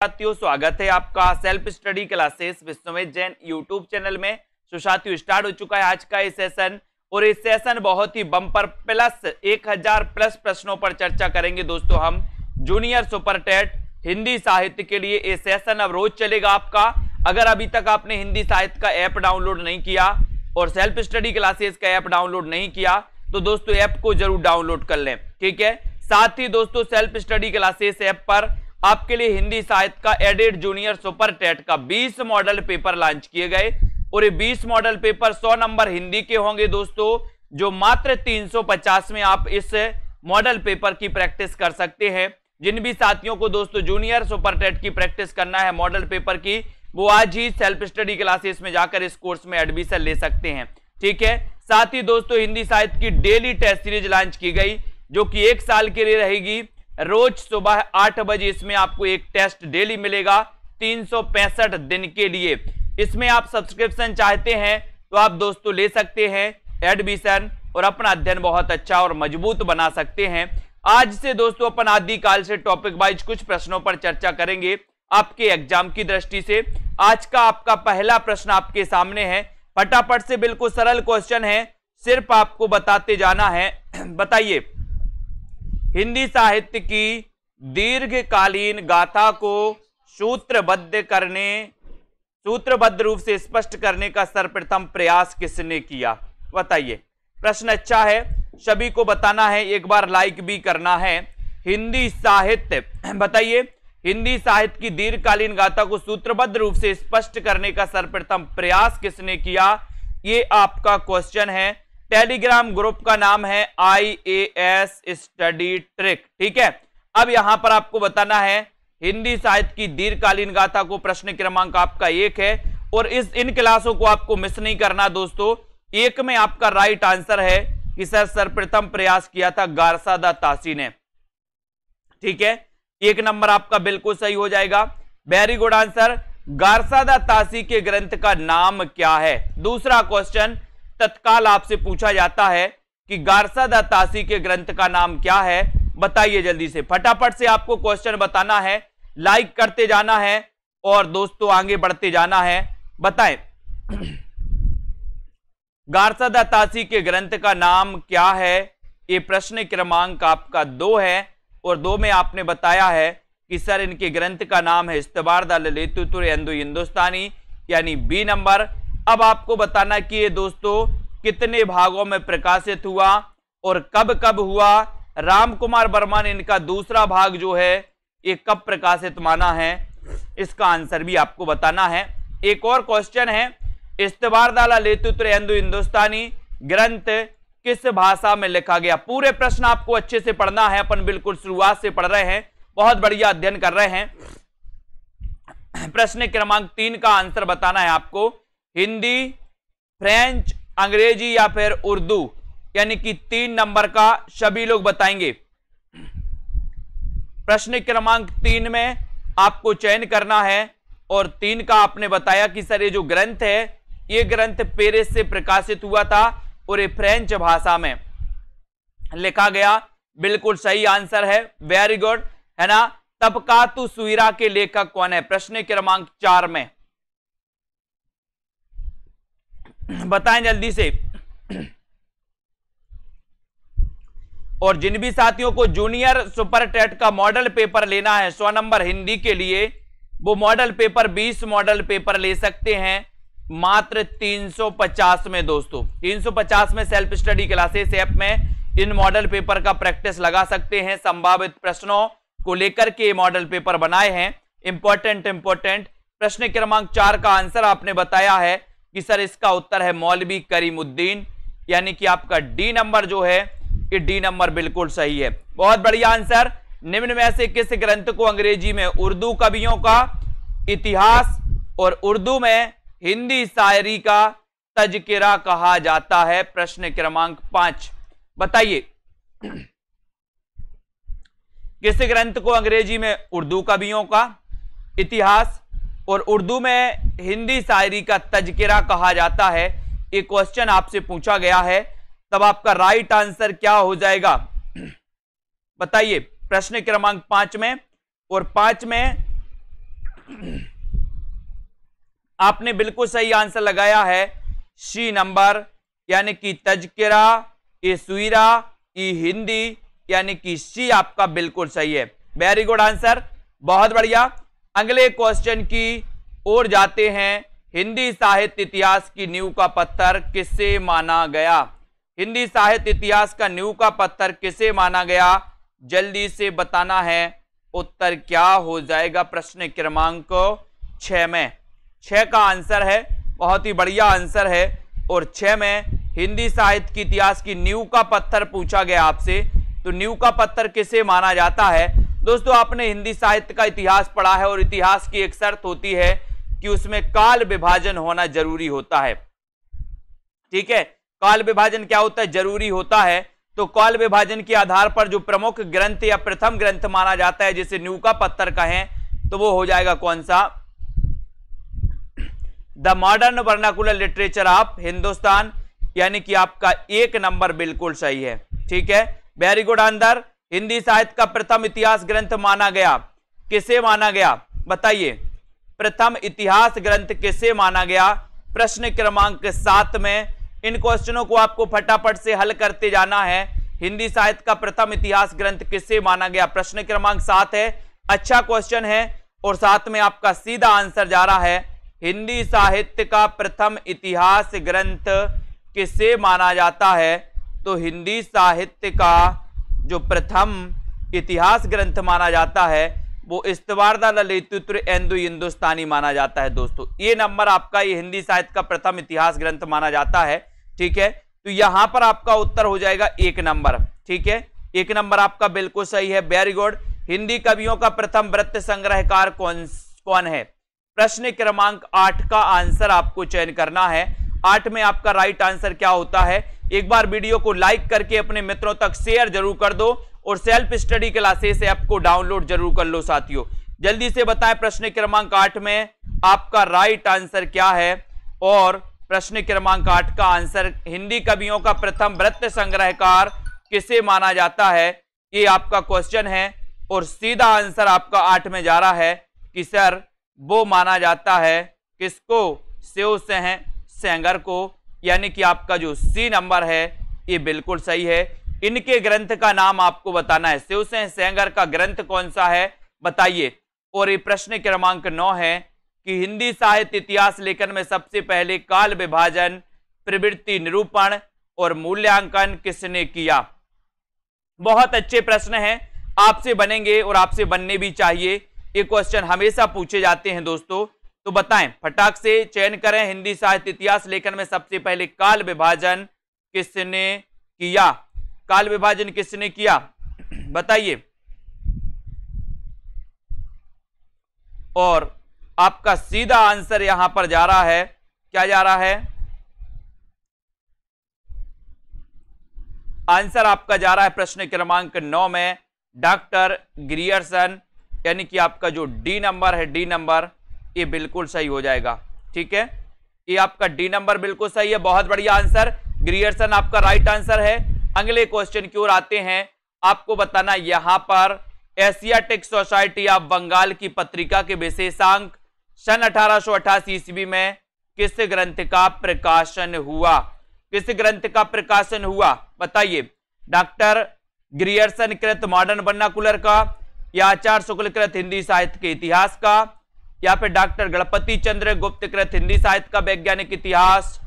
साथियों, स्वागत है आपका self study classes Vishwamit Jain YouTube channel में। तो साथियों, स्टार्ट हो चुका है आज का ये सेशन और इस सेशन बहुत ही बम्पर प्लस 1000 प्लस प्रश्नों पर चर्चा करेंगे दोस्तों। हम जूनियर सुपर टेट हिंदी साहित्य के लिए ये सेशन अब रोज चलेगा आपका। अगर अभी तक आपने हिंदी साहित्य का ऐप डाउनलोड नहीं किया और सेल्फ स्टडी क्लासेस का ऐप डाउनलोड नहीं किया तो दोस्तों ऐप को जरूर डाउनलोड कर लें, ठीक है। साथ ही दोस्तों सेल्फ स्टडी क्लासेस ऐप पर आपके लिए हिंदी साहित्य का एडेड जूनियर सुपर टेट का 20 मॉडल पेपर लॉन्च किए गए और ये 20 मॉडल पेपर 100 नंबर हिंदी के होंगे दोस्तों, जो मात्र 350 में आप इस मॉडल पेपर की प्रैक्टिस कर सकते हैं। जिन भी साथियों को दोस्तों जूनियर सुपर टेट की प्रैक्टिस करना है मॉडल पेपर की, वो आज ही सेल्फ स्टडी क्लासेस में जाकर इस कोर्स में एडमिशन ले सकते हैं, ठीक है। साथ ही दोस्तो65 हिंदी साहित्य की डेली टेस्ट सीरीज लॉन्च की गई जो कि 1 साल के लिए रहेगी। रोज सुबह 8 बजे इसमें आपको एक टेस्ट डेली मिलेगा 365 दिन के लिए। इसमें आप सब्सक्रिप्शन चाहते हैं तो आप दोस्तों ले सकते हैं एडमिशन और अपना अध्ययन बहुत अच्छा और मजबूत बना सकते हैं। आज से दोस्तों अपन आदिकाल से टॉपिक वाइज कुछ प्रश्नों पर चर्चा करेंगे आपके एग्जाम की दृष्टि से। आज का आपका पहला प्रश्न आपके सामने है, फटाफट से, बिल्कुल सरल क्वेश्चन है, सिर्फ आपको बताते जाना है। बताइए, हिंदी साहित्य की दीर्घकालीन गाथा को सूत्रबद्ध रूप से स्पष्ट करने का सर्वप्रथम प्रयास किसने किया? बताइए। प्रश्न अच्छा है, सभी को बताना है, एक बार लाइक भी करना है। हिंदी साहित्य, बताइए, हिंदी साहित्य की दीर्घकालीन गाथा को सूत्रबद्ध रूप से स्पष्ट करने का सर्वप्रथम प्रयास किसने किया? ये आपका क्वेश्चन है। टेलीग्राम ग्रुप का नाम है IAS स्टडी ट्रिक, ठीक है। अब यहां पर आपको बताना है हिंदी साहित्य की दीर्घकालीन गाथा को, प्रश्न क्रमांक आपका 1 है और इन क्लासों को आपको मिस नहीं करना दोस्तों। 1 में आपका राइट आंसर है कि सर सर्वप्रथम प्रयास किया था गारसादा तासी ने, ठीक है। 1 नंबर आपका बिल्कुल सही हो जाएगा, वेरी गुड आंसर। गारसादा तासी के ग्रंथ का नाम क्या है? दूसरा क्वेश्चन तत्काल आपसे पूछा जाता है कि गारसादा तासी के ग्रंथ का नाम क्या है? बताइए जल्दी से, फटाफट से आपको क्वेश्चन बताना है, लाइक करते जाना है और दोस्तों आगे बढ़ते जाना है। बताएं, गारसादा तासी के ग्रंथ का नाम क्या है? ये प्रश्न क्रमांक आपका 2 है और 2 में आपने बताया है कि सर इनके ग्रंथ का नाम है इस्तबार द ललितुतुर इंदो हिंदुस्तानी, यानी बी नंबर। अब आपको बताना कि ये दोस्तों कितने भागों में प्रकाशित हुआ और कब कब हुआ। राम कुमार वर्मा ने इनका दूसरा भाग जो है ये कब प्रकाशित माना है, इसका आंसर भी आपको बताना है। एक और क्वेश्चन है, इस्तबार द ललितुतुर इंदो हिंदुस्तानी ग्रंथ किस भाषा में लिखा गया? पूरे प्रश्न आपको अच्छे से पढ़ना है, अपन बिल्कुल शुरुआत से पढ़ रहे हैं, बहुत बढ़िया अध्ययन कर रहे हैं। प्रश्न क्रमांक 3 का आंसर बताना है आपको। हिंदी, फ्रेंच, अंग्रेजी या फिर उर्दू, यानी कि 3 नंबर का सभी लोग बताएंगे। प्रश्न क्रमांक 3 में आपको चयन करना है और 3 का आपने बताया कि सर ये जो ग्रंथ है ये ग्रंथ पेरिस से प्रकाशित हुआ था और ये फ्रेंच भाषा में लिखा गया। बिल्कुल सही आंसर है, वेरी गुड, है ना। तबकातु सुइरा के लेखक कौन है? प्रश्न क्रमांक 4 में बताएं जल्दी से। और जिन भी साथियों को जूनियर सुपर टेट का मॉडल पेपर लेना है 100 नंबर हिंदी के लिए, वो मॉडल पेपर 20 मॉडल पेपर ले सकते हैं मात्र 350 में दोस्तों। 350 में सेल्फ स्टडी क्लासेस ऐप में इन मॉडल पेपर का प्रैक्टिस लगा सकते हैं। संभावित प्रश्नों को लेकर के मॉडल पेपर बनाए हैं, इंपॉर्टेंट प्रश्न क्रमांक 4 का आंसर आपने बताया है कि सर इसका उत्तर है मौलवी करीमुद्दीन, यानी कि आपका डी नंबर जो है ये डी नंबर बिल्कुल सही है, बहुत बढ़िया आंसर। निम्न में से किस ग्रंथ को अंग्रेजी में उर्दू कवियों का इतिहास और उर्दू में हिंदी शायरी का तज़किरा कहा जाता है? प्रश्न क्रमांक 5 बताइए, किस ग्रंथ को अंग्रेजी में उर्दू कवियों का इतिहास और उर्दू में हिंदी शायरी का तज़किरा कहा जाता है? एक क्वेश्चन आपसे पूछा गया है, तब आपका राइट आंसर क्या हो जाएगा? बताइए। प्रश्न क्रमांक 5 में, और 5 में आपने बिल्कुल सही आंसर लगाया है सी नंबर, यानी कि तज़किरा, ए सुइरा, ई हिंदी, यानी कि सी आपका बिल्कुल सही है। वेरी गुड आंसर, बहुत बढ़िया। अगले क्वेश्चन की ओर जाते हैं। हिंदी साहित्य इतिहास की नींव का पत्थर किसे माना गया? हिंदी साहित्य इतिहास का नींव का पत्थर किसे माना गया? जल्दी से बताना है। उत्तर क्या हो जाएगा प्रश्न क्रमांक 6 में? 6 का आंसर है, बहुत ही बढ़िया आंसर है। और 6 में हिंदी साहित्य के इतिहास की नींव का पत्थर पूछा गया आपसे, तो नींव का पत्थर किसे माना जाता है? दोस्तों, आपने हिंदी साहित्य का इतिहास पढ़ा है और इतिहास की एक शर्त होती है कि उसमें काल विभाजन होना जरूरी होता है। ठीक है, काल विभाजन क्या होता है? जरूरी होता है। तो काल विभाजन के आधार पर जो प्रमुख ग्रंथ या प्रथम ग्रंथ माना जाता है जिसे नींव का पत्थर कहें, तो वो हो जाएगा कौन सा? The modern vernacular literature of Hindustan, यानी कि आपका 1 नंबर बिल्कुल सही है। ठीक है, वेरी गुड आंसर। हिंदी साहित्य का प्रथम इतिहास ग्रंथ माना गया, किसे माना गया बताइए? प्रथम इतिहास ग्रंथ किसे माना गया? प्रश्न क्रमांक 7 में इन क्वेश्चनों को आपको फटाफट से हल करते जाना है। हिंदी साहित्य का प्रथम इतिहास ग्रंथ किसे माना गया? प्रश्न क्रमांक 7 है, अच्छा क्वेश्चन है और साथ में आपका सीधा आंसर जा रहा है। हिंदी साहित्य का प्रथम इतिहास ग्रंथ किसे माना जाता है? तो हिंदी साहित्य का जो प्रथम इतिहास ग्रंथ माना जाता है वो इस्तवारदा ललितुत्र एंदु हिंदुस्तानी माना जाता है। दोस्तों, ये नंबर आपका ये हिंदी साहित्य का प्रथम इतिहास ग्रंथ माना जाता है। ठीक है, तो यहां पर आपका उत्तर हो जाएगा 1 नंबर। ठीक है, 1 नंबर आपका बिल्कुल सही है, वेरी गुड। हिंदी कवियों का प्रथम वृत्त संग्रहकार कौन है? प्रश्न क्रमांक 8 का आंसर आपको चयन करना है। 8 में आपका राइट आंसर क्या होता है? एक बार वीडियो को लाइक करके अपने मित्रों तक शेयर जरूर कर दो और सेल्फ स्टडी क्लासेस ऐप को डाउनलोड जरूर कर लो साथियों। जल्दी से बताएं प्रश्न क्रमांक 8 में आपका राइट आंसर क्या है? और प्रश्न क्रमांक 8 का आंसर, हिंदी कवियों का प्रथम वृत्त संग्रहकार किसे माना जाता है? ये आपका क्वेश्चन है और सीधा आंसर आपका 8 में जा रहा है कि सर वो माना जाता है किसको? शिव सेंगर को, यानी कि आपका जो सी नंबर है ये बिल्कुल सही है। इनके ग्रंथ का नाम आपको बताना है। शिव सेंगर का ग्रंथ कौन सा है बताइए। और ये प्रश्न क्रमांक 9 है कि हिंदी साहित्य इतिहास लेखन में सबसे पहले काल विभाजन, प्रवृत्ति निरूपण और मूल्यांकन किसने किया? बहुत अच्छे प्रश्न हैं, आपसे बनेंगे और आपसे बनने भी चाहिए। ये क्वेश्चन हमेशा पूछे जाते हैं दोस्तों, तो बताएं, फटाक से चयन करें। हिंदी साहित्य इतिहास लेखन में सबसे पहले काल विभाजन किसने किया? काल विभाजन किसने किया बताइए। और आपका सीधा आंसर यहां पर जा रहा है, क्या जा रहा है? आंसर आपका जा रहा है प्रश्न क्रमांक 9 में डॉक्टर ग्रियर्सन, यानी कि आपका जो डी नंबर है, डी नंबर ये बिल्कुल सही हो जाएगा। ठीक है, ये आपका डी नंबर बिल्कुल सही है, बहुत बढ़िया आंसर। ग्रियर्सन आपका राइट आंसर है। अगले क्वेश्चन की ओर आते हैं। आपको बताना यहां पर एशियाटिक सोसाइटी ऑफ बंगाल की पत्रिका के विशेषांक सन 1888 ईस्वी में किस ग्रंथ का प्रकाशन हुआ? किस ग्रंथ का प्रकाशन हुआ बताइए। डॉक्टर ग्रियर्सन कृत मॉडर्न वर्नाकुलर का, या आचार्य शुक्ल कृत हिंदी साहित्य के इतिहास का, या फिर डॉक्टर गणपति चंद्र गुप्त कृत हिंदी साहित्य का वैज्ञानिक इतिहास,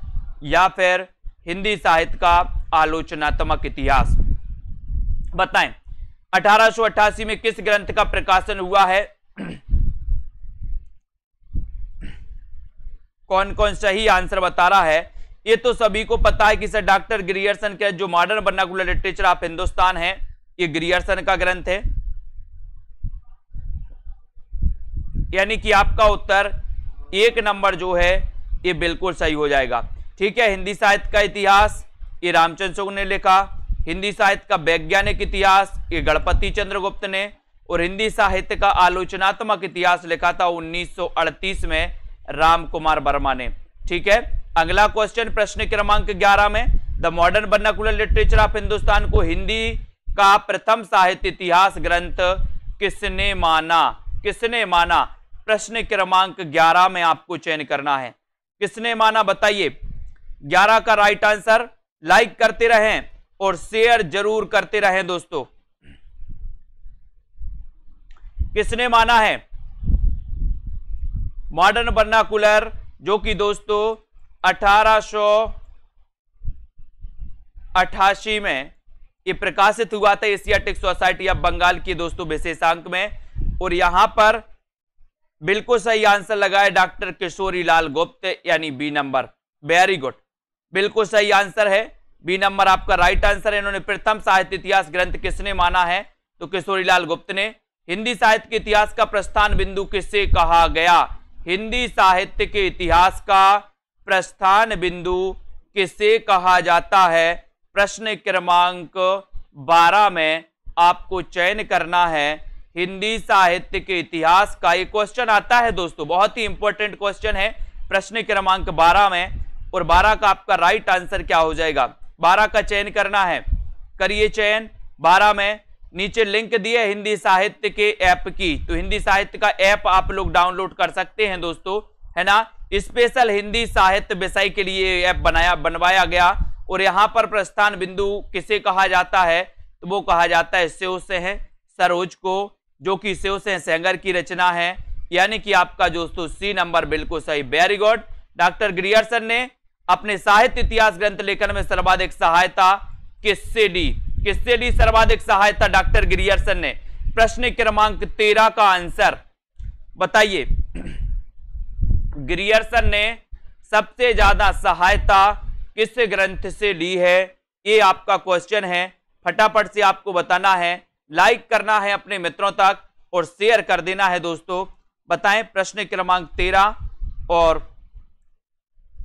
या फिर हिंदी साहित्य का आलोचनात्मक इतिहास? बताएं 1888 में किस ग्रंथ का प्रकाशन हुआ है? कौन कौन सही आंसर बता रहा है? ये तो सभी को पता है कि सर डॉक्टर ग्रियर्सन के जो modern vernacular literature of Hindustan है ये ग्रियर्सन का ग्रंथ है, यानी कि आपका उत्तर 1 नंबर जो है ये बिल्कुल सही हो जाएगा। ठीक है, हिंदी साहित्य का इतिहास ये रामचंद्र शुक्ल ने लिखा, हिंदी साहित्य का वैज्ञानिक इतिहास ये गणपति चंद्र गुप्त ने, और हिंदी साहित्य का आलोचनात्मक इतिहास लिखा था 1938 में राम कुमार वर्मा ने। ठीक है, अगला क्वेश्चन प्रश्न क्रमांक 11 में the modern vernacular literature of Hindustan को हिंदी का प्रथम साहित्य इतिहास ग्रंथ किसने माना? किसने माना? प्रश्न क्रमांक 11 में आपको चयन करना है। किसने माना बताइए। 11 का राइट आंसर लाइक करते रहें और शेयर जरूर करते रहें दोस्तों। किसने माना है मॉडर्न वर्नाकुलर, जो कि दोस्तों 1888 में ये प्रकाशित हुआ था एशियाटिक सोसाइटी ऑफ बंगाल की दोस्तों विशेषांक में। और यहां पर बिल्कुल सही आंसर लगाए डॉक्टर किशोरी लाल गुप्त, यानी बी नंबर। वेरी गुड, बिल्कुल सही आंसर है बी नंबर आपका राइट आंसर है। इन्होंने प्रथम साहित्य इतिहास ग्रंथ किसने माना है, तो किशोरी लाल गुप्त ने। हिंदी साहित्य के इतिहास का प्रस्थान बिंदु किससे कहा गया, हिंदी साहित्य के इतिहास का प्रस्थान बिंदु किससे कहा जाता है। प्रश्न क्रमांक 12 में आपको चयन करना है हिंदी साहित्य के इतिहास का। एक क्वेश्चन आता है दोस्तों, बहुत ही इंपॉर्टेंट क्वेश्चन है प्रश्न क्रमांक 12 में। और 12 का आपका राइट आंसर क्या हो जाएगा, 12 का चयन करना है, करिए चयन 12 में। नीचे लिंक दिए हिंदी साहित्य के ऐप की, तो हिंदी साहित्य का ऐप आप लोग डाउनलोड कर सकते हैं दोस्तों, है ना। स्पेशल हिंदी साहित्य विषय के लिए ऐप बनवाया गया। और यहां पर प्रस्थान बिंदु किसे कहा जाता है, तो वो कहा जाता है शिव सेन सरोज को, जो कि शिव सेन सेंगर की रचना है, यानी कि आपका दोस्तों सी नंबर बिल्कुल सही। Very good. डॉक्टर ग्रियर्सन ने अपने साहित्य इतिहास ग्रंथ लेखन में सर्वाधिक सहायता किससे दी, किससे दी सर्वाधिक सहायता डॉक्टर ग्रियर्सन ने। प्रश्न क्रमांक 13 का आंसर बताइए। ग्रियर्सन ने सबसे ज्यादा सहायता किस ग्रंथ से ली है, ये आपका क्वेश्चन है। फटाफट से आपको बताना है, लाइक करना है अपने मित्रों तक और शेयर कर देना है दोस्तों। बताएं प्रश्न क्रमांक 13 और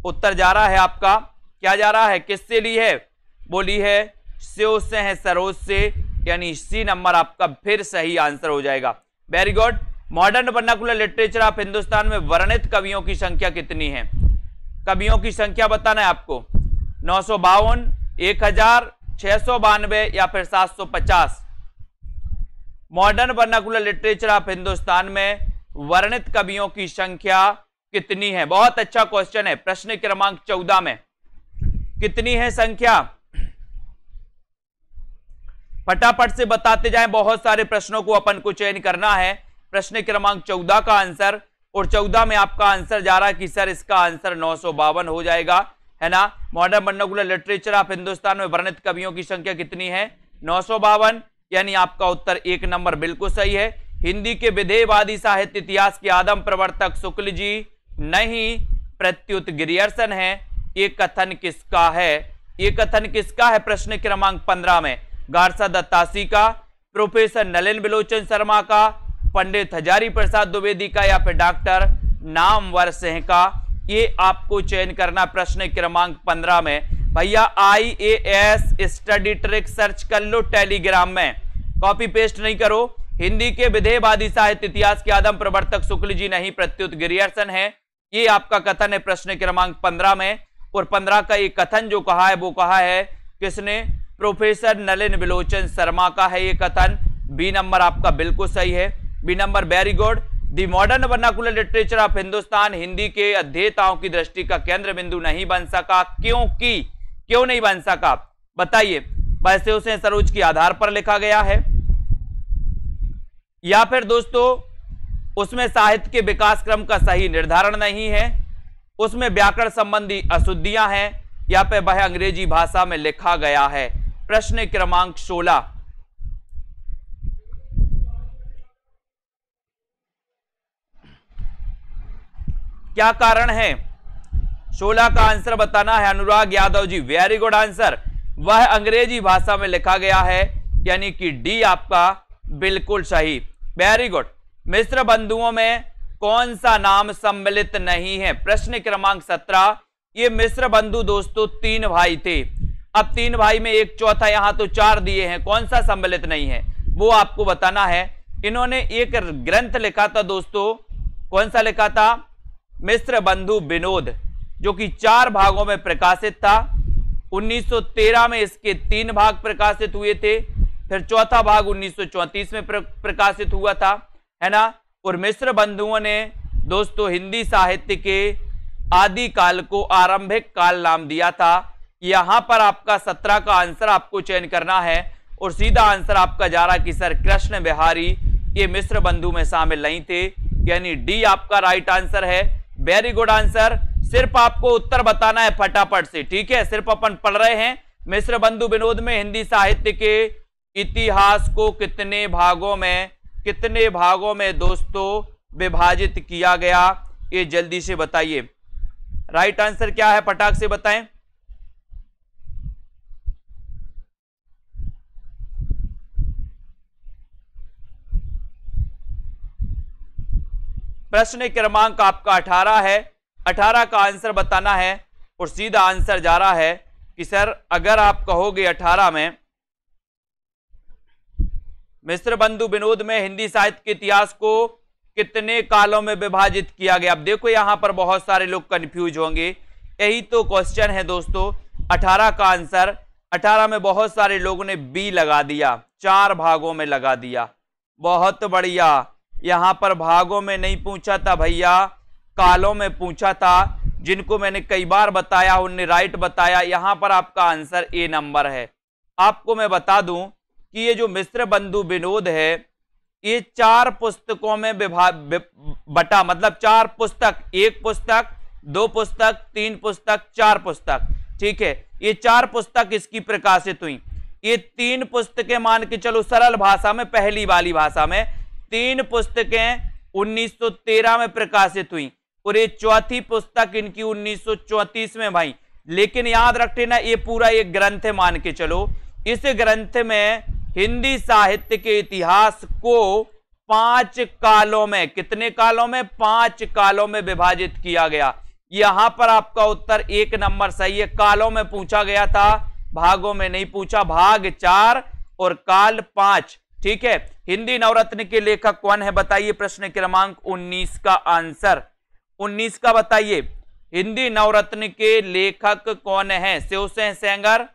उत्तर जा रहा है आपका, क्या जा रहा है, किससे ली है, बोली है शिव सेन सरोज से, यानी सी नंबर आपका फिर सही आंसर हो जाएगा। Very good. Modern vernacular literature of Hindustan में वर्णित कवियों की संख्या कितनी है, कवियों की संख्या बताना है आपको। 952, 1000, 692 या फिर 750। Modern vernacular literature of Hindustan में वर्णित कवियों की संख्या कितनी है। बहुत अच्छा क्वेश्चन है। प्रश्न क्रमांक 14 में कितनी है संख्या, फटाफट से बताते जाएं। बहुत सारे प्रश्नों को अपन को चयन करना है। प्रश्न क्रमांक 14 का आंसर, और 14 में आपका आंसर जा रहा है कि सर इसका आंसर 952 हो जाएगा, है ना। Modern vernacular literature of Hindustan में वर्णित कवियों की संख्या कितनी है, 952, यानी आपका उत्तर 1 नंबर बिल्कुल सही है। हिंदी के विधेयवादी साहित्य इतिहास के आदम प्रवर्तक शुक्ल जी नहीं, प्रत्युत ग्रियर्सन है। ये कथन किसका है, ये कथन किसका है। प्रश्न क्रमांक 15 में गारसा दत्तासी का, प्रोफेसर नलिन बिलोचन शर्मा का, पंडित हजारी प्रसाद द्विवेदी का, या फिर डॉक्टर नामवर सिंह का। ये आपको चयन करना प्रश्न क्रमांक 15 में। भैया IAS स्टडी ट्रिक सर्च कर लो टेलीग्राम में, कॉपी पेस्ट नहीं करो। हिंदी के विधेयवादी साहित्य इतिहास के आदम प्रवर्तक शुक्ल जी नहीं, प्रत्युत ग्रियर्सन है। ये आपका कथन है प्रश्न क्रमांक 15 में। और 15 का ये कथन जो कहा है वो कहा है किसने, प्रोफेसर नलिन बिलोचन शर्मा का है ये कथन। बी नंबर आपका बिल्कुल सही है, B number. Very good. The modern vernacular literature of Hindustan Hindi के अध्येताओं की दृष्टि का केंद्र बिंदु नहीं बन सका, क्योंकि, क्यों नहीं बन सका बताइए। शिव सेन सरोज के आधार पर लिखा गया है, या फिर दोस्तों उसमें साहित्य के विकास क्रम का सही निर्धारण नहीं है, उसमें व्याकरण संबंधी अशुद्धियां हैं, या फिर वह अंग्रेजी भाषा में लिखा गया है। प्रश्न क्रमांक 16, क्या कारण है, 16 का आंसर बताना है Anurag Yadav ji. Very good answer, वह अंग्रेजी भाषा में लिखा गया है, यानी कि डी आपका बिल्कुल सही। Very good. मिश्र बंधुओं में कौन सा नाम सम्मिलित नहीं है। प्रश्न क्रमांक 17, ये मिश्र बंधु दोस्तों 3 भाई थे। अब 3 भाई में एक चौथा, यहां तो 4 दिए हैं, कौन सा सम्मिलित नहीं है वो आपको बताना है। इन्होंने एक ग्रंथ लिखा था दोस्तों, कौन सा लिखा था, मिश्र बंधु विनोद, जो कि 4 भागों में प्रकाशित था। 1913 में इसके 3 भाग प्रकाशित हुए थे, फिर चौथा भाग 1934 में प्रकाशित हुआ था, है ना। और मिश्र बंधुओं ने दोस्तों हिंदी साहित्य के आदि काल को आरंभिक काल नाम दिया था। यहां पर आपका 17 का आंसर आपको चयन करना है और सीधा आंसर आपका जा रहा कि सर कृष्ण बिहारी ये मिश्र बंधु में शामिल नहीं थे, यानी डी आपका राइट आंसर है। Very good answer. सिर्फ आपको उत्तर बताना है फटाफट से, ठीक है। सिर्फ अपन पढ़ रहे हैं मिश्र बंधु विनोद में हिंदी साहित्य के इतिहास को कितने भागों में दोस्तों विभाजित किया गया, ये जल्दी से बताइए। राइट आंसर क्या है फटाक से बताएं। प्रश्न क्रमांक आपका 18 है। 18 का आंसर बताना है और सीधा आंसर जा रहा है कि सर अगर आप कहोगे 18 में मिश्र बंधु विनोद में हिंदी साहित्य के इतिहास को कितने कालों में विभाजित किया गया। अब देखो यहां पर बहुत सारे लोग कंफ्यूज होंगे, यही तो क्वेश्चन है दोस्तों। 18 का आंसर 18 में बहुत सारे लोगों ने बी लगा दिया, 4 भागों में लगा दिया। बहुत बढ़िया, यहां पर भागों में नहीं पूछा था भैया, कालों में पूछा था। जिनको मैंने कई बार बताया उनने राइट बताया। यहां पर आपका आंसर ए नंबर है। आपको मैं बता दूं कि ये जो मिश्र बंधु विनोद है ये 4 पुस्तकों में बटा, मतलब 4 पुस्तक, 1 पुस्तक, 2 पुस्तक, 3 पुस्तक, 4 पुस्तक, ठीक है। ये 4 पुस्तक इसकी प्रकाशित हुई। ये 3 पुस्तकें मान के चलो सरल भाषा में, पहली वाली भाषा में 3 पुस्तकें 1913 में प्रकाशित हुई और ये चौथी पुस्तक इनकी 1934 में भाई। लेकिन याद रखते ना ये पूरा एक ग्रंथ है मान के चलो। इस ग्रंथ में हिंदी साहित्य के इतिहास को 5 कालों में, कितने कालों में, 5 कालों में विभाजित किया गया। यहां पर आपका उत्तर 1 नंबर सही है। कालों में पूछा गया था, भागों में नहीं पूछा। भाग 4 और काल 5, ठीक है। हिंदी नवरत्न के लेखक कौन है बताइए। प्रश्न क्रमांक 19 का आंसर 19 का बताइए। हिंदी नवरत्न के लेखक कौन है। शिवसेन सेंगर,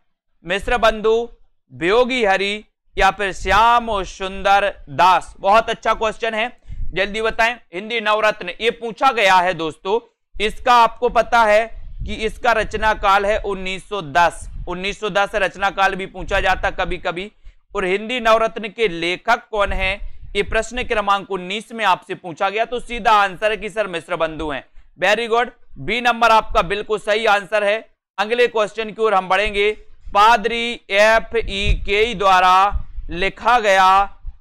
मिश्र बंधु, वियोगी हरि या फिर श्याम सुंदर दास। बहुत अच्छा क्वेश्चन है, जल्दी बताएं। हिंदी नवरत्न ये पूछा गया है दोस्तों। इसका आपको पता है कि इसका रचना काल है 1910। 1910 रचना काल भी पूछा जाता कभी कभी। और हिंदी नवरत्न के लेखक कौन है ये प्रश्न क्रमांक 19 में आपसे पूछा गया, तो सीधा आंसर है कि सर मिश्र बंधु हैं। वेरी गुड, बी नंबर आपका बिल्कुल सही आंसर है। अगले क्वेश्चन की ओर हम बढ़ेंगे। पादरी F.E.K. द्वारा लिखा गया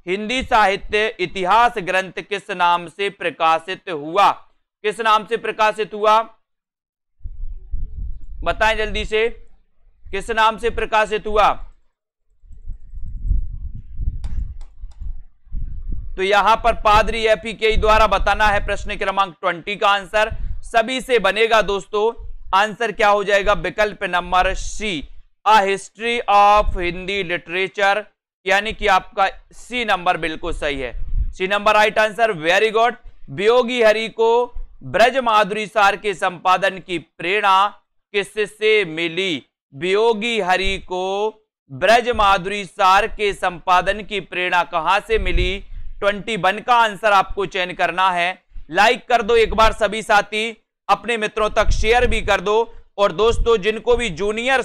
हिंदी साहित्य इतिहास ग्रंथ किस नाम से प्रकाशित हुआ। किस नाम से प्रकाशित हुआ बताएं जल्दी से, किस नाम से प्रकाशित हुआ। तो यहां पर पादरी F.E.K. द्वारा बताना है। प्रश्न क्रमांक 20 का आंसर सभी से बनेगा दोस्तों। आंसर क्या हो जाएगा, विकल्प number C, a history of Hindi literature, यानी कि आपका सी नंबर बिल्कुल सही है। C number right answer. Very good. Viyogi Hari को ब्रज माधुरी सार के संपादन की प्रेरणा किससे मिली। वियोगी हरि को ब्रज माधुरी सार के संपादन की प्रेरणा कहां से मिली। 21 का आंसर आपको चयन करना है। लाइक कर दो एक बार सभी साथी, अपने मित्रों तक शेयर भी कर दो। और दोस्तों जिनको भी जूनियर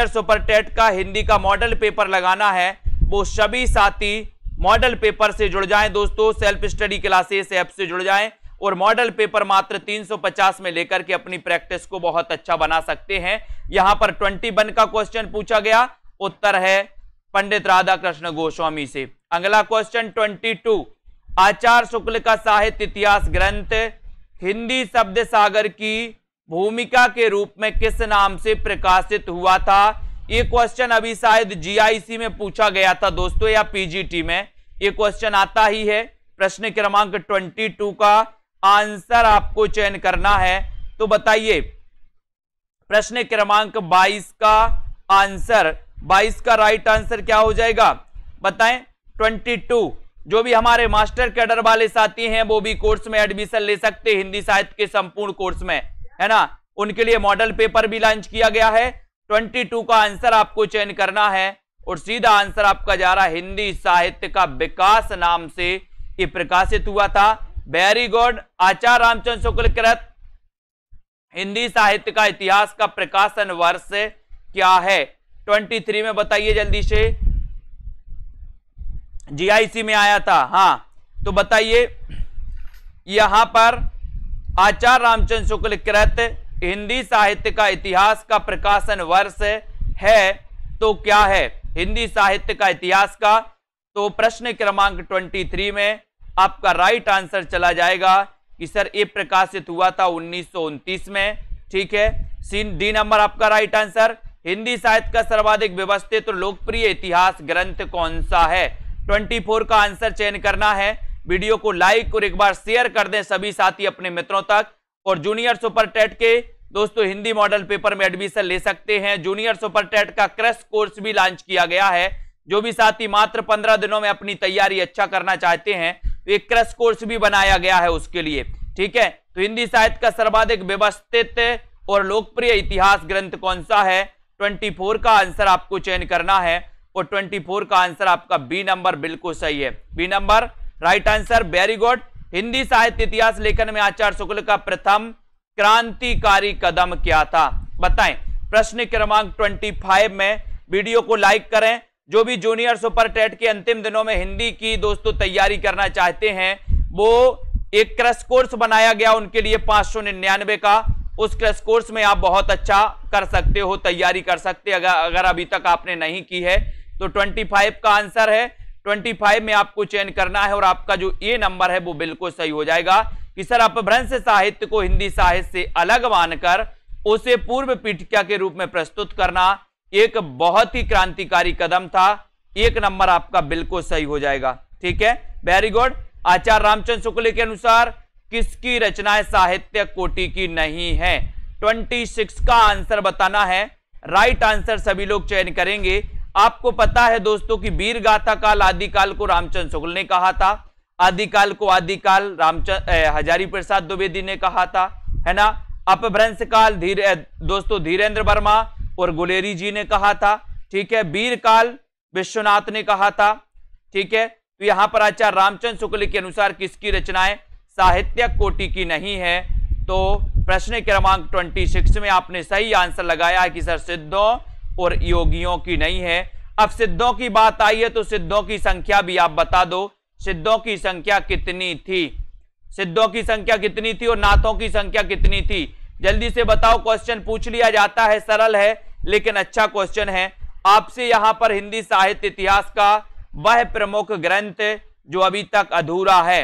सुपर टेट का हिंदी का मॉडल पेपर लगाना है वो सभी साथी मॉडल पेपर से जुड़ जाएं दोस्तों। सेल्फ स्टडी क्लासेस ऐप से जुड़ जाएं और मॉडल पेपर मात्र 350 में लेकर के अपनी प्रैक्टिस को बहुत अच्छा बना सकते हैं। यहां पर 21 का क्वेश्चन पूछा गया, उत्तर है पंडित राधा कृष्ण गोस्वामी से। अगला क्वेश्चन 22, आचार्य शुक्ल का साहित्य इतिहास ग्रंथ हिंदी शब्द सागर की भूमिका के रूप में किस नाम से प्रकाशित हुआ था। ये क्वेश्चन अभी शायद GIC में पूछा गया था दोस्तों या PGT में, ये क्वेश्चन आता ही है। प्रश्न क्रमांक 22 का आंसर आपको चयन करना है, तो बताइए प्रश्न क्रमांक 22 का आंसर, 22 का राइट आंसर क्या हो जाएगा बताएं। 22। जो भी हमारे मास्टर कैडर वाले साथी हैं वो भी कोर्स में एडमिशन ले सकते हैं, हिंदी साहित्य के संपूर्ण कोर्स में, है ना। उनके लिए मॉडल पेपर भी लॉन्च किया गया है। 22 का आंसर आपको चयन करना है और सीधा आंसर आपका जा रहा है हिंदी साहित्य का विकास नाम से ये प्रकाशित हुआ था। Very good. आचार्य रामचंद्र शुक्ल कृत हिंदी साहित्य का इतिहास का प्रकाशन वर्ष क्या है? 23 में बताइए जल्दी से। जीआईसी में आया था। हाँ, तो बताइए यहां पर आचार्य रामचंद्र शुक्ल कृत हिंदी साहित्य का इतिहास का प्रकाशन वर्ष है तो क्या है? हिंदी साहित्य का इतिहास का, तो प्रश्न क्रमांक 23 में आपका राइट आंसर चला जाएगा कि सर ये प्रकाशित हुआ था 1929 में। ठीक है, डी नंबर आपका राइट आंसर। हिंदी साहित्य का सर्वाधिक व्यवस्थित और लोकप्रिय इतिहास ग्रंथ कौन सा है? 24 का आंसर चयन करना है। वीडियो को लाइक और एक बार शेयर कर दें सभी साथी अपने मित्रों तक। और जूनियर सुपर टेट के दोस्तों हिंदी मॉडल पेपर में एडमिशन ले सकते हैं। जूनियर सुपर टेट का क्रैश कोर्स भी लॉन्च किया गया है। जो भी साथी मात्र 15 दिनों में अपनी तैयारी अच्छा करना चाहते हैं तो एक क्रैश कोर्स भी बनाया गया है उसके लिए। ठीक है, तो हिंदी साहित्य का सर्वाधिक व्यवस्थित और लोकप्रिय इतिहास ग्रंथ कौन सा है? 24 का आंसर आपको चयन करना है और 24 का आंसर आपका बी नंबर बिल्कुल सही है। B number right answer. Very good. Hindi साहित्य इतिहास लेखन में आचार्य शुक्ल का प्रथम क्रांतिकारी कदम क्या था? बताएं। प्रश्न क्रमांक 25 में वीडियो को लाइक करें। जो भी जूनियर सुपर टेट के अंतिम दिनों में हिंदी की दोस्तों तैयारी करना चाहते हैं वो एक क्रैश कोर्स बनाया गया उनके लिए 599 का। उस क्रैश कोर्स में आप बहुत अच्छा कर सकते हो, तैयारी कर सकते हैं अगर अभी तक आपने नहीं की है तो 25 का आंसर है। 25 में आपको चयन करना है और आपका जो ए नंबर है वो बिल्कुल सही हो जाएगा कि सर अपभ्रंश साहित्य को हिंदी साहित्य से अलग मानकर उसे पूर्व पीठिका के रूप में प्रस्तुत करना एक बहुत ही क्रांतिकारी कदम था। एक नंबर आपका बिल्कुल सही हो जाएगा। ठीक है, वेरी गुड। आचार्य रामचंद्र शुक्ल के अनुसार किसकी रचनाएं साहित्य कोटि की नहीं है? 26 का आंसर बताना है। राइट आंसर सभी लोग चयन करेंगे। आपको पता है दोस्तों कि वीर गाथा काल आदिकाल को रामचंद्र शुक्ल ने कहा था, आदिकाल को आदिकाल हजारी प्रसाद द्विवेदी ने कहा था, है ना। अपभ्रंश काल दोस्तों धीरेन्द्र वर्मा और गुलेरी जी ने कहा था। ठीक है, वीर काल विश्वनाथ ने कहा था। ठीक है, तो यहां पर आचार्य रामचंद्र शुक्ल के अनुसार किसकी रचनाएं साहित्य कोटि की नहीं है? तो प्रश्न क्रमांक 26 में आपने सही आंसर लगाया है कि सर सिद्धों और योगियों की नहीं है। अब सिद्धों की बात आई है तो सिद्धों की संख्या भी आप बता दो। सिद्धों की संख्या कितनी थी? सिद्धों की संख्या कितनी थी और नाथों की संख्या कितनी थी? जल्दी से बताओ। क्वेश्चन पूछ लिया जाता है, सरल है लेकिन अच्छा क्वेश्चन है। आपसे यहां पर हिंदी साहित्य इतिहास का वह प्रमुख ग्रंथ जो अभी तक अधूरा है,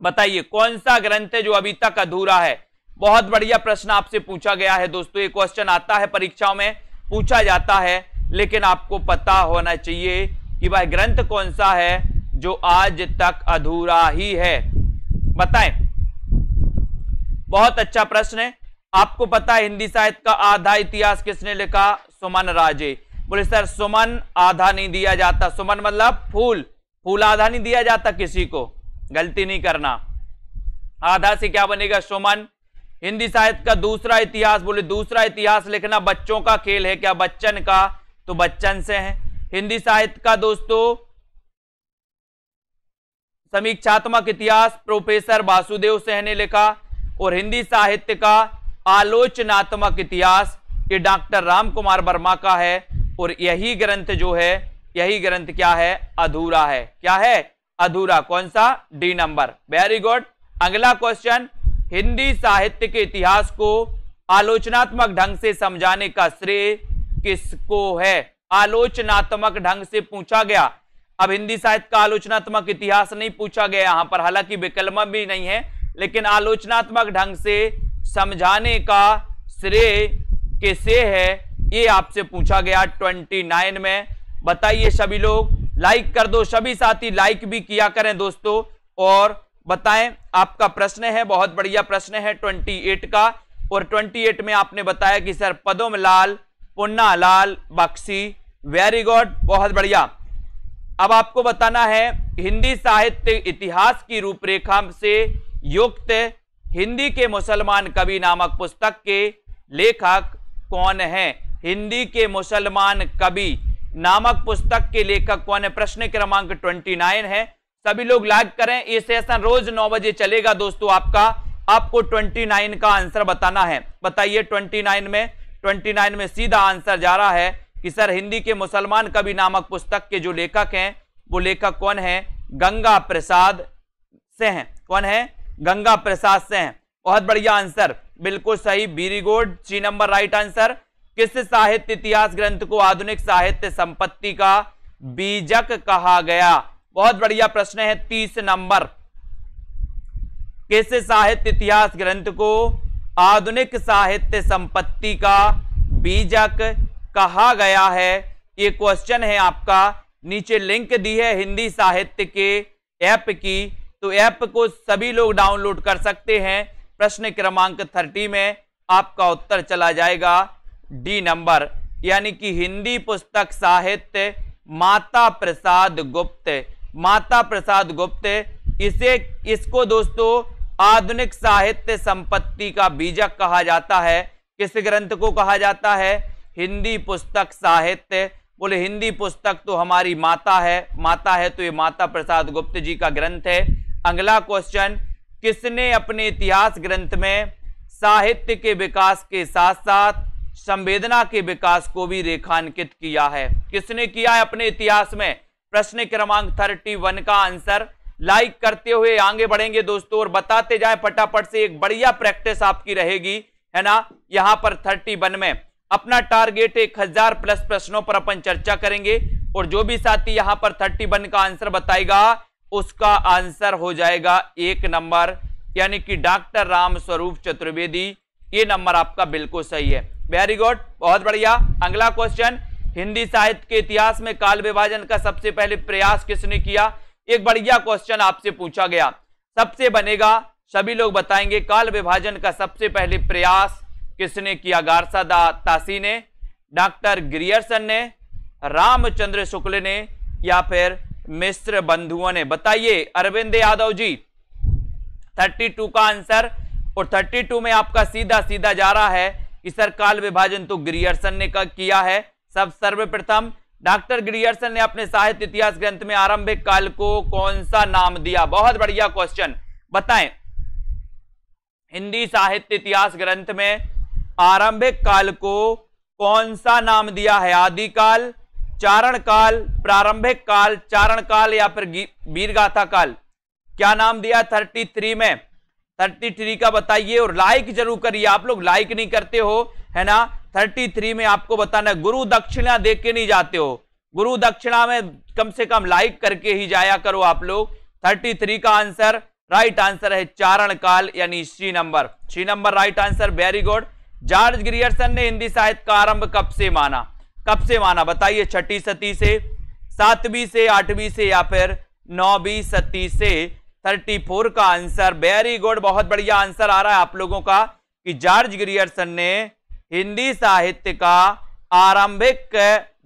बताइए कौन सा ग्रंथ है जो अभी तक अधूरा है? बहुत बढ़िया प्रश्न आपसे पूछा गया है दोस्तों। ये क्वेश्चन आता है परीक्षाओं में, पूछा जाता है, लेकिन आपको पता होना चाहिए कि वह ग्रंथ कौन सा है जो आज तक अधूरा ही है। बताएं। बहुत अच्छा प्रश्न है। आपको पता है हिंदी साहित्य का आधा इतिहास किसने लिखा? सुमन राजे। बोले सर सुमन आधा नहीं दिया जाता। सुमन मतलब फूल, फूल आधा नहीं दिया जाता किसी को, गलती नहीं करना। आधा से क्या बनेगा? सुमन। हिंदी साहित्य का दूसरा इतिहास, बोले दूसरा इतिहास लिखना बच्चों का खेल है क्या? बच्चन का, तो बच्चन से है। हिंदी साहित्य का दोस्तों समीक्षात्मक इतिहास प्रोफेसर वासुदेव सिंह ने लिखा। और हिंदी साहित्य का आलोचनात्मक इतिहास ये डॉक्टर राम कुमार वर्मा का है। और यही ग्रंथ जो है, यही ग्रंथ क्या है? अधूरा है। क्या है? अधूरा। कौन सा? D number. Very good. अगला क्वेश्चन, हिंदी साहित्य के इतिहास को आलोचनात्मक ढंग से समझाने का श्रेय किसको है? आलोचनात्मक ढंग से पूछा गया। अब हिंदी साहित्य का आलोचनात्मक इतिहास नहीं पूछा गया यहां पर, हालांकि विकल्प भी नहीं है, लेकिन आलोचनात्मक ढंग से समझाने का श्रेय किसे है ये आपसे पूछा गया 29 में। बताइए सभी लोग, लाइक कर दो, सभी साथी लाइक भी किया करें दोस्तों, और बताएं आपका प्रश्न है। बहुत बढ़िया प्रश्न है 28 का। और 28 में आपने बताया कि sir Padmalal Punnalal Bakshi. Very good, बहुत बढ़िया। अब आपको बताना है हिंदी साहित्य इतिहास की रूपरेखा से युक्त हिंदी के मुसलमान कवि नामक पुस्तक के लेखक कौन है? हिंदी के मुसलमान कवि नामक पुस्तक के लेखक कौन है? प्रश्न क्रमांक 29 है। सभी लोग लाइक करें। ये सेशन रोज 9 बजे चलेगा दोस्तों। आपको 29 का आंसर बताना है। बताइए 29 में सीधा आंसर जा रहा है कि सर हिंदी के मुसलमान कवि नामक पुस्तक के जो लेखक हैं वो लेखक कौन है? गंगा प्रसाद से हैं। कौन है? गंगा प्रसाद से हैं। बहुत बढ़िया आंसर, बिल्कुल सही, very good, 3 number right answer. किस साहित्य इतिहास ग्रंथ को आधुनिक साहित्य संपत्ति का बीजक कहा गया? बहुत बढ़िया प्रश्न है, 30 नंबर। किस साहित्य इतिहास ग्रंथ को आधुनिक साहित्य संपत्ति का बीजक कहा गया है? ये क्वेश्चन है आपका। नीचे लिंक दी है हिंदी साहित्य के ऐप की, तो ऐप को सभी लोग डाउनलोड कर सकते हैं। प्रश्न क्रमांक 30 में आपका उत्तर चला जाएगा डी नंबर, यानी कि हिंदी पुस्तक साहित्य माता प्रसाद गुप्त। माता प्रसाद गुप्त, इसको दोस्तों आधुनिक साहित्य संपत्ति का बीजक कहा जाता है। किस ग्रंथ को कहा जाता है? हिंदी पुस्तक साहित्य। बोले हिंदी पुस्तक तो हमारी माता है, माता है तो ये माता प्रसाद गुप्त जी का ग्रंथ है। अगला क्वेश्चन, किसने अपने इतिहास ग्रंथ में साहित्य के विकास के साथ साथ संवेदना के विकास को भी रेखांकित किया है? किसने किया है अपने इतिहास में? प्रश्न क्रमांक 31 का आंसर। लाइक करते हुए आगे बढ़ेंगे दोस्तों और बताते जाएं फटाफट से। एक बढ़िया प्रैक्टिस आपकी रहेगी, है ना। यहां पर 31 में अपना टारगेट 1000 प्लस प्रश्नों पर अपन चर्चा करेंगे और जो भी साथी यहां पर 31 का आंसर बताएगा उसका आंसर हो जाएगा 1 नंबर, यानी कि डॉक्टर राम स्वरूप चतुर्वेदी। ये नंबर आपका बिल्कुल सही है, वेरी गुड, बहुत बढ़िया। अगला क्वेश्चन, हिंदी साहित्य के इतिहास में काल विभाजन का सबसे पहले प्रयास किसने किया? एक बढ़िया क्वेश्चन आपसे पूछा गया, सबसे बनेगा, सभी लोग बताएंगे काल विभाजन का सबसे पहले प्रयास किसने किया? गारसा तासी ने, डॉक्टर ग्रियर्सन ने, रामचंद्र शुक्ल ने, या फिर मिश्र बंधुओं ने? बताइए अरविंद यादव जी। 32 का आंसर, और 32 में आपका सीधा सीधा जा रहा है कि सर काल विभाजन तो ग्रियर्सन ने किया है। सब सर्वप्रथम डॉक्टर ग्रियर्सन ने अपने साहित्य इतिहास ग्रंथ में आरंभिक काल को कौन सा नाम दिया? बहुत बढ़िया क्वेश्चन, बताएं। हिंदी साहित्य इतिहास ग्रंथ में आरंभिक काल को कौन सा नाम दिया है? आदिकाल, चारण काल, प्रारंभिक काल, चारण काल, या फिर वीरगाथा काल? क्या नाम दिया 33 में? 33 का बताइए और लाइक जरूर करिए। आप लोग लाइक नहीं करते हो, है ना। 33 में आपको बताना है, गुरु दक्षिणा दे के नहीं जाते हो, गुरु दक्षिणा में कम से कम लाइक करके ही जाया करो आप लोग। 33 का आंसर, राइट आंसर है चारण काल, यानी 3 number. 3 number right answer, very good. George Grierson ने हिंदी साहित्य का आरंभ कब से माना? कब से माना बताइए? 6वीं सदी से, 7वीं से, 8वीं से, या फिर 9वीं सदी से? 34 का आंसर, वेरी गुड, बहुत बढ़िया आंसर आ रहा है आप लोगों का कि जॉर्ज ग्रियर्सन ने हिंदी साहित्य का आरंभिक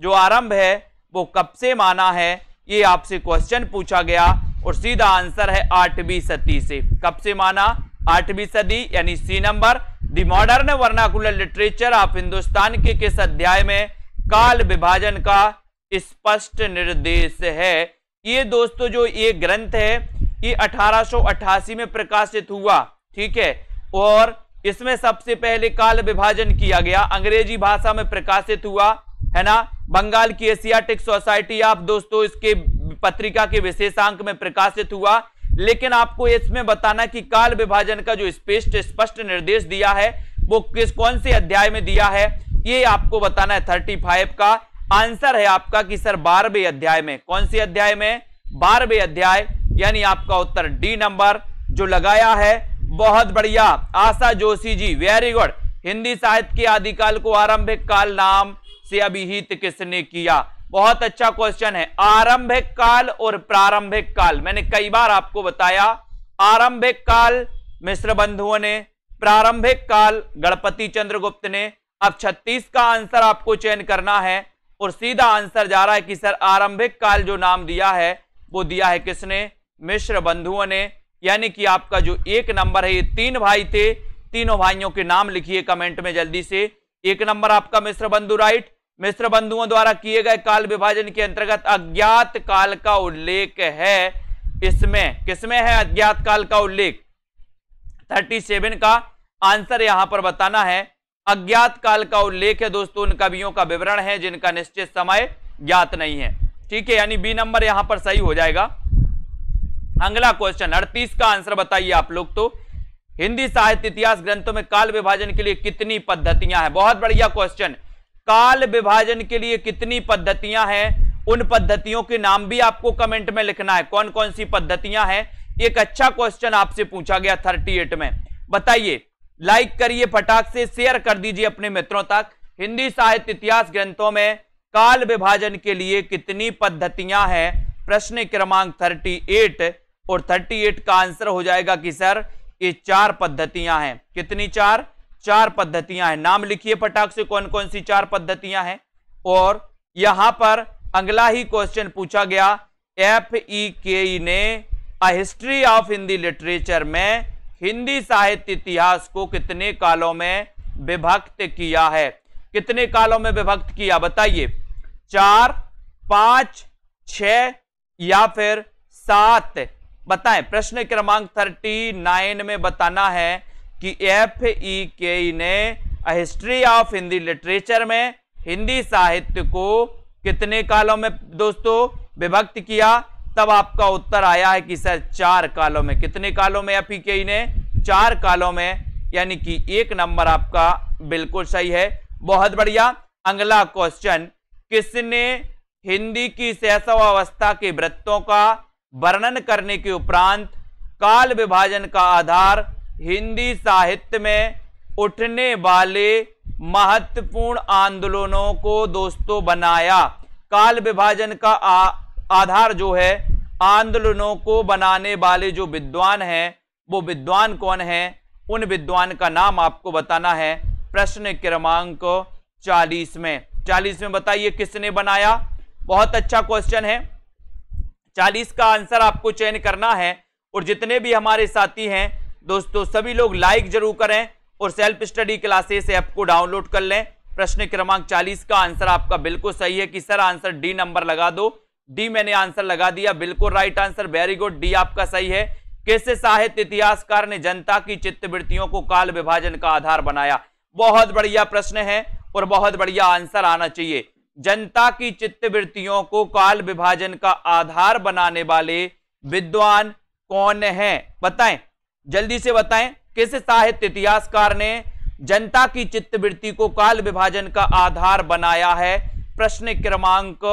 जो आरंभ है वो कब से माना है। ये आपसे क्वेश्चन पूछा गया और सीधा आंसर है 8वीं सदी से। कब से माना? 8वीं सदी, यानी C number. The modern vernacular literature of Hindustan के किस अध्याय में काल विभाजन का स्पष्ट निर्देश है? ये दोस्तों जो ये ग्रंथ है ये 1888 में प्रकाशित हुआ, ठीक है, और इसमें सबसे पहले काल विभाजन किया गया, अंग्रेजी भाषा में प्रकाशित हुआ, है ना। बंगाल की एशियाटिक सोसाइटी आप दोस्तों इसके पत्रिका के विशेषांक में प्रकाशित हुआ। लेकिन आपको इसमें बताना कि काल विभाजन का जो स्पष्ट निर्देश दिया है वो कौन से अध्याय में दिया है, ये आपको बताना है। 35 का आंसर है आपका कि सर 12वें अध्याय में। कौन से अध्याय में? 12वें अध्याय, यानी आपका उत्तर डी नंबर जो लगाया है। बहुत बढ़िया आशा जोशी जी, वेरी गुड। हिंदी साहित्य के आदिकाल को आरंभिक काल नाम से अभिहित किसने किया? बहुत अच्छा क्वेश्चन है। आरंभिक काल और प्रारंभिक काल, मैंने कई बार आपको बताया, आरंभिक काल मिश्र बंधुओं ने, प्रारंभिक काल गणपति चंद्रगुप्त ने। अब 36 का आंसर आपको चयन करना है और सीधा आंसर जा रहा है कि सर आरंभिक काल जो नाम दिया है वो दिया है किसने? मिश्र बंधुओं ने, यानी कि आपका जो 1 नंबर है, ये 3 भाई थे, तीनों भाइयों के नाम लिखिए कमेंट में जल्दी से। 1 नंबर आपका मिश्र बंधु राइट। मिश्र बंधुओं द्वारा किए गए काल विभाजन के अंतर्गत अज्ञात काल का उल्लेख है। इसमें किसमें है अज्ञात काल का उल्लेख? 37 का आंसर यहां पर बताना है। अज्ञात काल का उल्लेख है दोस्तों उन कवियों का विवरण है जिनका निश्चित समय ज्ञात नहीं है। ठीक है, यानी बी नंबर यहां पर सही हो जाएगा। अगला क्वेश्चन 38 का आंसर बताइए आप लोग। तो हिंदी साहित्य इतिहास ग्रंथों में काल विभाजन के लिए कितनी पद्धतियां हैं? बहुत बढ़िया क्वेश्चन। काल विभाजन के लिए कितनी पद्धतियां हैं? उन पद्धतियों के नाम भी आपको कमेंट में लिखना है, कौन कौन सी पद्धतियां हैं। एक अच्छा क्वेश्चन आपसे पूछा गया 38 में, बताइए। लाइक करिए फटाक से, शेयर कर दीजिए अपने मित्रों तक। हिंदी साहित्य इतिहास ग्रंथों में काल विभाजन के लिए कितनी पद्धतियां हैं? प्रश्न क्रमांक 38 और 38 का आंसर हो जाएगा कि सर ये 4 पद्धतियां हैं। कितनी? 4 पद्धतियां हैं। नाम लिखिए फटाक से कौन कौन सी 4 पद्धतियां हैं। और यहां पर अगला ही क्वेश्चन पूछा गया, FEKE ने अ हिस्ट्री ऑफ हिंदी लिटरेचर में हिंदी साहित्य इतिहास को कितने कालों में विभक्त किया है? कितने कालों में विभक्त किया बताइए? 4, 5, 6 या फिर 7 बताएं। प्रश्न क्रमांक 39 में बताना है कि FEKE ने अ हिस्ट्री ऑफ हिंदी लिटरेचर में हिंदी साहित्य को कितने कालों में दोस्तों विभक्त किया? तब आपका उत्तर आया है कि सर 4 कालों में। कितने कालों में FEKE ने? 4 कालों में, यानी कि 1 नंबर आपका बिल्कुल सही है। बहुत बढ़िया। अगला क्वेश्चन, किसने हिंदी की शैशवावस्था के वृत्तों का वर्णन करने के उपरांत काल विभाजन का आधार हिंदी साहित्य में उठने वाले महत्वपूर्ण आंदोलनों को दोस्तों बनाया? काल विभाजन का आधार जो है आंदोलनों को बनाने वाले जो विद्वान हैं वो विद्वान कौन है? उन विद्वान का नाम आपको बताना है। प्रश्न क्रमांक 40 में बताइए किसने बनाया? बहुत अच्छा क्वेश्चन है। 40 का आंसर आपको चयन करना है। और जितने भी हमारे साथी हैं दोस्तों सभी लोग लाइक जरूर करें और सेल्फ स्टडी क्लासेस ऐप को डाउनलोड कर लें। प्रश्न क्रमांक 40 का आंसर आपका बिल्कुल सही है कि सर आंसर डी नंबर लगा दो। डी मैंने आंसर लगा दिया, बिल्कुल right answer, very good, D आपका सही है। किस साहित्य इतिहासकार ने जनता की चित्तवृत्तियों को काल विभाजन का आधार बनाया? बहुत बढ़िया प्रश्न है और बहुत बढ़िया आंसर आना चाहिए। जनता की चित्तवृत्तियों को काल विभाजन का आधार बनाने वाले विद्वान कौन हैं? बताएं, जल्दी से बताएं। किस साहित्य इतिहासकार ने जनता की चित्तवृत्ति को काल विभाजन का आधार बनाया है? प्रश्न क्रमांक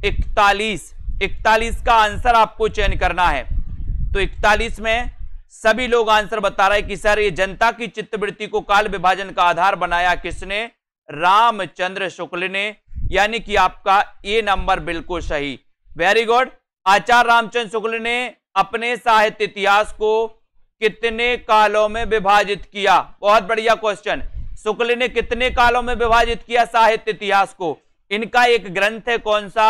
41 का आंसर आपको चयन करना है। तो 41 में सभी लोग आंसर बता रहे हैं कि सर ये जनता की चित्तवृत्ति को काल विभाजन का आधार बनाया किसने? रामचंद्र शुक्ल ने, यानी कि आपका ए नंबर बिल्कुल सही, वेरी गुड। आचार्य रामचंद्र शुक्ल ने अपने साहित्य इतिहास को कितने कालों में विभाजित किया? बहुत बढ़िया क्वेश्चन। शुक्ल ने कितने कालों में विभाजित किया साहित्य इतिहास को? इनका एक ग्रंथ है कौन सा?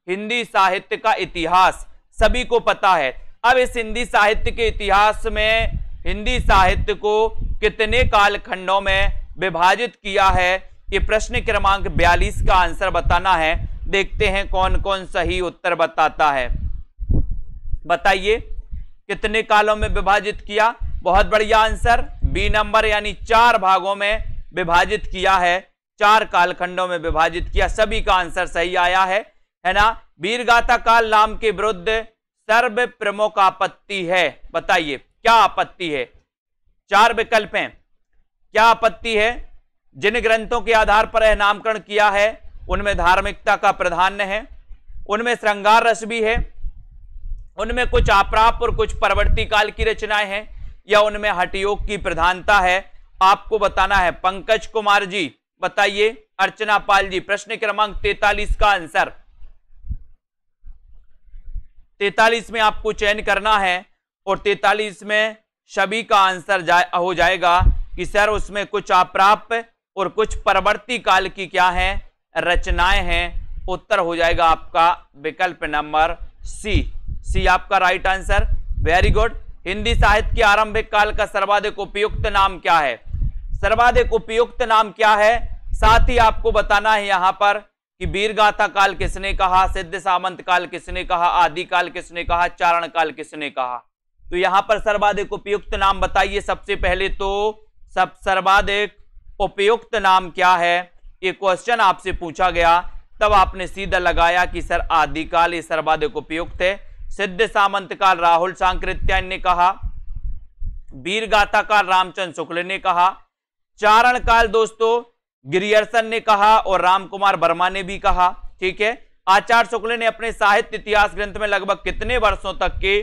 हिंदी साहित्य का इतिहास, सभी को पता है। अब इस हिंदी साहित्य के इतिहास में हिंदी साहित्य को कितने कालखंडों में विभाजित किया है? ये प्रश्न क्रमांक 42 का आंसर बताना है। देखते हैं कौन कौन सही उत्तर बताता है। बताइए कितने कालों में विभाजित किया? बहुत बढ़िया आंसर, बी नंबर, यानी 4 भागों में विभाजित किया है, 4 कालखंडों में विभाजित किया। सभी का आंसर सही आया है ना। वीरगाथा काल नाम के विरुद्ध सर्व प्रमुख आपत्ति है, बताइए क्या आपत्ति है? 4 विकल्प हैं। क्या आपत्ति है? जिन ग्रंथों के आधार पर यह नामकरण किया है उनमें धार्मिकता का प्राधान्य है, उनमें श्रृंगार रस भी है, उनमें कुछ आप्राप और कुछ परवर्ती काल की रचनाएं हैं, या उनमें हठयोग की प्रधानता है। आपको बताना है। पंकज कुमार जी बताइए, अर्चना पाल जी। प्रश्न क्रमांक 43 का आंसर 43 में आपको चयन करना है और 43 में सभी का आंसर हो जाएगा कि सर उसमें कुछ आप्राप्य और कुछ परवर्ती काल की क्या है रचनाएं हैं। उत्तर हो जाएगा आपका विकल्प नंबर सी आपका right answer, very good. Hindi साहित्य के आरंभिक काल का सर्वाधिक उपयुक्त नाम क्या है? सर्वाधिक उपयुक्त नाम क्या है? साथ ही आपको बताना है यहां पर कि वीरगाथा काल किसने कहा, सिद्ध सामंत काल किसने कहा, आदिकाल किसने कहा, चारण काल किसने कहा। तो यहां पर सर्वाधिक उपयुक्त नाम बताइए। सबसे पहले तो सब सर्वाधिक उपयुक्त नाम क्या है, ये क्वेश्चन आपसे पूछा गया, तब आपने सीधा लगाया कि सर आदिकाल ये सर्वाधिक उपयुक्त है। सिद्ध सामंत काल राहुल सांकृत्यायन ने कहा, वीरगाथा काल रामचंद्र शुक्ल ने कहा, चारण काल दोस्तों गिरियर्सन ने कहा और रामकुमार वर्मा ने भी कहा। ठीक है, आचार्य शुक्ल ने अपने साहित्य इतिहास ग्रंथ में लगभग कितने वर्षों तक के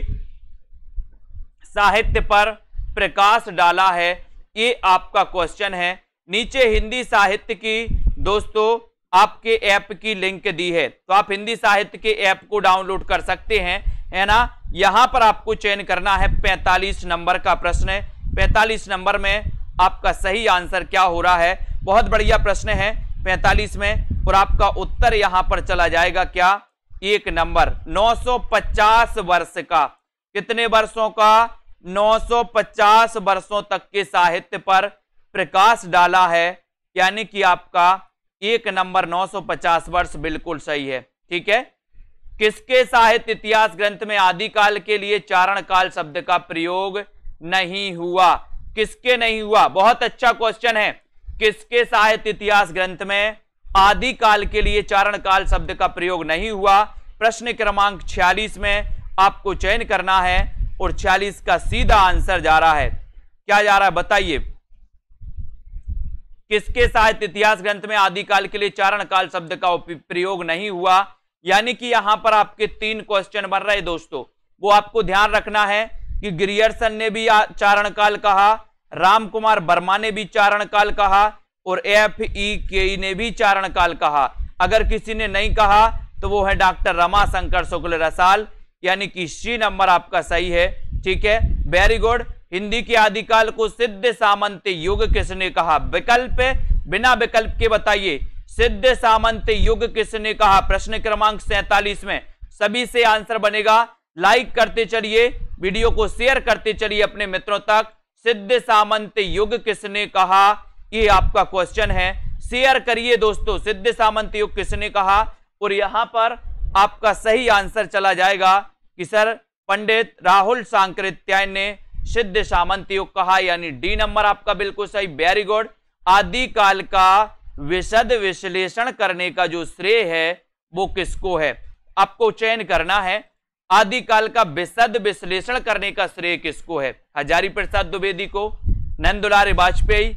साहित्य पर प्रकाश डाला है, ये आपका क्वेश्चन है। नीचे हिंदी साहित्य की दोस्तों आपके ऐप की लिंक दी है, तो आप हिंदी साहित्य के ऐप को डाउनलोड कर सकते हैं, है ना। यहां पर आपको चयन करना है 45 नंबर का प्रश्न है। 45 नंबर में आपका सही आंसर क्या हो रहा है, बहुत बढ़िया प्रश्न है 45 में, और आपका उत्तर यहां पर चला जाएगा क्या, 1 नंबर। 950 वर्ष का, कितने वर्षों का, 950 वर्षों तक के साहित्य पर प्रकाश डाला है, यानी कि आपका 1 नंबर 950 वर्ष बिल्कुल सही है। ठीक है, किसके साहित्य इतिहास ग्रंथ में आदिकाल के लिए चारण काल शब्द का प्रयोग नहीं हुआ, किसके नहीं हुआ, बहुत अच्छा क्वेश्चन है। किसके साहित्य इतिहास ग्रंथ में आदिकाल के लिए चारण काल शब्द का प्रयोग नहीं हुआ, प्रश्न क्रमांक 46 में आपको चयन करना है, और 46 का सीधा आंसर जा रहा है, क्या जा रहा है बताइए, किसके साहित्य इतिहास ग्रंथ में आदिकाल के लिए चारण काल शब्द का प्रयोग नहीं हुआ। यानी कि यहां पर आपके 3 क्वेश्चन बन रहे दोस्तों, वो आपको ध्यान रखना है कि गिरियर्सन ने भी चारण काल कहा, रामकुमार वर्मा ने भी चारण काल कहा, और FEK ने भी चारण काल कहा। अगर किसी ने नहीं कहा तो वो है डॉक्टर रमाशंकर शुक्ल रसाल, यानी कि C नंबर आपका सही है। ठीक है, वेरी गुड। हिंदी के आदिकाल को सिद्ध सामंत युग किसने कहा, विकल्प बिना विकल्प के बताइए, सिद्ध सामंत युग किसने कहा, प्रश्न क्रमांक 47 में। सभी से आंसर बनेगा, लाइक करते चलिए, वीडियो को शेयर करते चलिए अपने मित्रों तक। सिद्ध सामंत युग किसने कहा, ये आपका क्वेश्चन है, शेयर करिए दोस्तों, सिद्ध सामंत युग किसने कहा। और यहां पर आपका सही आंसर चला जाएगा कि सर पंडित राहुल सांकृत्यायन ने सिद्ध सामंत युग कहा, यानी D नंबर आपका बिल्कुल सही, वेरी गुड। आदिकाल का विशद विश्लेषण करने का जो श्रेय है वो किसको है, आपको चयन करना है, आदिकाल का विशद विश्लेषण करने का श्रेय किसको है, हजारी प्रसाद द्विवेदी को, नंदुलाल वाजपेयी,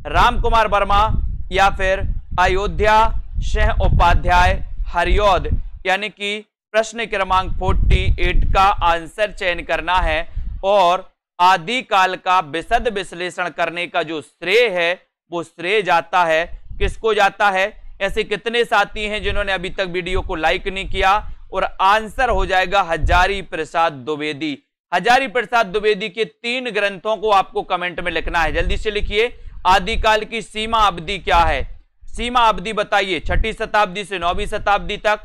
रामकुमार वर्मा, या फिर अयोध्या सिंह उपाध्याय हरिऔध। यानी कि प्रश्न क्रमांक 48 का आंसर चयन करना है, और आदिकाल का विशद विश्लेषण करने का जो श्रेय है वो श्रेय जाता है, किसको जाता है। ऐसे कितने साथी हैं जिन्होंने अभी तक वीडियो को लाइक नहीं किया, और आंसर हो जाएगा हजारी प्रसाद द्विवेदी। हजारी प्रसाद द्विवेदी के 3 ग्रंथों को आपको कमेंट में लिखना है, जल्दी से लिखिए। आदिकाल की सीमा अवधि क्या है, सीमा अवधि बताइए, 6वीं शताब्दी से 9वीं शताब्दी तक,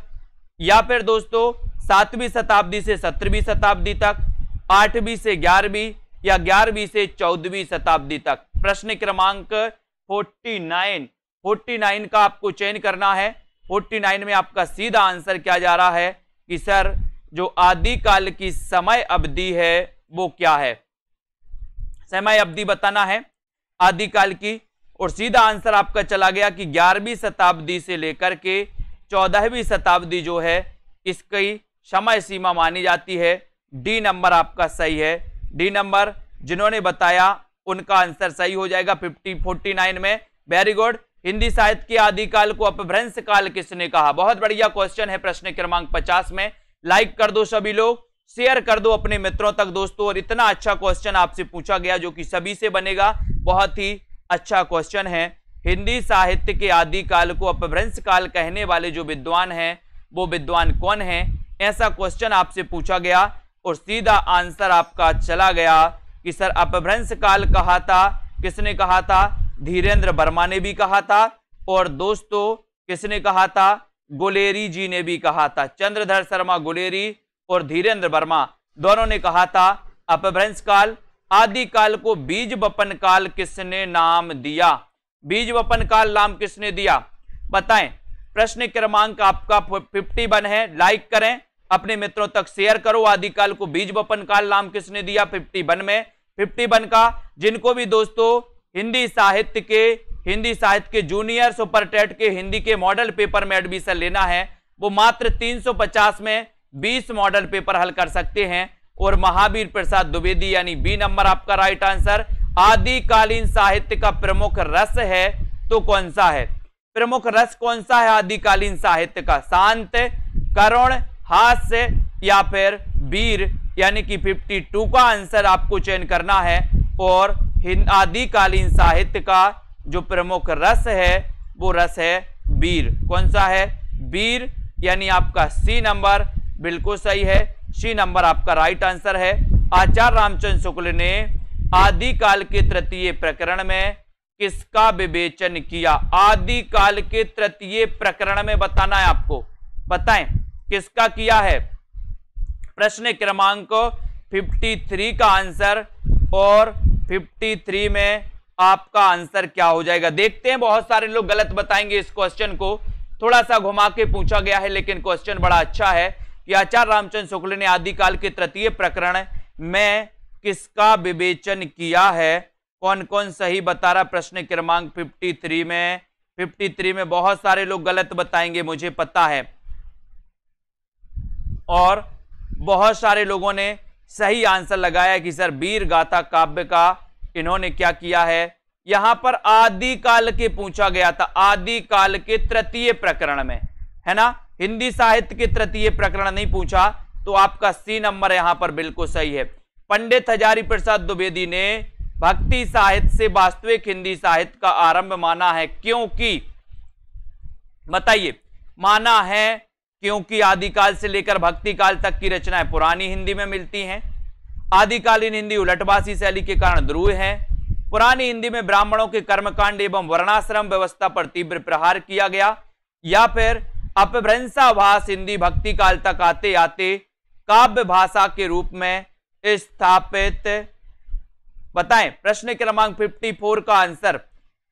या फिर दोस्तों 7वीं शताब्दी से 17वीं शताब्दी तक, 8वीं से 11वीं, या 11वीं से 14वीं शताब्दी तक। प्रश्न क्रमांक 49 का आपको चयन करना है। 49 में आपका सीधा आंसर क्या जा रहा है कि सर जो आदिकाल की समय अवधि है वो क्या है, समय अवधि बताना है आदिकाल की, और सीधा आंसर आपका चला गया कि 11वीं शताब्दी से लेकर के 14वीं शताब्दी जो है इसकी समय सीमा मानी जाती है। D नंबर आपका सही है, D नंबर जिन्होंने बताया उनका आंसर सही हो जाएगा 49 में, वेरी गुड। हिंदी साहित्य के आदिकाल को अपभ्रंश काल किसने कहा, बहुत बढ़िया क्वेश्चन है प्रश्न क्रमांक 50 में। लाइक कर दो सभी लोग, शेयर कर दो अपने मित्रों तक दोस्तों, और इतना अच्छा क्वेश्चन आपसे पूछा गया जो कि सभी से बनेगा, बहुत ही अच्छा क्वेश्चन है। हिंदी साहित्य के आदिकाल को अपभ्रंश काल कहने वाले जो विद्वान हैं वो विद्वान कौन है, ऐसा क्वेश्चन आपसे पूछा गया, और सीधा आंसर आपका चला गया कि सर अपभ्रंश काल कहा था, किसने कहा था, धीरेन्द्र वर्मा ने भी कहा था, और दोस्तों किसने कहा था, गुलेरी जी ने भी कहा था। चंद्रधर शर्मा गुलेरी और धीरेन्द्र वर्मा दोनों ने कहा था अपभ्रंश काल। आदिकाल को बीज वपन काल किसने नाम दिया, बीज वपन काल नाम किसने दिया बताएं। प्रश्न क्रमांक आपका 51 है। लाइक करें, अपने मित्रों तक शेयर करो। आदिकाल को बीज बपन काल नाम किसने दिया? 51 में। 51 का जिनको भी दोस्तों हिंदी साहित्य के जूनियर सुपर टेट के हिंदी के मॉडल पेपर में एडमिशन लेना है, वो मात्र 350 में 20 मॉडल पेपर हल कर सकते हैं। और महावीर प्रसाद द्विवेदी यानी बी नंबर आपका राइट आंसर। आदिकालीन साहित्य का प्रमुख रस है तो कौन सा है? प्रमुख रस कौन सा है आदिकालीन साहित्य का? शांत, करुण, हास्य या फिर वीर? यानी कि 52 का आंसर आपको चयन करना है। और आदिकालीन साहित्य का जो प्रमुख रस है वो रस है वीर। कौन सा है? वीर, यानी आपका सी नंबर बिल्कुल सही है। सी नंबर आपका राइट आंसर है। आचार्य रामचंद्र शुक्ल ने आदिकाल के तृतीय प्रकरण में किसका विवेचन किया? आदिकाल के तृतीय प्रकरण में बताना है आपको, बताएं किसका किया है? प्रश्न क्रमांक 53 का आंसर। और 53 में आपका आंसर क्या हो जाएगा? देखते हैं। बहुत सारे लोग गलत बताएंगे इस क्वेश्चन को, थोड़ा सा घुमा के पूछा गया है, लेकिन क्वेश्चन बड़ा अच्छा है कि आचार्य रामचंद्र शुक्ल ने आदिकाल के तृतीय प्रकरण में किसका विवेचन किया है? कौन कौन सही बता रहा? प्रश्न क्रमांक 53 में बहुत सारे लोग गलत बताएंगे, मुझे पता है। और बहुत सारे लोगों ने सही आंसर लगाया कि सर वीर गाथा काव्य का इन्होंने क्या किया है? यहां पर आदिकाल के पूछा गया था, आदिकाल के तृतीय प्रकरण में, है ना? हिंदी साहित्य के तृतीय प्रकरण नहीं पूछा, तो आपका सी नंबर यहां पर बिल्कुल सही है। पंडित हजारी प्रसाद द्विवेदी ने भक्ति साहित्य से वास्तविक हिंदी साहित्य का आरंभ माना है, क्योंकि बताइए। माना है क्योंकि आदिकाल से लेकर भक्ति काल तक की रचनाएं पुरानी हिंदी में मिलती हैं। आदिकालीन हिंदी उलटभाषी शैली के कारण ध्रुव है। पुरानी हिंदी में ब्राह्मणों के कर्मकांड एवं वर्णाश्रम व्यवस्था पर तीव्र प्रहार किया गया। या फिर अपभ्रंशाभास हिंदी भक्ति काल तक आते आते काव्य भाषा के रूप में स्थापित। बताएं प्रश्न क्रमांक 54 का आंसर।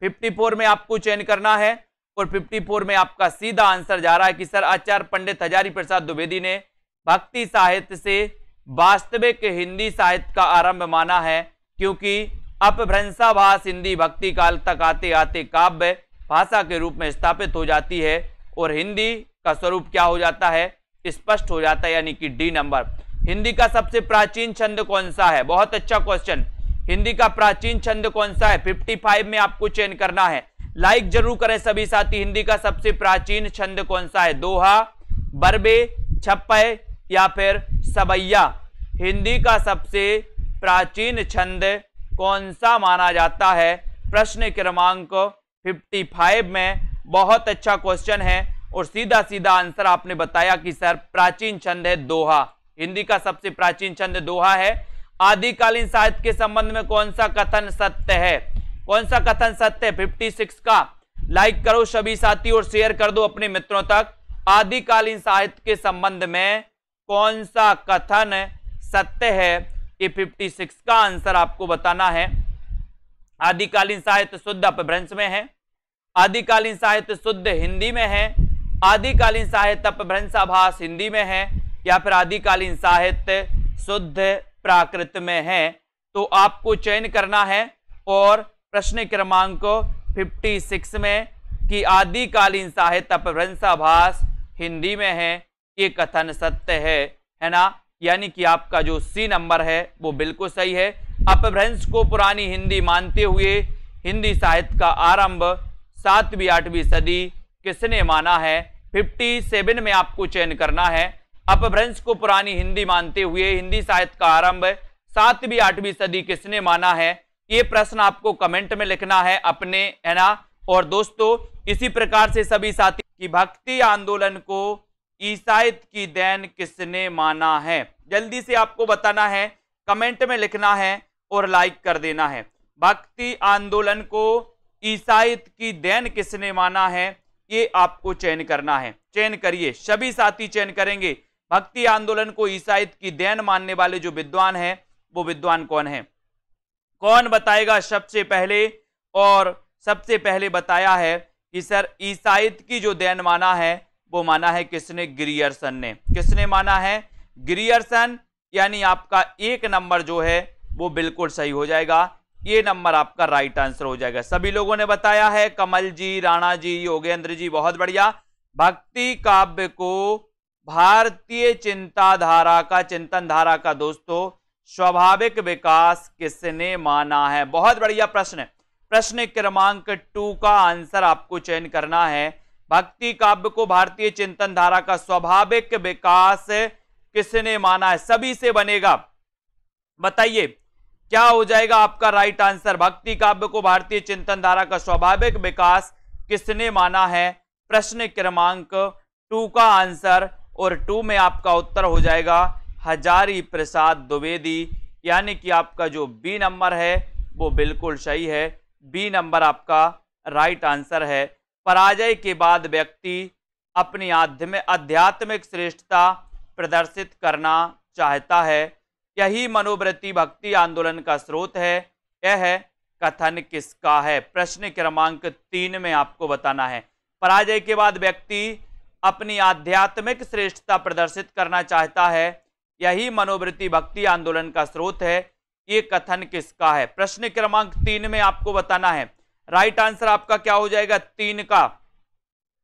54 में आपको चयन करना है और 54 में आपका सीधा आंसर जा रहा है कि सर आचार्य पंडित हजारी प्रसाद द्विवेदी ने भक्ति साहित्य से वास्तविक हिंदी साहित्य का आरंभ माना है, क्योंकि अपभ्रंशाभास हिंदी भक्ति काल तक आते आते काव्य भाषा के रूप में स्थापित हो जाती है और हिंदी का स्वरूप क्या हो जाता है? स्पष्ट हो जाता है, यानी कि डी नंबर। हिंदी का सबसे प्राचीन छंद कौन सा है? बहुत अच्छा क्वेश्चन। हिंदी का प्राचीन छंद कौन सा है? 55 में आपको चयन करना है। लाइक जरूर करें सभी साथी। हिंदी का सबसे प्राचीन छंद कौन सा है? दोहा, बरबे, छप्पय या फिर सवैया? हिंदी का सबसे प्राचीन छंद कौन सा माना जाता है? प्रश्न क्रमांक 55 में बहुत अच्छा क्वेश्चन है और सीधा सीधा आंसर आपने बताया कि सर प्राचीन छंद है दोहा। हिंदी का सबसे प्राचीन छंद दोहा है। आदिकालीन साहित्य के संबंध में कौन सा कथन सत्य है? कौन सा कथन सत्य है? 56 का। लाइक करो सभी साथी और शेयर कर दो अपने मित्रों तक। आदिकालीन साहित्य के संबंध में कौन सा कथन सत्य है? ये 56 का आंसर आपको बताना है। आदिकालीन साहित्य शुद्ध अपभ्रंश में है, आदिकालीन साहित्य शुद्ध हिंदी में है, आदिकालीन साहित्य अपभ्रंशाभास हिंदी में है, या फिर आदिकालीन साहित्य शुद्ध प्राकृत में है। तो आपको चयन करना है। और प्रश्न क्रमांक 56 में कि आदिकालीन साहित्य अपभ्रंशाभास हिंदी में है, ये कथन सत्य है ना? यानी कि आपका जो सी नंबर है वो बिल्कुल सही है। अपभ्रंश को पुरानी हिंदी मानते हुए हिंदी साहित्य का आरंभ 7वीं 8वीं सदी किसने माना है? 57 में आपको चयन करना है। अपभ्रंश को पुरानी हिंदी मानते हुए हिंदी साहित्य का आरंभ 7वीं 8वीं सदी किसने माना है? ये प्रश्न आपको कमेंट में लिखना है अपने, है ना? और दोस्तों इसी प्रकार से सभी साथी की भक्ति आंदोलन को ईसाइत की देन किसने माना है? जल्दी से आपको बताना है, कमेंट में लिखना है और लाइक कर देना है। भक्ति आंदोलन को ईसाइत की देन किसने माना है? ये आपको चयन करना है। चयन करिए, सभी साथी चयन करेंगे। भक्ति आंदोलन को ईसाइत की देन मानने वाले जो विद्वान हैं वो विद्वान कौन है? कौन बताएगा सबसे पहले? और सबसे पहले बताया है कि सर ईसाइयत की जो देन माना है वो माना है किसने? ग्रियर्सन ने। किसने माना है? ग्रियर्सन। यानी आपका एक नंबर जो है वो बिल्कुल सही हो जाएगा, ये नंबर आपका राइट आंसर हो जाएगा। सभी लोगों ने बताया है, कमल जी, राणा जी, योगेंद्र जी, बहुत बढ़िया। भक्ति काव्य को भारतीय चिंतन धारा का दोस्तों स्वाभाविक विकास किसने माना है? बहुत बढ़िया प्रश्न। प्रश्न क्रमांक 2 का आंसर आपको चयन करना है। भक्ति काव्य को भारतीय चिंतन धारा का स्वाभाविक विकास किसने माना है? सभी से बनेगा, बताइए क्या हो जाएगा आपका राइट आंसर? भक्ति काव्य को भारतीय चिंतन धारा का स्वाभाविक विकास किसने माना है? प्रश्न क्रमांक 2 का आंसर, और 2 में आपका उत्तर हो जाएगा हजारी प्रसाद द्विवेदी। यानी कि आपका जो बी नंबर है वो बिल्कुल सही है, बी नंबर आपका राइट आंसर है। पराजय के बाद व्यक्ति अपनी आध्यात्मिक श्रेष्ठता प्रदर्शित करना चाहता है, यही मनोवृत्ति भक्ति आंदोलन का स्रोत है। यह कथन किसका है? प्रश्न क्रमांक 3 में आपको बताना है। पराजय के बाद व्यक्ति अपनी आध्यात्मिक श्रेष्ठता प्रदर्शित करना चाहता है, यही मनोवृत्ति भक्ति आंदोलन का स्रोत है, ये कथन किसका है? प्रश्न क्रमांक 3 में आपको बताना है। राइट आंसर आपका क्या हो जाएगा? 3 का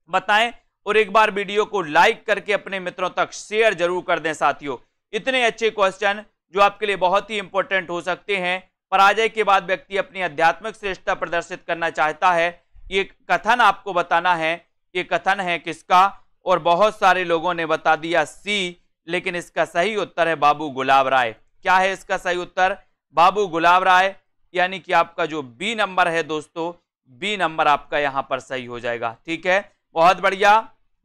बताएं, और एक बार वीडियो को लाइक करके अपने मित्रों तक शेयर जरूर कर दें साथियों। इतने अच्छे क्वेश्चन जो आपके लिए बहुत ही इंपॉर्टेंट हो सकते हैं। पराजय के बाद व्यक्ति अपनी आध्यात्मिक श्रेष्ठता प्रदर्शित करना चाहता है, ये कथन आपको बताना है। ये कथन है किसका? और बहुत सारे लोगों ने बता दिया सी, लेकिन इसका सही उत्तर है बाबू गुलाब राय। क्या है इसका सही उत्तर? बाबू गुलाब राय। यानी कि आपका जो बी नंबर है दोस्तों, बी नंबर आपका यहां पर सही हो जाएगा। ठीक है, बहुत बढ़िया,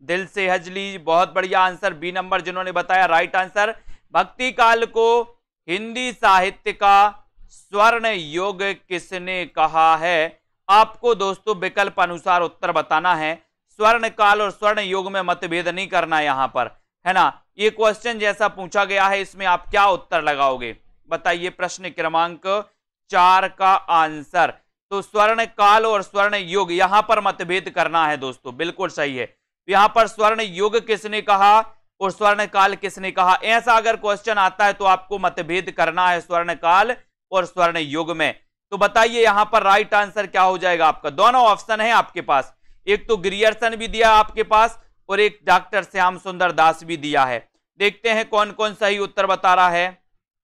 दिल से हजली, बहुत बढ़िया आंसर बी नंबर जिन्होंने बताया राइट आंसर। भक्ति काल को हिंदी साहित्य का स्वर्ण युग किसने कहा है? आपको दोस्तों विकल्प अनुसार उत्तर बताना है। स्वर्ण काल और स्वर्ण युग में मतभेद नहीं करना यहां पर, है ना। ये क्वेश्चन जैसा पूछा गया है, इसमें आप क्या उत्तर लगाओगे बताइए? प्रश्न क्रमांक 4 का आंसर। तो स्वर्ण काल और स्वर्ण युग यहां पर मतभेद करना है दोस्तों, बिल्कुल सही है। यहां पर स्वर्ण युग किसने कहा और स्वर्ण काल किसने कहा? ऐसा अगर क्वेश्चन आता है तो आपको मतभेद करना है स्वर्ण काल और स्वर्ण युग में। तो बताइए यहां पर राइट आंसर क्या हो जाएगा आपका? दोनों ऑप्शन है आपके पास, एक तो ग्रियर्सन भी दिया आपके पास और एक डॉक्टर श्याम सुंदर दास भी दिया है। देखते हैं कौन कौन सही उत्तर बता रहा है,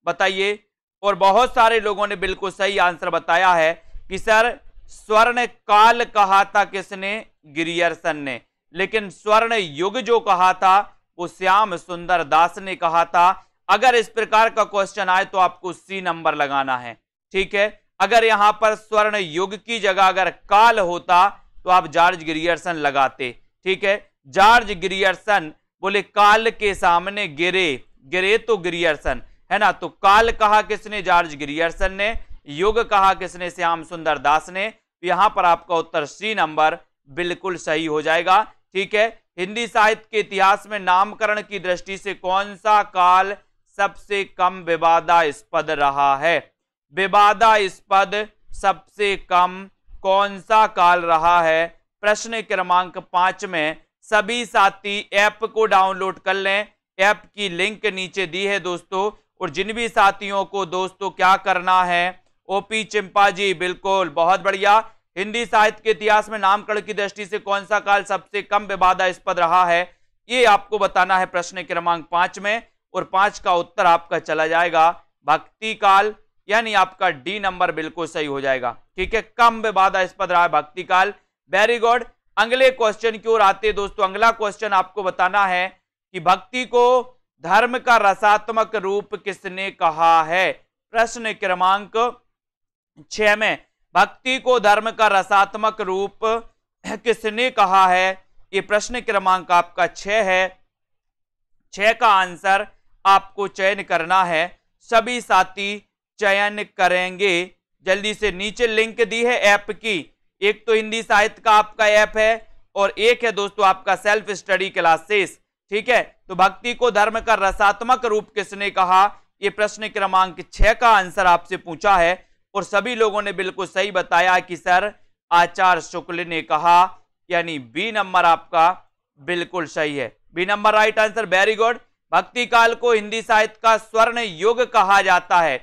बताइए। और बहुत सारे लोगों ने बिल्कुल सही आंसर बताया है कि सर स्वर्ण काल कहा था किसने? ग्रियर्सन ने। लेकिन स्वर्ण युग जो कहा था वो श्याम सुंदर दास ने कहा था। अगर इस प्रकार का क्वेश्चन आए तो आपको सी नंबर लगाना है। ठीक है, अगर यहां पर स्वर्ण युग की जगह अगर काल होता तो आप जॉर्ज ग्रियर्सन लगाते। ठीक है, जॉर्ज ग्रियर्सन बोले काल के सामने गिरे, गिरे तो ग्रियर्सन, है ना। तो काल कहा किसने? जॉर्ज ग्रियर्सन ने। युग कहा किसने? श्याम सुंदर दास ने। यहां पर आपका उत्तर सी नंबर बिल्कुल सही हो जाएगा। ठीक है, हिंदी साहित्य के इतिहास में नामकरण की दृष्टि से कौन सा काल सबसे कम विवादास्पद रहा है? विवादास्पद सबसे कम कौन सा काल रहा है? प्रश्न क्रमांक 5 में सभी साथी ऐप को डाउनलोड कर लें। ऐप की लिंक नीचे दी है दोस्तों। और जिन भी साथियों को दोस्तों क्या करना है, ओपी चिंपा जी, बिल्कुल बहुत बढ़िया। हिंदी साहित्य के इतिहास में नामकरण की दृष्टि से कौन सा काल सबसे कम विवादास्पद रहा है, ये आपको बताना है प्रश्न क्रमांक 5 में। और 5 का उत्तर आपका चला जाएगा भक्ति काल, यानी आपका डी नंबर बिल्कुल सही हो जाएगा। ठीक है, कम विवादास्पद रहा है भक्ति काल। Very good. अगले क्वेश्चन की ओर आते दोस्तों। अगला क्वेश्चन आपको बताना है कि भक्ति को धर्म का रसात्मक रूप किसने कहा है? प्रश्न क्रमांक 6 में भक्ति को धर्म का रसात्मक रूप किसने कहा है? ये प्रश्न क्रमांक आपका 6 है। 6 का आंसर आपको चयन करना है। सभी साथी चयन करेंगे जल्दी से। नीचे लिंक दी है ऐप की, एक तो हिंदी साहित्य का आपका ऐप है और एक है दोस्तों आपका सेल्फ स्टडी क्लासेस। ठीक है, तो भक्ति को धर्म का रसात्मक रूप किसने कहा? ये प्रश्न क्रमांक 6 का आंसर आपसे पूछा है और सभी लोगों ने बिल्कुल सही बताया कि सर आचार्य शुक्ल ने कहा। यानी बी नंबर आपका बिल्कुल सही है। B number right answer, very good. भक्ति काल को हिंदी साहित्य का स्वर्ण युग कहा जाता है,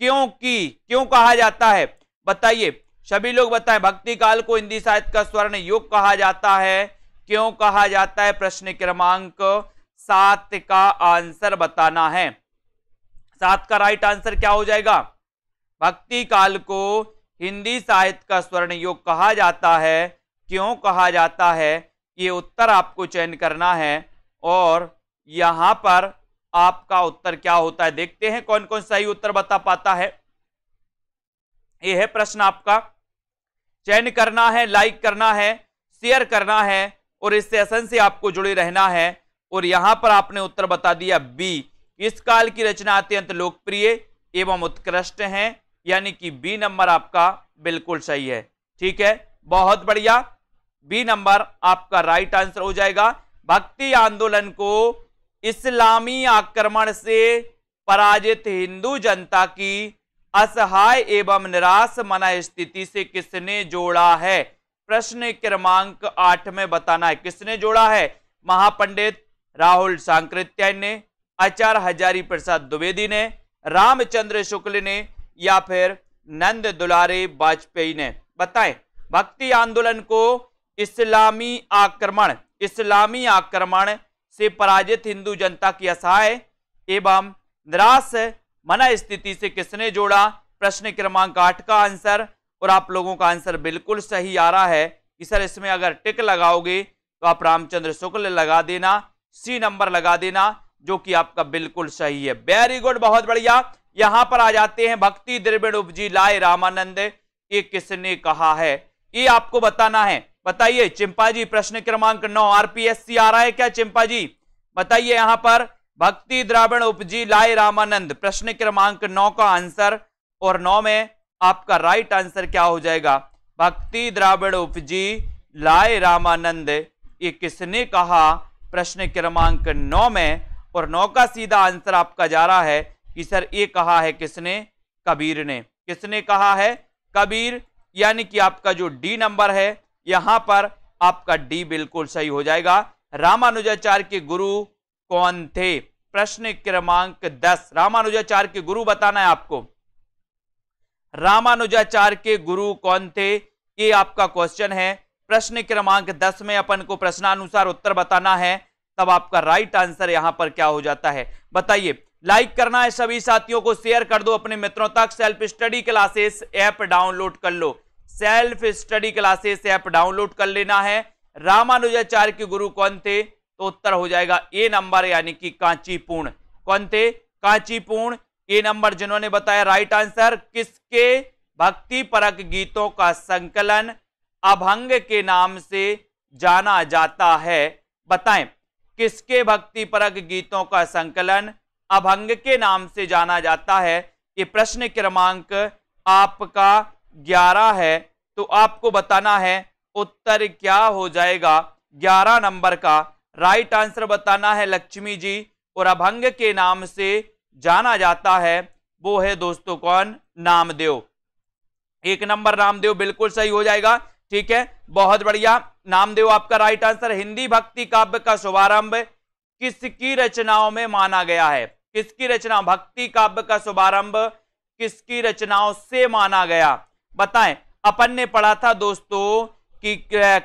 क्यों कहा जाता है? बताइए, सभी लोग बताएं। भक्ति काल को हिंदी साहित्य का स्वर्ण युग कहा जाता है, क्यों कहा जाता है? प्रश्न क्रमांक 7 का आंसर बताना है। 7 का राइट आंसर क्या हो जाएगा? भक्ति काल को हिंदी साहित्य का स्वर्ण युग कहा जाता है, क्यों कहा जाता है? ये उत्तर आपको चयन करना है और यहां पर आपका उत्तर क्या होता है, देखते हैं कौन कौन सही उत्तर बता पाता है। यह है प्रश्न आपका, चयन करना है, लाइक करना है, शेयर करना है और इस सेशन से आपको जुड़े रहना है। और यहां पर आपने उत्तर बता दिया बी, इस काल की रचना अत्यंत लोकप्रिय एवं उत्कृष्ट है, यानी कि बी नंबर आपका बिल्कुल सही है। ठीक है, बहुत बढ़िया, बी नंबर आपका राइट आंसर हो जाएगा। भक्ति आंदोलन को इस्लामी आक्रमण से पराजित हिंदू जनता की असहाय एवं निराश मन स्थिति से किसने जोड़ा है? प्रश्न क्रमांक 8 में बताना है किसने जोड़ा है। महापंडित राहुल सांकृत्यायन ने, आचार्य हजारी प्रसाद द्विवेदी ने, रामचंद्र शुक्ल ने या फिर नंद दुलारे वाजपेयी ने। बताएं, भक्ति आंदोलन को इस्लामी आक्रमण से पराजित हिंदू जनता की असहाय एवं निराश मन स्थिति से किसने जोड़ा? प्रश्न क्रमांक 8 का आंसर। और आप लोगों का आंसर बिल्कुल सही आ रहा है कि सर इसमें अगर टिक लगाओगे तो आप रामचंद्र शुक्ल लगा देना, सी नंबर लगा देना, जो कि आपका बिल्कुल सही है। वेरी गुड, बहुत बढ़िया। यहां पर आ जाते हैं, भक्ति द्रविड़ उपजी लाए रामानंद, ये किसने कहा है? ये आपको बताना है। बताइए चिंपा जी, प्रश्न क्रमांक 9 आरपीएससी आ रहा है क्या चिंपा जी? बताइए यहां पर भक्ति द्रविड़ उपजी लाए रामानंद, प्रश्न क्रमांक 9 का आंसर। और 9 में आपका राइट आंसर क्या हो जाएगा? भक्ति द्रविड़ उपजी लाए रामानंद, ये किसने कहा? प्रश्न क्रमांक 9 में। और 9 का सीधा आंसर आपका जा रहा है कि सर ये कहा है किसने? कबीर ने। किसने कहा है? कबीर, यानी कि आपका जो डी नंबर है यहां पर आपका डी बिल्कुल सही हो जाएगा। रामानुजाचार्य के गुरु कौन थे? प्रश्न क्रमांक 10, रामानुजाचार्य के गुरु बताना है आपको। रामानुजाचार्य के गुरु कौन थे, ये आपका क्वेश्चन है। प्रश्न क्रमांक 10 में अपन को प्रश्नानुसार उत्तर बताना है, तब आपका राइट आंसर यहां पर क्या हो जाता है? बताइए। लाइक करना है सभी साथियों को, शेयर कर दो अपने मित्रों तक। Self study classes app download कर लो, self study classes app download कर लेना है। रामानुजाचार्य के गुरु कौन थे? तो उत्तर हो जाएगा ए नंबर, यानी कि कांचीपूर्ण। कौन थे? कांचीपूर्ण, ए नंबर जिन्होंने बताया राइट आंसर। किसके भक्ति परक गीतों का संकलन अभंग के नाम से जाना जाता है? बताएं, किसके भक्ति परक गीतों का संकलन अभंग के नाम से जाना जाता है? ये प्रश्न क्रमांक आपका 11 है, तो आपको बताना है उत्तर क्या हो जाएगा। 11 नंबर का राइट आंसर बताना है लक्ष्मी जी। और अभंग के नाम से जाना जाता है वो है दोस्तों कौन? नामदेव। 1 नंबर नामदेव बिल्कुल सही हो जाएगा। ठीक है, बहुत बढ़िया, नामदेव आपका राइट आंसर। हिंदी भक्ति काव्य का शुभारंभ किसकी रचनाओं में माना गया है? किसकी रचना? भक्ति काव्य का शुभारंभ किसकी रचनाओं से माना गया? बताएं। अपन ने पढ़ा था दोस्तों कि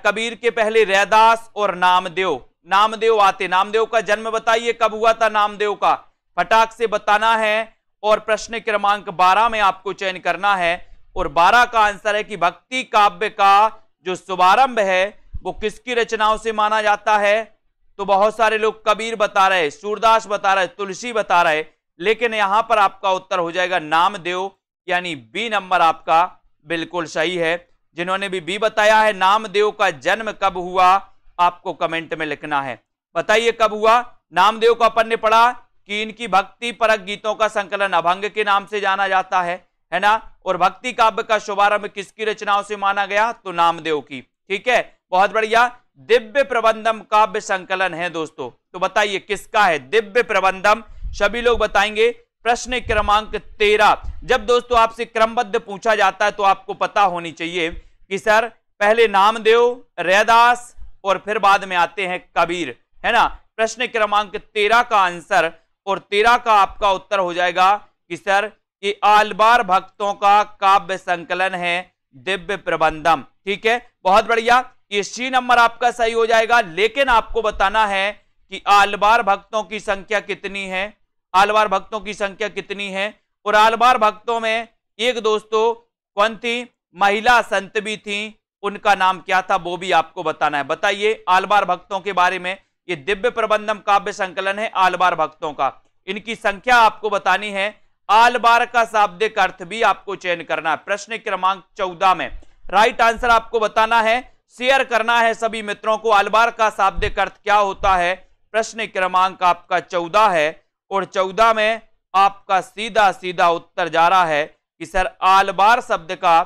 कबीर के पहले रैदास और नामदेव आते। नामदेव का जन्म बताइए कब हुआ था नामदेव का? फटाक से बताना है। और प्रश्न क्रमांक 12 में आपको चयन करना है। और 12 का आंसर है कि भक्ति काव्य का जो शुभारंभ है वो किसकी रचनाओं से माना जाता है? तो बहुत सारे लोग कबीर बता रहे, सूरदास बता रहे, तुलसी बता रहे, लेकिन यहां पर आपका उत्तर हो जाएगा नामदेव, यानी बी नंबर आपका बिल्कुल सही है। जिन्होंने भी बी बताया है, नामदेव का जन्म कब हुआ, आपको कमेंट में लिखना है। बताइए कब हुआ? नामदेव को अपन ने पढ़ा कि इनकी भक्ति परक गीतों का संकलन अभंग के नाम से जाना जाता है ना। और भक्ति काव्य का शुभारंभ किसकी रचनाओं से माना गया? तो नामदेव की। ठीक है, बहुत बढ़िया। दिव्य प्रबंधम काव्य संकलन है दोस्तों, तो बताइए किसका है दिव्य प्रबंधम? सभी लोग बताएंगे। प्रश्न क्रमांक 13। जब दोस्तों आपसे क्रमबद्ध पूछा जाता है तो आपको पता होनी चाहिए कि सर पहले नामदेव, रैदास और फिर बाद में आते हैं कबीर, है ना। प्रश्न क्रमांक 13 का आंसर और 13 का आपका उत्तर हो जाएगा कि सर ये आलवार भक्तों का काव्य संकलन है दिव्य प्रबंधम। ठीक है, बहुत बढ़िया, ये सी नंबर आपका सही हो जाएगा। लेकिन आपको बताना है कि आलवार भक्तों की संख्या कितनी है, आलवार भक्तों की संख्या कितनी है। और आलवार भक्तों में एक दोस्तों कौन थी, महिला संत भी थी, उनका नाम क्या था वो भी आपको बताना है। बताइए आलवार भक्तों के बारे में। ये दिव्य प्रबंधम काव्य संकलन है आलवार भक्तों का, इनकी संख्या आपको बतानी है। आलवार का शाब्दिक अर्थ भी आपको चयन करना है। प्रश्न क्रमांक 14 में राइट आंसर आपको बताना है, शेयर करना है सभी मित्रों को। आलवार का शाब्दिक अर्थ क्या होता है, प्रश्न क्रमांक आपका 14 है और 14 में आपका सीधा सीधा उत्तर जा रहा है कि सर आलवार शब्द का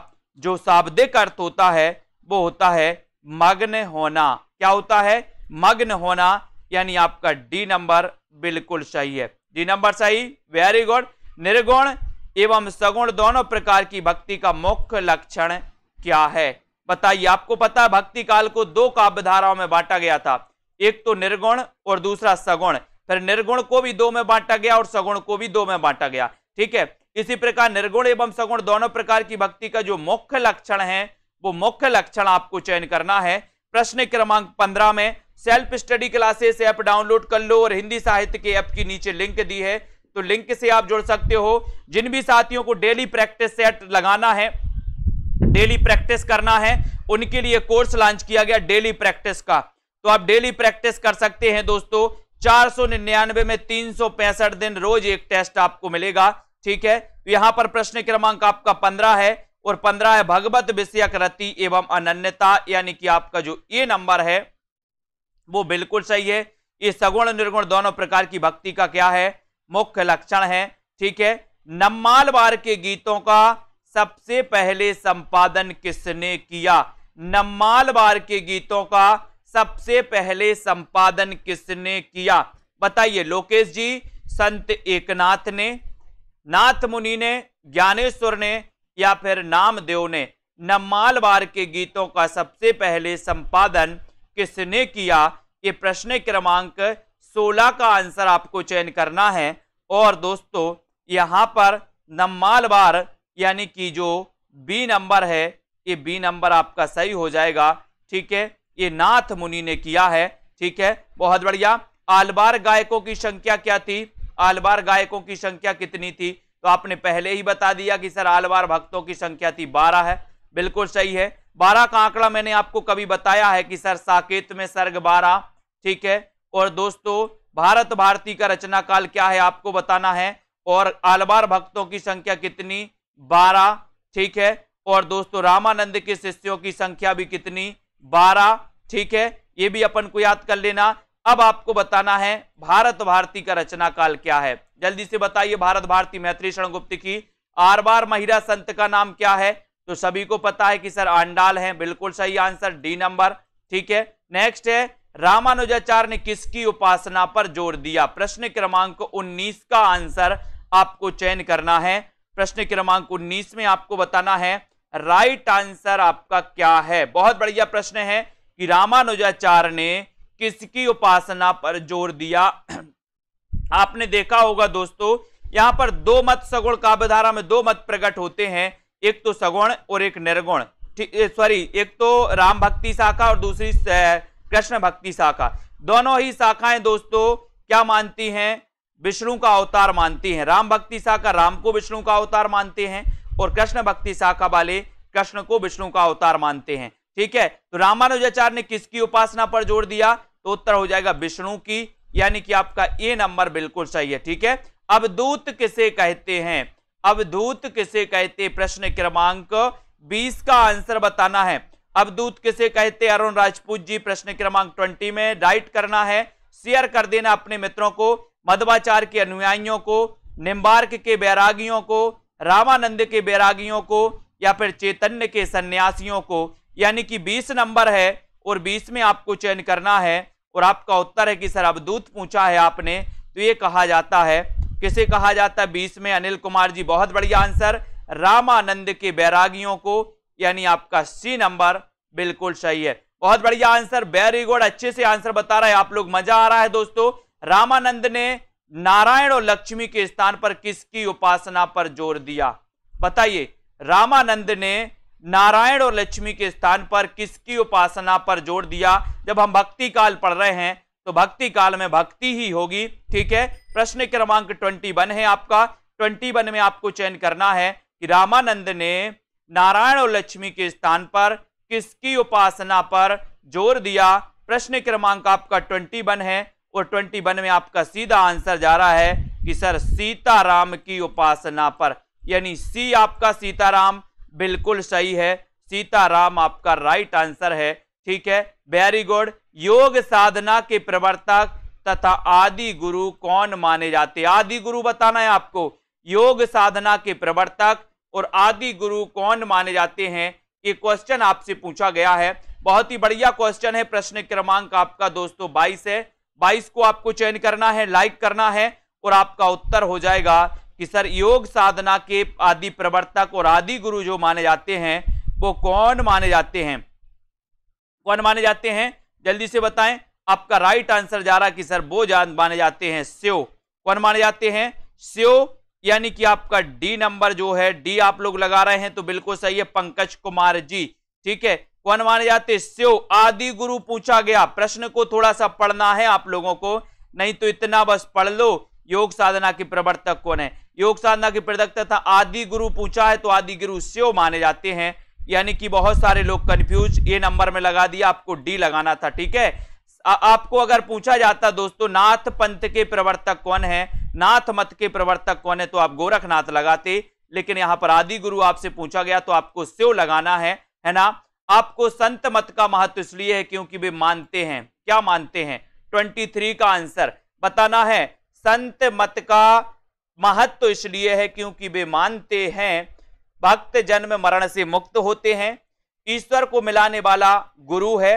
जो शाब्दिक अर्थ होता है वो होता है मग्न होना। क्या होता है, मग्न होना, यानी आपका डी नंबर बिल्कुल सही है। डी नंबर सही, वेरी गुड। निर्गुण एवं सगुण दोनों प्रकार की भक्ति का मुख्य लक्षण क्या है, बताइए। आपको पता है भक्ति काल को दो काव्य धाराओं में बांटा गया था, एक तो निर्गुण और दूसरा सगुण। फिर निर्गुण को भी दो में बांटा गया और सगुण को भी दो में बांटा गया। ठीक है, इसी प्रकार निर्गुण एवं सगुण दोनों प्रकार की भक्ति का जो मुख्य लक्षण है वो मुख्य लक्षण आपको चयन करना है। प्रश्न क्रमांक 15 में self study classes app download कर लो और हिंदी साहित्य के ऐप की नीचे लिंक दी है, तो लिंक से आप जुड़ सकते हो। जिन भी साथियों को डेली प्रैक्टिस सेट लगाना है, डेली प्रैक्टिस करना है, उनके लिए कोर्स लॉन्च किया गया डेली प्रैक्टिस का, तो आप डेली प्रैक्टिस कर सकते हैं दोस्तों। 499 में 365 दिन रोज एक टेस्ट आपको मिलेगा। ठीक है, यहां पर प्रश्न क्रमांक आपका 15 है और 15 है भगवत विषयक रति एवं अनन्यता, यानी कि आपका जो ये नंबर है वो बिल्कुल सही है। ये सगुण निर्गुण दोनों प्रकार की भक्ति का क्या है, मुख्य लक्षण है। ठीक है, नम्मालवार के गीतों का सबसे पहले संपादन किसने किया, नम्मालवार के गीतों का सबसे पहले संपादन किसने किया, बताइए। लोकेश जी, संत एकनाथ ने, नाथ मुनि ने, ज्ञानेश्वर ने या फिर नामदेव ने। नम्मालवार के गीतों का सबसे पहले संपादन किसने किया, ये प्रश्न क्रमांक 16 का आंसर आपको चयन करना है। और दोस्तों यहां पर नम्मालवार यानी कि जो बी नंबर है, ये बी नंबर आपका सही हो जाएगा। ठीक है, ये नाथ मुनि ने किया है। ठीक है, बहुत बढ़िया। आलवार गायकों की संख्या क्या थी, आलवार गायकों की संख्या कितनी थी, तो आपने पहले ही बता दिया कि सर आलवार भक्तों की संख्या थी 12 है, बिल्कुल सही है। 12 का आंकड़ा मैंने आपको कभी बताया है कि सर साकेत में सर्ग 12। ठीक है, और दोस्तों भारत भारती का रचना काल क्या है आपको बताना है, और आलवार भक्तों की संख्या कितनी, 12। ठीक है, और दोस्तों रामानंद के शिष्यों की संख्या भी कितनी, 12। ठीक है, ये भी अपन को याद कर लेना। अब आपको बताना है भारत भारती का रचना काल क्या है, जल्दी से बताइए। भारत भारती मैत्री शरण गुप्त की आरबार महिला संत का नाम क्या है, तो सभी को पता है कि सर आंडाल है, बिल्कुल सही आंसर, डी नंबर। ठीक है, नेक्स्ट है रामानुजाचार्य ने किसकी उपासना पर जोर दिया, प्रश्न क्रमांक 19 का आंसर आपको चयन करना है। प्रश्न क्रमांक 19 में आपको बताना है राइट आंसर आपका क्या है। बहुत बढ़िया प्रश्न है कि रामानुजाचार्य ने किसकी उपासना पर जोर दिया। आपने देखा होगा दोस्तों, यहां पर दो मत सगुण काव्यधारा में दो मत प्रकट होते हैं, एक तो सगुण और एक निर्गुण। सॉरी, एक तो राम भक्ति शाखा और दूसरी कृष्ण भक्ति शाखा। दोनों ही शाखाएं दोस्तों क्या मानती हैं, विष्णु का अवतार मानती हैं। राम भक्ति शाखा राम को विष्णु का अवतार मानते हैं और कृष्ण भक्ति शाखा वाले कृष्ण को विष्णु का अवतार मानते हैं। ठीक है, तो रामानुजाचार्य ने किसकी उपासना पर जोर दिया, तो उत्तर हो जाएगा विष्णु की, यानी कि आपका ए नंबर बिल्कुल सही है। ठीक है, अवधूत किसे कहते हैं, अवधूत किसे कहते, प्रश्न क्रमांक 20 का आंसर बताना है। अवधूत किसे कहते, अरुण राजपूत जी प्रश्न क्रमांक 20 में राइट करना है, शेयर कर देना अपने मित्रों को, मध्वाचार्य के अनुयायियों को, निम्बार्क के बैरागियों को, रामानंद के बैरागियों को या फिर चैतन्य के सन्यासियों को, यानी कि 20 नंबर है और 20 में आपको चयन करना है। और आपका उत्तर है कि सर अवधूत पूछा है आपने, तो ये कहा जाता है, किसे कहा जाता है 20 में, अनिल कुमार जी बहुत बढ़िया आंसर, रामानंद के बैरागियों को, यानी आपका सी नंबर बिल्कुल सही है, बहुत बढ़िया आंसर, वेरी गुड, अच्छे से आंसर बता रहे हैं आप लोग, मजा आ रहा है दोस्तों। रामानंद ने नारायण और लक्ष्मी के स्थान पर किसकी उपासना पर जोर दिया? बताइए, रामानंद ने नारायण और लक्ष्मी के स्थान पर किसकी उपासना पर जोर दिया? जब हम भक्ति काल पढ़ रहे हैं तो भक्ति काल में भक्ति ही होगी, ठीक है। प्रश्न क्रमांक 21 है आपका, 21 में आपको चयन करना है कि रामानंद ने नारायण और लक्ष्मी के स्थान पर किसकी उपासना पर जोर दिया। प्रश्न क्रमांक आपका 21 है और 21 में आपका सीधा आंसर जा रहा है कि सर सीताराम की उपासना पर, यानी सी आपका सीताराम बिल्कुल सही है, सीताराम आपका राइट आंसर है, ठीक है, वेरी गुड। योग साधना के प्रवर्तक तथा आदि गुरु कौन माने जाते? आदि गुरु बताना है आपको, योग साधना के प्रवर्तक और आदि गुरु कौन माने जाते हैं, ये क्वेश्चन आपसे पूछा गया है। बहुत ही बढ़िया क्वेश्चन है। प्रश्न क्रमांक आपका दोस्तों 22 है, 22 को आपको चयन करना है, लाइक करना है और आपका उत्तर हो जाएगा कि सर योग साधना के आदि प्रवर्तक और आदि गुरु जो माने जाते हैं वो कौन माने जाते हैं? कौन माने जाते हैं? जल्दी से बताएं। आपका राइट आंसर जा रहा है कि सर वो माने जाते हैं शिव। कौन माने जाते हैं? शिव, यानी कि आपका डी नंबर जो है, डी आप लोग लगा रहे हैं तो बिल्कुल सही है, पंकज कुमार जी, ठीक है। कौन माने जाते हैं? शिव। आदि गुरु पूछा गया, प्रश्न को थोड़ा सा पढ़ना है आप लोगों को, नहीं तो इतना बस पढ़ लो। योग साधना के प्रवर्तक कौन है? योग साधना के प्रवर्तक तथा आदि गुरु पूछा है तो आदि गुरु शिव माने जाते हैं, यानी कि बहुत सारे लोग कंफ्यूज ये नंबर में लगा दिया, आपको डी लगाना था, ठीक है। आपको अगर पूछा जाता दोस्तों नाथ पंथ के प्रवर्तक कौन है, नाथ मत के प्रवर्तक कौन है, तो आप गोरखनाथ लगाते, लेकिन यहां पर आदि गुरु आपसे पूछा गया तो आपको शिव लगाना है ना। आपको संत मत का महत्व इसलिए है क्योंकि वे मानते हैं, क्या मानते हैं? 23 का आंसर बताना है। संत मत का महत्व इसलिए है क्योंकि वे मानते हैं भक्त जन्म मरण से मुक्त होते हैं, ईश्वर को मिलाने वाला गुरु है,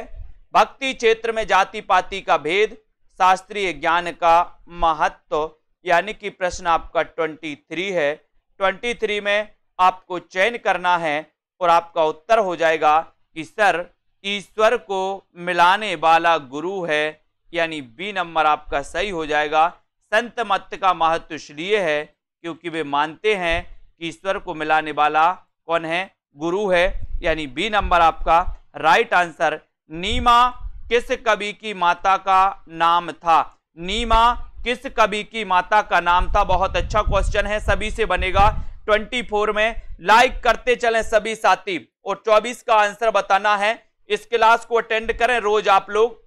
भक्ति क्षेत्र में जाति पाति का भेद, शास्त्रीय ज्ञान का महत्व, यानी कि प्रश्न आपका 23 है। 23 में आपको चयन करना है और आपका उत्तर हो जाएगा कि सर ईश्वर को मिलाने वाला गुरु है, यानी बी नंबर आपका सही हो जाएगा। संत मत का महत्व इसलिए है क्योंकि वे मानते हैं कि ईश्वर को मिलाने वाला कौन है? गुरु है, यानी बी नंबर आपका राइट आंसर। नीमा किस कवि की माता का नाम था? नीमा किस कवि की माता का नाम था? बहुत अच्छा क्वेश्चन है, सभी से बनेगा। 24 में लाइक करते चलें सभी साथी, और 24 का आंसर बताना है। इस क्लास को अटेंड करें रोज आप लोग।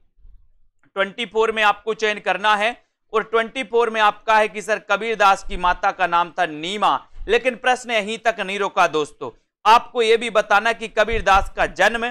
24 में आपको चयन करना है और 24 में आपका है कि सर कबीरदास की माता का नाम था नीमा, लेकिन प्रश्न यहीं तक नहीं रोका दोस्तों, आपको यह भी बताना कि कबीरदास का जन्म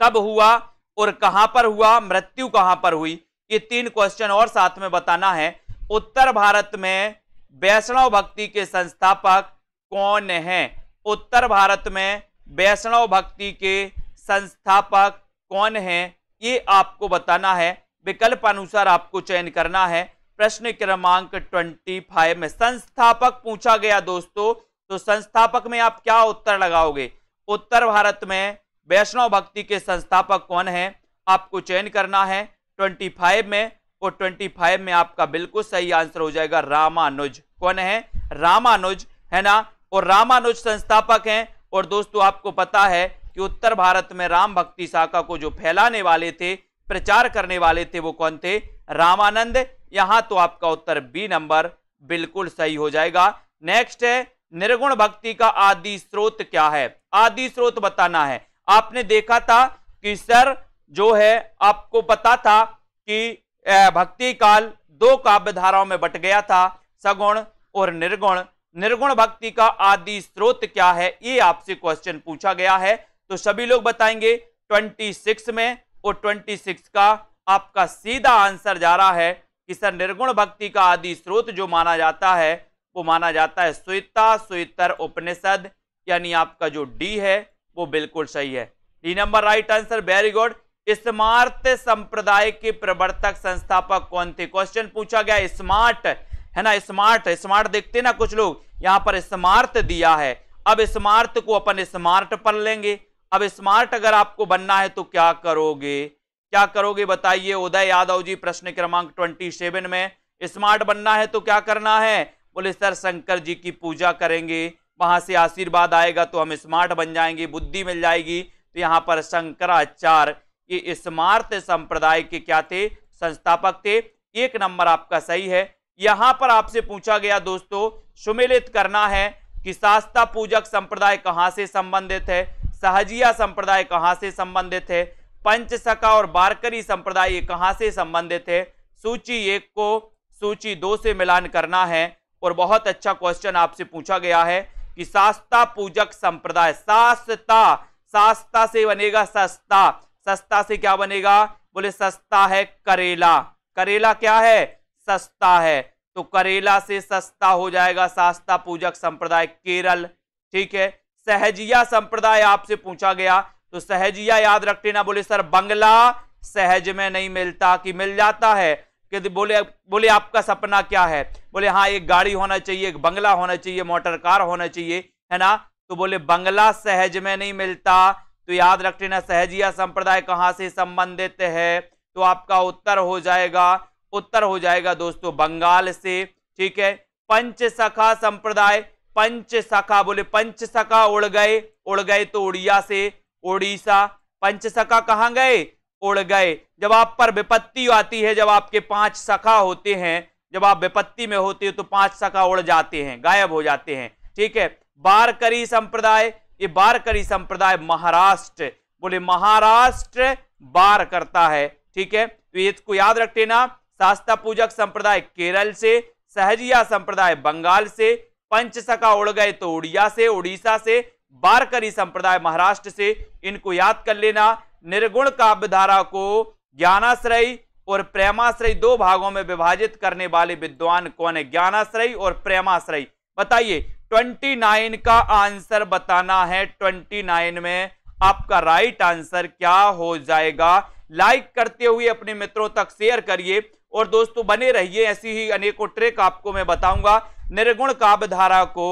कब हुआ और कहां पर हुआ, मृत्यु कहां पर हुई, ये 3 क्वेश्चन और साथ में बताना है। उत्तर भारत में वैष्णव भक्ति के संस्थापक कौन हैं? उत्तर भारत में वैष्णव भक्ति के संस्थापक कौन हैं, ये आपको बताना है। विकल्प अनुसार आपको चयन करना है। प्रश्न क्रमांक 25 में संस्थापक पूछा गया दोस्तों, तो संस्थापक में आप क्या उत्तर लगाओगे? उत्तर भारत में वैष्णव भक्ति के संस्थापक कौन हैं, आपको चयन करना है 25 में, और 25 में आपका बिल्कुल सही आंसर हो जाएगा रामानुज। कौन है? रामानुज, है ना। और रामानुज संस्थापक हैं। और दोस्तों आपको पता है कि उत्तर भारत में राम भक्ति शाखा को जो फैलाने वाले थे, प्रचार करने वाले थे, वो कौन थे? रामानंद। यहां तो आपका उत्तर बी नंबर बिल्कुल सही हो जाएगा। नेक्स्ट है निर्गुण भक्ति का आदि स्रोत क्या है? आदि स्रोत बताना है। आपने देखा था कि सर जो है आपको पता था कि भक्ति काल 2 काव्य धाराओं में बट गया था, सगुण और निर्गुण। निर्गुण भक्ति का आदि स्रोत क्या है, ये आपसे क्वेश्चन पूछा गया है, तो सभी लोग बताएंगे 26 में, और 26 का आपका सीधा आंसर जा रहा है कि सर निर्गुण भक्ति का आदि स्रोत जो माना जाता है वो माना जाता है श्वेता श्वेतर उपनिषद, यानी आपका जो डी है वो बिल्कुल सही है, D number right answer, very good. Smart संप्रदाय के प्रवर्तक संस्थापक कौन थे? क्वेश्चन पूछा गया स्मार्ट, है ना। स्मार्ट स्मार्ट देखते ना कुछ लोग, यहां पर स्मार्ट दिया है। अब स्मार्ट को अपन स्मार्ट पढ़ लेंगे अब स्मार्ट अगर आपको बनना है तो क्या करोगे, क्या करोगे बताइए उदय यादव जी। प्रश्न क्रमांक 27 में स्मार्ट बनना है तो क्या करना है? बोले सर शंकर जी की पूजा करेंगे, वहां से आशीर्वाद आएगा तो हम स्मार्ट बन जाएंगे, बुद्धि मिल जाएगी। तो यहां पर शंकराचार्य ये स्मार्ट संप्रदाय के क्या थे? संस्थापक थे। 1 नंबर आपका सही है। यहां पर आपसे पूछा गया दोस्तों, सुमेलित करना है कि शास्ता पूजक संप्रदाय कहां से संबंधित है, सहजिया संप्रदाय कहां से संबंधित है, पंचसखा और वारकरी संप्रदाय कहां से संबंधित है। सूची 1 को सूची 2 से मिलान करना है। और बहुत अच्छा क्वेश्चन आपसे पूछा गया है कि शास्ता पूजक संप्रदाय, शास्ता से बनेगा सस्ता, सस्ता से क्या बनेगा? बोले सस्ता है करेला, करेला क्या है? सस्ता है। तो करेला से सस्ता हो जाएगा शास्ता पूजक संप्रदाय केरल। ठीक है। सहजिया संप्रदाय आपसे पूछा गया, तो सहजिया याद रख लेना। बोले सर बंगला सहज में नहीं मिलता कि मिल जाता है? कि बोले आपका सपना क्या है? बोले हाँ एक गाड़ी होना चाहिए, एक बंगला होना चाहिए, मोटर कार होना चाहिए, है ना। तो बोले बंगला सहज में नहीं मिलता, तो याद रख लेना सहजिया संप्रदाय कहां से संबंधित है? तो आपका उत्तर हो जाएगा दोस्तों बंगाल से। ठीक है। पंचसखा संप्रदाय, पंचसखा, बोले पंचसखा उड़ गए तो उड़िया से ओडिशा। पंचसखा कहां गए? उड़ गए। जब आप पर विपत्ति आती है, जब आपके 5 सखा होते हैं, जब आप विपत्ति में होते हो तो 5 सखा उड़ जाते हैं, गायब हो जाते हैं। ठीक है। वारकरी संप्रदाय, ये वारकरी संप्रदाय महाराष्ट्र, बोले महाराष्ट्र वार करता है। ठीक है। तो इसको याद रख लेना। शास्ता पूजक संप्रदाय केरल से, सहजिया संप्रदाय बंगाल से, पंचसखा उड़ गए तो उड़ीसा से, वारकरी संप्रदाय महाराष्ट्र से। इनको याद कर लेना। निर्गुण काव्यधारा को ज्ञानाश्रयी और प्रेमाश्रयी 2 भागों में विभाजित करने वाले विद्वान कौन है? ज्ञानाश्रयी और प्रेमाश्रयी। बताइए 29 का आंसर बताना है। 29 में आपका राइट आंसर क्या हो जाएगा? लाइक करते हुए अपने मित्रों तक शेयर करिए और दोस्तों बने रहिए, ऐसी ही अनेकों ट्रिक आपको मैं बताऊंगा। निर्गुण काव्यधारा को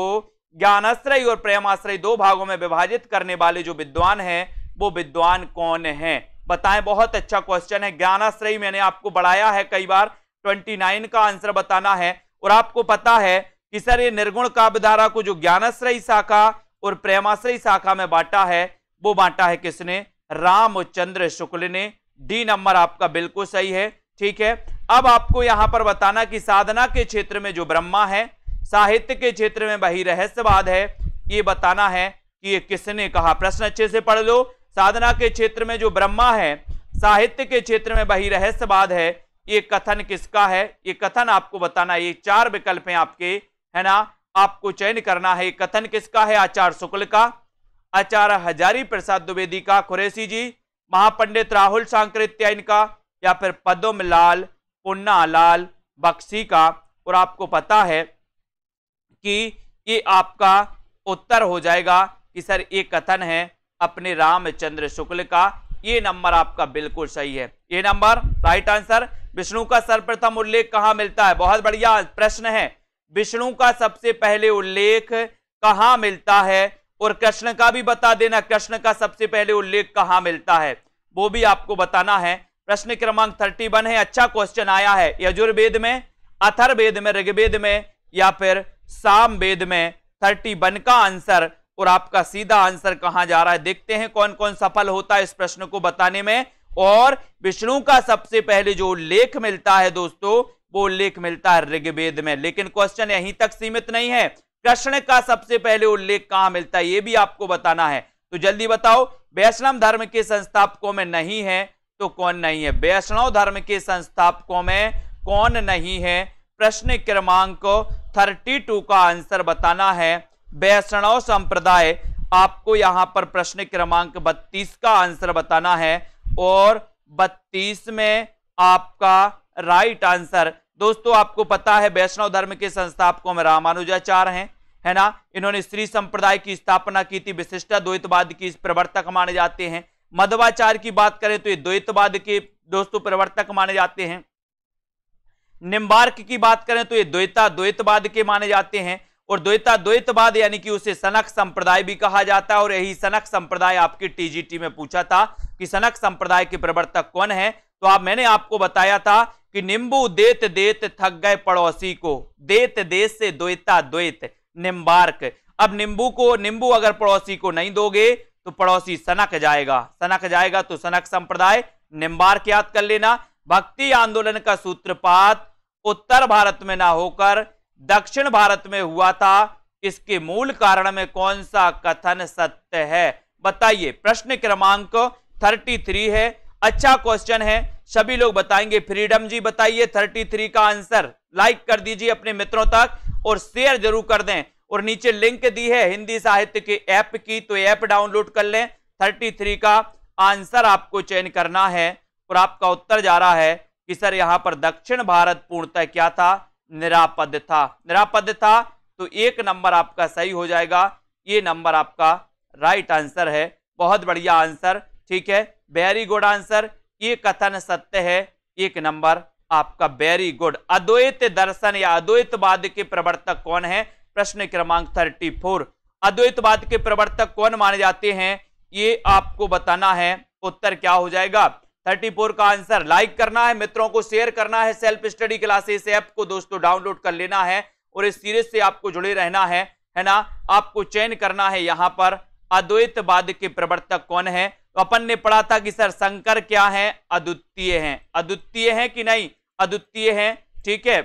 ज्ञानाश्रयी और प्रेमाश्रयी 2 भागों में विभाजित करने वाले जो विद्वान हैं वो विद्वान कौन है? बताएं। बहुत अच्छा क्वेश्चन है। ज्ञानाश्रयी मैंने आपको बढ़ाया है कई बार। 29 का आंसर बताना है। और आपको पता है कि सर ये निर्गुण काव्यधारा को जो ज्ञानाश्रयी शाखा और प्रेमाश्रयी शाखा में बांटा है, वो बांटा है किसने? रामचंद्र शुक्ल ने। डी नंबर आपका बिल्कुल सही है। ठीक है। अब आपको यहां पर बताना कि साधना के क्षेत्र में जो ब्रह्मा है, साहित्य के क्षेत्र में वही रहस्यवाद है, ये बताना है कि ये किसने कहा। प्रश्न अच्छे से पढ़ लो। साधना के क्षेत्र में जो ब्रह्मा है, साहित्य के क्षेत्र में वही रहस्यवाद है, ये कथन किसका है? ये कथन आपको बताना है। ये 4 विकल्प हैं आपके, है ना। आपको चयन करना है। ये कथन किसका है? आचार्य शुक्ल का, आचार्य हजारी प्रसाद द्विवेदी का, कुरैशी जी, महापंडित राहुल सांकृत्य इनका, या फिर पद्मलाल पुन्नालाल बख्शी का। और आपको पता है कि ये आपका उत्तर हो जाएगा कि सर ये कथन है अपने रामचंद्र शुक्ल का। ये नंबर आपका बिल्कुल सही है। ये नंबर राइट आंसर। विष्णु का सर्वप्रथम उल्लेख कहां मिलता है? बहुत बढ़िया प्रश्न है। विष्णु का सबसे पहले उल्लेख कहां मिलता है? और कृष्ण का भी बता देना, कृष्ण का सबसे पहले उल्लेख कहां मिलता है, वो भी आपको बताना है। प्रश्न क्रमांक 31 है। अच्छा क्वेश्चन आया है। यजुर्वेद में, अथर्ववेद में, ऋग्वेद में या फिर सामवेद में 31 का आंसर और आपका सीधा आंसर कहां जा रहा है? देखते हैं कौन कौन सफल होता है इस प्रश्न को बताने में। और विष्णु का सबसे पहले जो उल्लेख मिलता है दोस्तों, वो उल्लेख मिलता है ऋग्वेद में। लेकिन क्वेश्चन यहीं तक सीमित नहीं है। कृष्ण का सबसे पहले उल्लेख कहां मिलता है, ये भी आपको बताना है। तो जल्दी बताओ। वैष्णव धर्म के संस्थापकों में नहीं है तो कौन नहीं है? वैष्णव धर्म के संस्थापकों में कौन नहीं है? प्रश्न क्रमांक 32 का आंसर बताना है। वैष्णव संप्रदाय। आपको यहां पर प्रश्न क्रमांक 32 का आंसर बताना है। और 32 में आपका राइट आंसर दोस्तों, आपको पता है वैष्णव धर्म के संस्थापकों में रामानुजाचार्य हैं, है ना। इन्होंने श्री संप्रदाय की स्थापना की थी। विशिष्ट द्वैतवाद की प्रवर्तक माने जाते हैं। मध्वाचार्य की बात करें तो ये द्वैतवाद के दोस्तों प्रवर्तक माने जाते हैं। निम्बार्क की बात करें तो ये द्वैतवाद के माने जाते हैं। और द्वैतवाद यानी कि उसे सनक संप्रदाय भी कहा जाता है। और यही सनक संप्रदाय आपकी टीजीटी में पूछा था कि सनक संप्रदाय के प्रवर्तक कौन है, तो मैंने आपको बताया था कि निंबू देत देत थक गए पड़ोसी को, देत देत से द्वैत निम्बार्क। अब निंबू अगर पड़ोसी को नहीं दोगे तो पड़ोसी सनक जाएगा तो सनक संप्रदाय। निम्बार्क याद कर लेना। भक्ति आंदोलन का सूत्रपात उत्तर भारत में ना होकर दक्षिण भारत में हुआ था, इसके मूल कारण में कौन सा कथन सत्य है, बताइए। प्रश्न क्रमांक 33 है। अच्छा क्वेश्चन है, सभी लोग बताएंगे। फ्रीडम जी बताइए 33 का आंसर। लाइक कर दीजिए अपने मित्रों तक और शेयर जरूर कर दें। और नीचे लिंक दी है हिंदी साहित्य के ऐप की, तो ऐप डाउनलोड कर लें। 33 का आंसर आपको चयन करना है और आपका उत्तर जा रहा है कि सर यहां पर दक्षिण भारत पूर्णतः क्या था, निरापद था। तो 1 नंबर आपका सही हो जाएगा। ये नंबर आपका राइट आंसर है। बहुत बढ़िया आंसर, ठीक है, वेरी गुड आंसर। ये कथन सत्य है। 1 नंबर आपका वेरी गुड। अद्वैत दर्शन या अद्वैतवाद के प्रवर्तक कौन है, प्रश्न क्रमांक 34। अद्वैतवाद के प्रवर्तक कौन माने जाते हैं, ये आपको बताना है। उत्तर क्या हो जाएगा, 34 का आंसर। लाइक करना है, मित्रों को शेयर करना है। सेल्फ स्टडी क्लासेस ऐप को दोस्तों डाउनलोड कर लेना है और इस सीरीज से आपको जुड़े रहना है ना। आपको चयन करना है यहां पर अद्वैतवाद के प्रवर्तक कौन है। तो अपन ने पढ़ा था कि सर शंकर क्या है, अद्वितीय हैं कि नहीं, अद्वितीय हैं, ठीक है,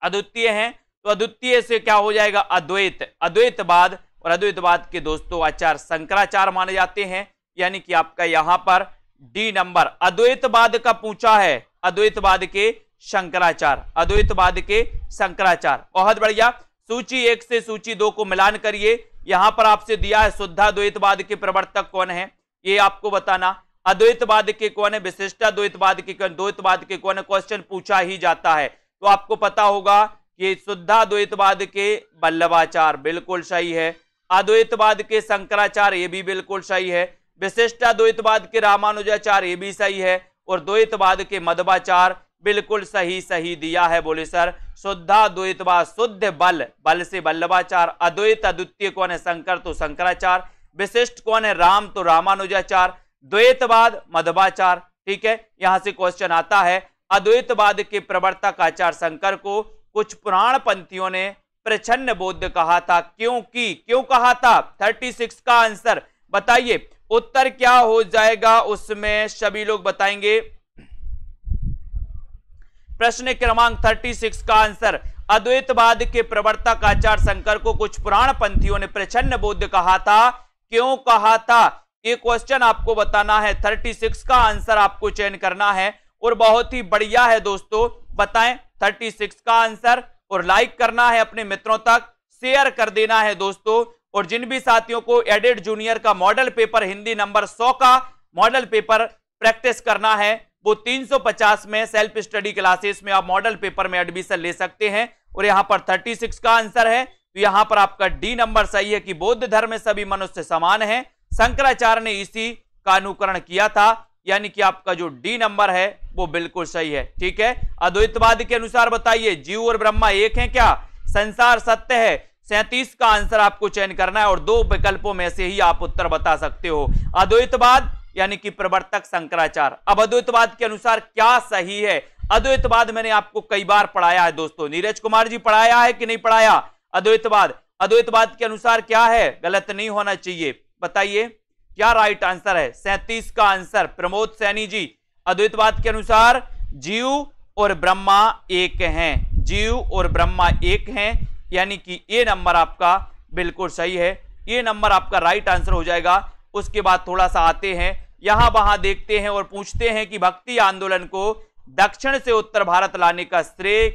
अद्वितीय हैं। तो अद्वितीय से क्या हो जाएगा, अद्वैतवाद। और अद्वैतवाद के दोस्तों आचार्य शंकराचार्य माने जाते हैं, यानी कि आपका यहां पर डी नंबर। अद्वैतवाद का पूछा है, अद्वैतवाद के शंकराचार्य। बहुत बढ़िया। सूची 1 से सूची 2 को मिलान करिए। यहां पर आपसे दिया है शुद्धाद्वैतवाद के प्रवर्तक कौन है, ये आपको बताना। अद्वैतवाद के कौन है, विशिष्टाद्वैतवाद के कौन, द्वैतवाद के कौन है, क्वेश्चन पूछा ही जाता है। तो आपको पता होगा कि शुद्धाद्वैतवाद के वल्लभाचार्य बिल्कुल सही है, अद्वैतवाद के शंकराचार्य ये भी बिल्कुल सही है, विशिष्टाद्वैतवाद के रामानुजाचार्य ये भी सही है, और द्वैतवाद के मध्वाचार्य बिल्कुल सही दिया है। बोले सर शुद्धाद्वैतवाद, शुद्ध बल से वल्लभाचार्य, अद्वैत अद्वितीय कौन है, शंकर तो शंकराचार्य, विशिष्ट कौन है, राम तो रामानुजाचार्य, द्वैतवाद मध्वाचार्य, ठीक है। यहां से क्वेश्चन आता है अद्वैतवाद के प्रवर्तक आचार्य शंकर को कुछ पुराण पंथियों ने प्रच्छन्न बौद्ध कहा था, क्यों कहा था, 36 का आंसर बताइए। उत्तर क्या हो जाएगा उसमें सभी लोग बताएंगे। प्रश्न क्रमांक 36 का आंसर, अद्वैतवाद के प्रवर्तक आचार्य शंकर को कुछ पुराण पंथियों ने प्रच्छन्न बौद्ध कहा था, क्यों कहा था, ये क्वेश्चन आपको बताना है। 36 का आंसर आपको चयन करना है और बहुत ही बढ़िया है दोस्तों, बताएं 36 का आंसर और लाइक करना है अपने मित्रों तक, शेयर कर देना है दोस्तों। और जिन भी साथियों को एडेड जूनियर का मॉडल पेपर हिंदी नंबर 100 का मॉडल पेपर प्रैक्टिस करना है, वो 350 में सेल्फ स्टडी क्लासेस में आप मॉडल पेपर में एडमिशन ले सकते हैं। और यहां पर 36 का आंसर है, तो यहां पर आपका डी नंबर सही है कि बौद्ध धर्म में सभी मनुष्य समान हैं। शंकराचार्य ने इसी का अनुकरण किया था, यानी कि आपका जो डी नंबर है वो बिल्कुल सही है, ठीक है। अद्वैतवाद के अनुसार बताइए जीव और ब्रह्मा एक हैं क्या, संसार सत्य है, 37 का आंसर आपको चयन करना है और 2 विकल्पों में से ही आप उत्तर बता सकते हो। अद्वैतवाद यानी कि प्रवर्तक शंकराचार्य। अब अद्वैतवाद के अनुसार क्या सही है, अद्वैतवाद मैंने आपको कई बार पढ़ाया है दोस्तों, नीरज कुमार जी पढ़ाया है कि नहीं पढ़ाया, अद्वैतवाद के अनुसार क्या है, गलत नहीं होना चाहिए, बताइए क्या राइट आंसर है। 37 का आंसर प्रमोद सैनी जी, अद्वैतवाद के अनुसार जीव और ब्रह्मा एक हैं, जीव और ब्रह्मा एक हैं, यानी कि ये नंबर आपका बिल्कुल सही है, ये नंबर आपका राइट आंसर हो जाएगा। उसके बाद थोड़ा सा आते हैं यहां वहां देखते हैं और पूछते हैं कि भक्ति आंदोलन को दक्षिण से उत्तर भारत लाने का श्रेय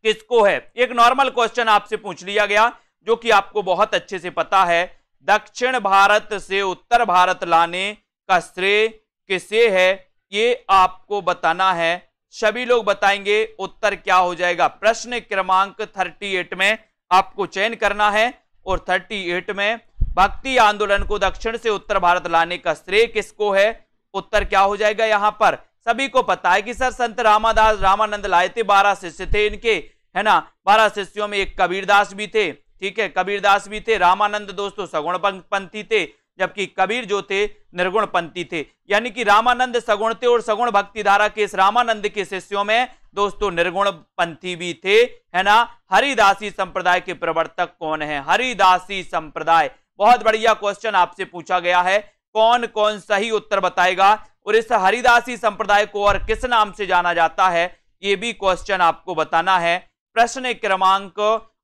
किसको है। एक नॉर्मल क्वेश्चन आपसे पूछ लिया गया जो कि आपको बहुत अच्छे से पता है, दक्षिण भारत से उत्तर भारत लाने का श्रेय किसे है, ये आपको बताना है। सभी लोग बताएंगे उत्तर क्या हो जाएगा। प्रश्न क्रमांक 38 में आपको चयन करना है और 38 में भक्ति आंदोलन को दक्षिण से उत्तर भारत लाने का श्रेय किसको है, उत्तर क्या हो जाएगा। यहां पर सभी को पता है कि सर संत रामानंद लाए थे, 12 शिष्य थे इनके, है ना। 12 शिष्यों में एक कबीरदास भी थे, ठीक है, कबीरदास भी थे। रामानंद दोस्तों सगुण पंथी थे, जबकि कबीर जो थे निर्गुण पंथी थे। यानी कि रामानंद सगुण थे और सगुण भक्ति धारा के इस रामानंद के शिष्यों में दोस्तों निर्गुण पंथी भी थे, है ना। हरिदासी संप्रदाय के प्रवर्तक कौन है? हरिदासी संप्रदाय, बहुत बढ़िया क्वेश्चन आपसे पूछा गया है। कौन कौन सही उत्तर बताएगा और इस हरिदासी संप्रदाय को और किस नाम से जाना जाता है, ये भी क्वेश्चन आपको बताना है। प्रश्न क्रमांक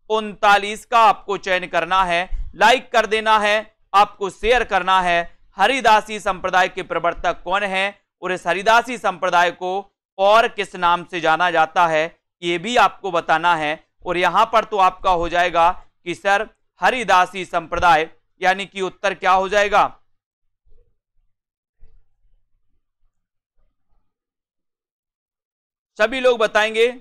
39 का आपको चयन करना है, लाइक कर देना है, आपको शेयर करना है। हरिदासी संप्रदाय के प्रवर्तक कौन है और इस हरिदासी संप्रदाय को और किस नाम से जाना जाता है, ये भी आपको बताना है। और यहां पर तो आपका हो जाएगा कि सर हरिदासी संप्रदाय, यानी कि उत्तर क्या हो जाएगा? सभी लोग बताएंगे।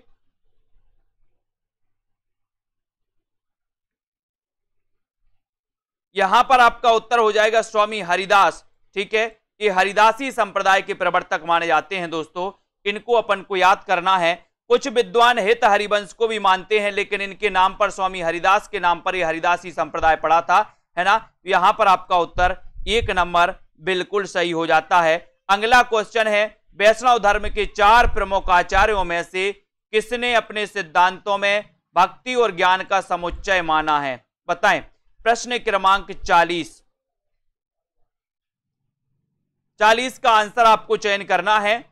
यहां पर आपका उत्तर हो जाएगा स्वामी हरिदास, ठीक है। ये हरिदासी संप्रदाय के प्रवर्तक माने जाते हैं दोस्तों, इनको अपन को याद करना है। कुछ विद्वान हित हरिवंश को भी मानते हैं, लेकिन इनके नाम पर स्वामी हरिदास के नाम पर ये हरिदासी संप्रदाय पड़ा था, है ना। यहां पर आपका उत्तर 1 नंबर बिल्कुल सही हो जाता है। अगला क्वेश्चन है, वैष्णव धर्म के 4 प्रमुख आचार्यों में से किसने अपने सिद्धांतों में भक्ति और ज्ञान का समुच्चय माना है? बताएं। प्रश्न क्रमांक 40 का आंसर आपको चयन करना है।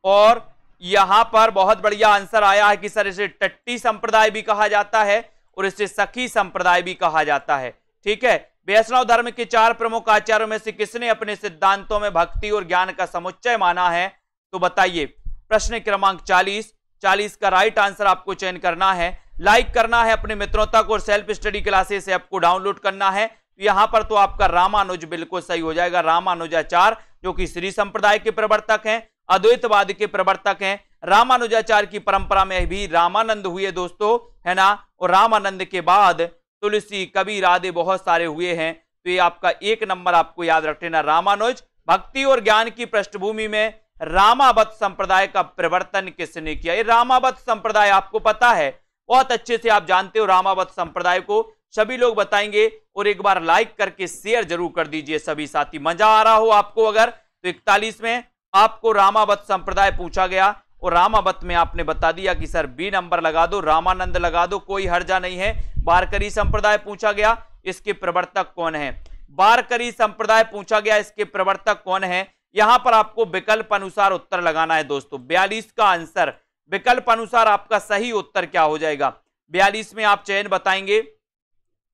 और यहां पर बहुत बढ़िया आंसर आया है कि सर इसे टट्टी संप्रदाय भी कहा जाता है और इसे सखी संप्रदाय भी कहा जाता है, ठीक है। वैष्णव धर्म के 4 प्रमुख आचार्यों में से किसने अपने सिद्धांतों में भक्ति और ज्ञान का समुच्चय माना है? तो बताइए। प्रश्न क्रमांक 40 का राइट आंसर आपको चयन करना है, लाइक करना है अपने मित्रों तक और सेल्फ स्टडी क्लासेस ऐप को डाउनलोड करना है। यहां पर तो आपका रामानुज बिल्कुल सही हो जाएगा। रामानुजाचार्य जो कि श्री संप्रदाय के प्रवर्तक हैं, अद्वैतवाद के प्रवर्तक हैं। रामानुजाचार्य की परंपरा में भी रामानंद हुए दोस्तों, है ना। और रामानंद के बाद तुलसी, कबीर आदि बहुत सारे हुए हैं। तो ये आपका 1 नंबर आपको याद रखना, रामानुज। भक्ति और ज्ञान की पृष्ठभूमि में रामावत संप्रदाय का प्रवर्तन किसने किया? ये रामावत संप्रदाय आपको पता है, बहुत अच्छे से आप जानते हो रामावत संप्रदाय को। सभी लोग बताएंगे और एक बार लाइक करके शेयर जरूर कर दीजिए सभी साथी। मजा आ रहा हो आपको अगर, तो 41 में आपको रामावत संप्रदाय पूछा गया और रामावत में आपने बता दिया कि सर बी नंबर लगा दो, रामानंद लगा दो, कोई हर्जा नहीं है। वारकरी संप्रदाय पूछा गया, इसके प्रवर्तक कौन है? वारकरी संप्रदाय पूछा गया, इसके प्रवर्तक कौन है? यहां पर आपको विकल्प अनुसार उत्तर लगाना है दोस्तों। 42 का आंसर विकल्प अनुसार आपका सही उत्तर क्या हो जाएगा? 42 में आप चयन बताएंगे,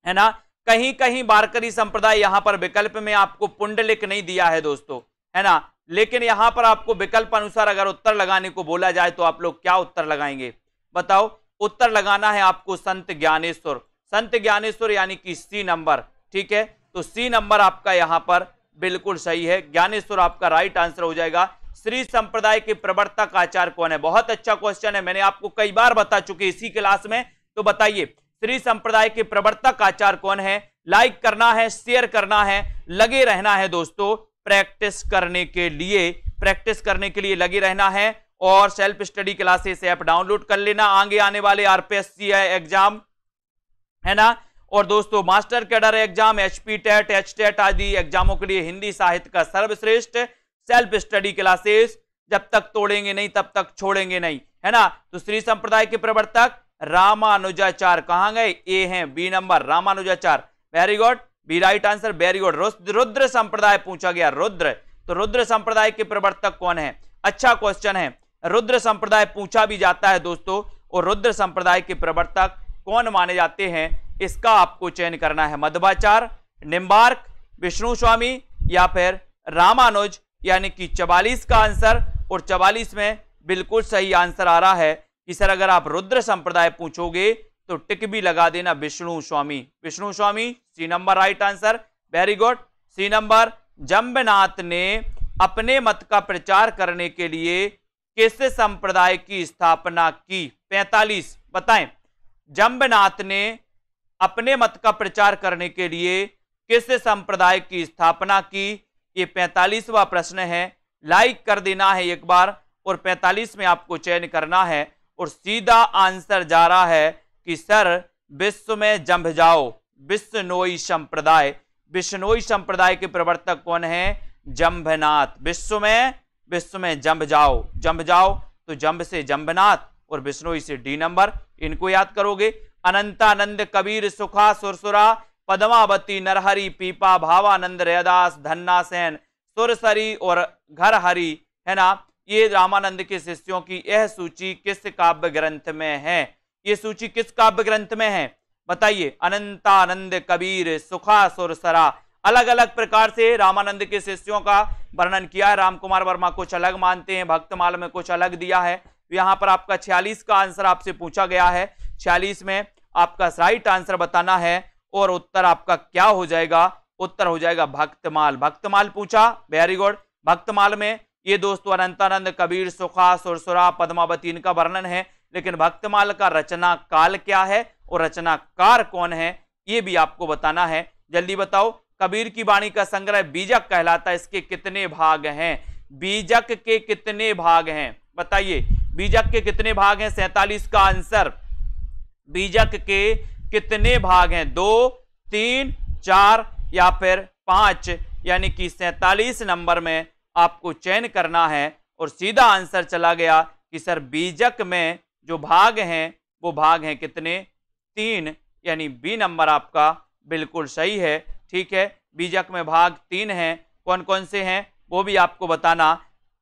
है ना। कहीं कहीं वारकरी संप्रदाय यहां पर विकल्प में आपको पुंडलिक नहीं दिया है दोस्तों, है ना। लेकिन यहां पर आपको विकल्प अनुसार अगर उत्तर लगाने को बोला जाए तो आप लोग क्या उत्तर लगाएंगे? बताओ। उत्तर लगाना है आपको संत ज्ञानेश्वर, संत ज्ञानेश्वर यानी कि सी नंबर, ठीक है। तो सी नंबर आपका यहां पर बिल्कुल सही है, ज्ञानेश्वर आपका राइट आंसर हो जाएगा। श्री संप्रदाय के प्रवर्तक आचार्य कौन है? बहुत अच्छा क्वेश्चन है, मैंने आपको कई बार बता चुके इसी क्लास में। तो बताइए श्री संप्रदाय के प्रवर्तक आचार्य कौन है? लाइक करना है, शेयर करना है, लगे रहना है दोस्तों प्रैक्टिस करने के लिए, प्रैक्टिस करने के लिए लगे रहना है। और self study classes app download कर लेना, आगे आने वाले आरपीएससी एग्जाम, है ना। और दोस्तों master cadre exam, HP TET, HTET आदि एग्जामों के लिए हिंदी साहित्य का सर्वश्रेष्ठ सेल्फ स्टडी क्लासेस, जब तक तोड़ेंगे नहीं तब तक छोड़ेंगे नहीं, है ना। तो श्री संप्रदाय के प्रवर्तक रामानुजाचार्य कहां गए? ए हैं, B number Ramanujacharya, very good, B right answer, very good. Rudra Sampradaya पूछा गया, रुद्र, तो रुद्र संप्रदाय के प्रवर्तक कौन है? अच्छा क्वेश्चन है, रुद्र संप्रदाय पूछा भी जाता है दोस्तों। और रुद्र संप्रदाय के प्रवर्तक कौन माने जाते हैं, इसका आपको चयन करना है। मध्वाचार्य, निम्बार्क, विष्णु स्वामी या फिर रामानुज, यानी कि 44 का आंसर। और 44 में बिल्कुल सही आंसर आ रहा है कि सर अगर आप रुद्र संप्रदाय पूछोगे तो टिक भी लगा देना Vishnu Swami, Vishnu Swami, C number right answer, very good, C number. Jambnath ने अपने मत का प्रचार करने के लिए किस संप्रदाय की स्थापना की? 45 बताएं। जंबनाथ ने अपने मत का प्रचार करने के लिए किस संप्रदाय की स्थापना की? ये 45वां प्रश्न है, लाइक कर देना है एक बार और 45 में आपको चयन करना है। और सीधा आंसर जा रहा है कि सर विश्व में जंभ जाओ, बिश्नोई संप्रदाय। बिश्नोई संप्रदाय के प्रवर्तक कौन है? जंभनाथ। विश्व में जंभ जाओ, जंभ जाओ तो जंभ से जंभनाथ और बिश्नोई से डी नंबर, इनको याद करोगे। अनंतानंद, कबीर, सुखा, सुरसुरा, पद्मावती, नरहरि, पीपा, भावानंद, रैदास, धन्ना सेन, सुरसरी और घरहरि, है ना, ये रामानंद के शिष्यों की यह सूची किस काव्य ग्रंथ में है? ये सूची किस काव्य ग्रंथ में है बताइए? अनंतानंद, कबीर, सुखा, सुरसरा, अलग अलग प्रकार से रामानंद के शिष्यों का वर्णन किया है। रामकुमार वर्मा कुछ अलग मानते हैं, भक्तमाल में कुछ अलग दिया है। यहां पर आपका 46 का आंसर आपसे पूछा गया है, 46 में आपका राइट आंसर बताना है और उत्तर आपका क्या हो जाएगा? उत्तर हो जाएगा भक्तमाल। भक्तमाल पूछा, वेरी गुड। भक्तमाल में ये दोस्तों अनंतानंद, कबीर, सुखा, सुरसुरा, पद्मावती इनका वर्णन है, लेकिन भक्तमाल का रचना काल क्या है और रचनाकार कौन है ये भी आपको बताना है। जल्दी बताओ। कबीर की वाणी का संग्रह बीजक कहलाता है, इसके कितने भाग हैं? बीजक के कितने भाग हैं बताइए? बीजक के कितने भाग हैं? 47 का आंसर। बीजक के कितने भाग हैं? 2, 3, 4 या फिर 5, यानी कि 47 नंबर में आपको चयन करना है और सीधा आंसर चला गया कि सर बीजक में जो भाग हैं वो भाग हैं कितने? 3, यानी बी नंबर आपका बिल्कुल सही है। ठीक है, बीजक में भाग 3 हैं। कौन कौन से हैं वो भी आपको बताना।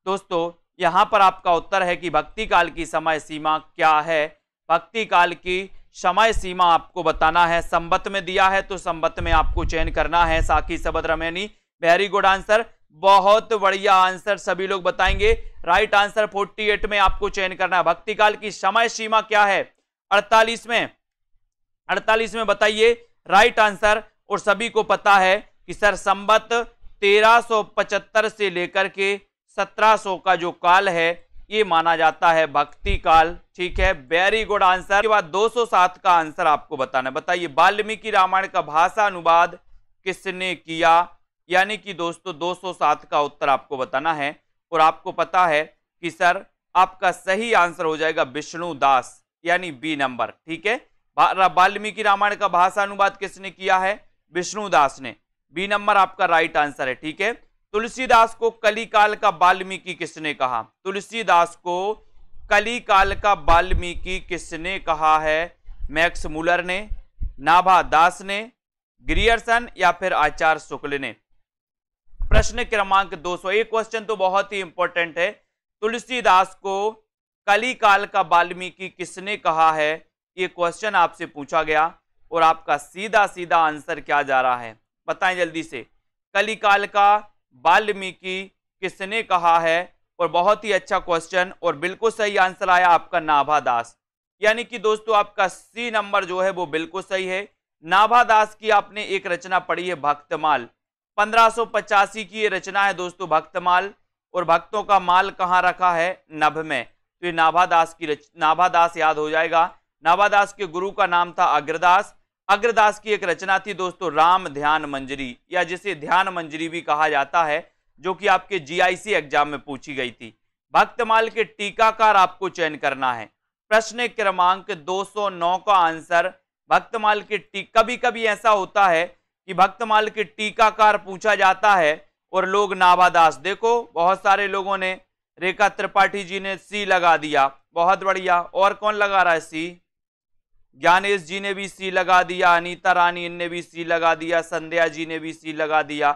दोस्तों यहां पर आपका उत्तर है कि भक्ति काल की समय सीमा क्या है? भक्ति काल की समय सीमा आपको बताना है। संवत में दिया है तो संवत में आपको चयन करना है। साकी सबद रमैनी, वेरी गुड आंसर, बहुत बढ़िया आंसर सभी लोग बताएंगे। राइट आंसर 48 में आपको चयन करना है। भक्ति काल की समय सीमा क्या है? 48 में। 48 में बताइए राइट आंसर। और सभी को पता है कि सर संवत 1375 से लेकर के 1700 का जो काल है ये माना जाता है भक्ति काल। ठीक है, वेरी गुड आंसर। के बाद 207 का आंसर आपको बताना है। बताइए वाल्मीकि रामायण का भाषा अनुवाद किसने किया? यानी कि दोस्तों 207 का उत्तर आपको बताना है। और आपको पता है कि सर आपका सही आंसर हो जाएगा विष्णु दास, यानी बी नंबर। ठीक है, वाल्मीकि रामायण का भाषा अनुवाद किसने किया है? विष्णु दास ने। बी नंबर आपका राइट आंसर है। ठीक है, तुलसीदास को कलिकाल का वाल्मीकि किसने कहा? तुलसीदास को कलिकाल का वाल्मीकि किसने कहा है? मैक्स मूलर ने, नाभा दास ने, ग्रियर्सन या फिर आचार्य शुक्ल ने? प्रश्न क्रमांक 201 क्वेश्चन तो बहुत ही इंपॉर्टेंट है। तुलसीदास को कलिकाल का वाल्मीकि किसने कहा है? ये क्वेश्चन आपसे पूछा गया और आपका सीधा सीधा आंसर क्या जा रहा है बताएं जल्दी से। कलिकाल का वाल्मीकि किसने कहा है? और बहुत ही अच्छा क्वेश्चन और बिल्कुल सही आंसर आया आपका नाभा दास। यानी कि दोस्तों आपका सी नंबर जो है वो बिल्कुल सही है। नाभा दास की आपने एक रचना पढ़ी है भक्तमाल, 1585 की ये रचना है दोस्तों भक्तमाल। और भक्तों का माल कहाँ रखा है? नभ में। तो ये नाभा दास याद हो जाएगा। नाभा दास के गुरु का नाम था अग्रदास। अग्रदास की एक रचना थी दोस्तों राम ध्यान मंजरी, या जिसे ध्यान मंजरी भी कहा जाता है, जो कि आपके जीआईसी एग्जाम में पूछी गई थी। भक्तमाल के टीकाकार आपको चयन करना है। प्रश्न क्रमांक 209 का आंसर भक्तमाल के कभी कभी ऐसा होता है कि भक्तमाल के टीकाकार पूछा जाता है और लोग नाभा दास, देखो बहुत सारे लोगों ने, रेखा त्रिपाठी जी ने सी लगा दिया, बहुत बढ़िया। और कौन लगा रहा है सी? ज्ञानेश जी ने भी सी लगा दिया, अनीता रानी ने भी सी लगा दिया, संध्या जी ने भी सी लगा दिया,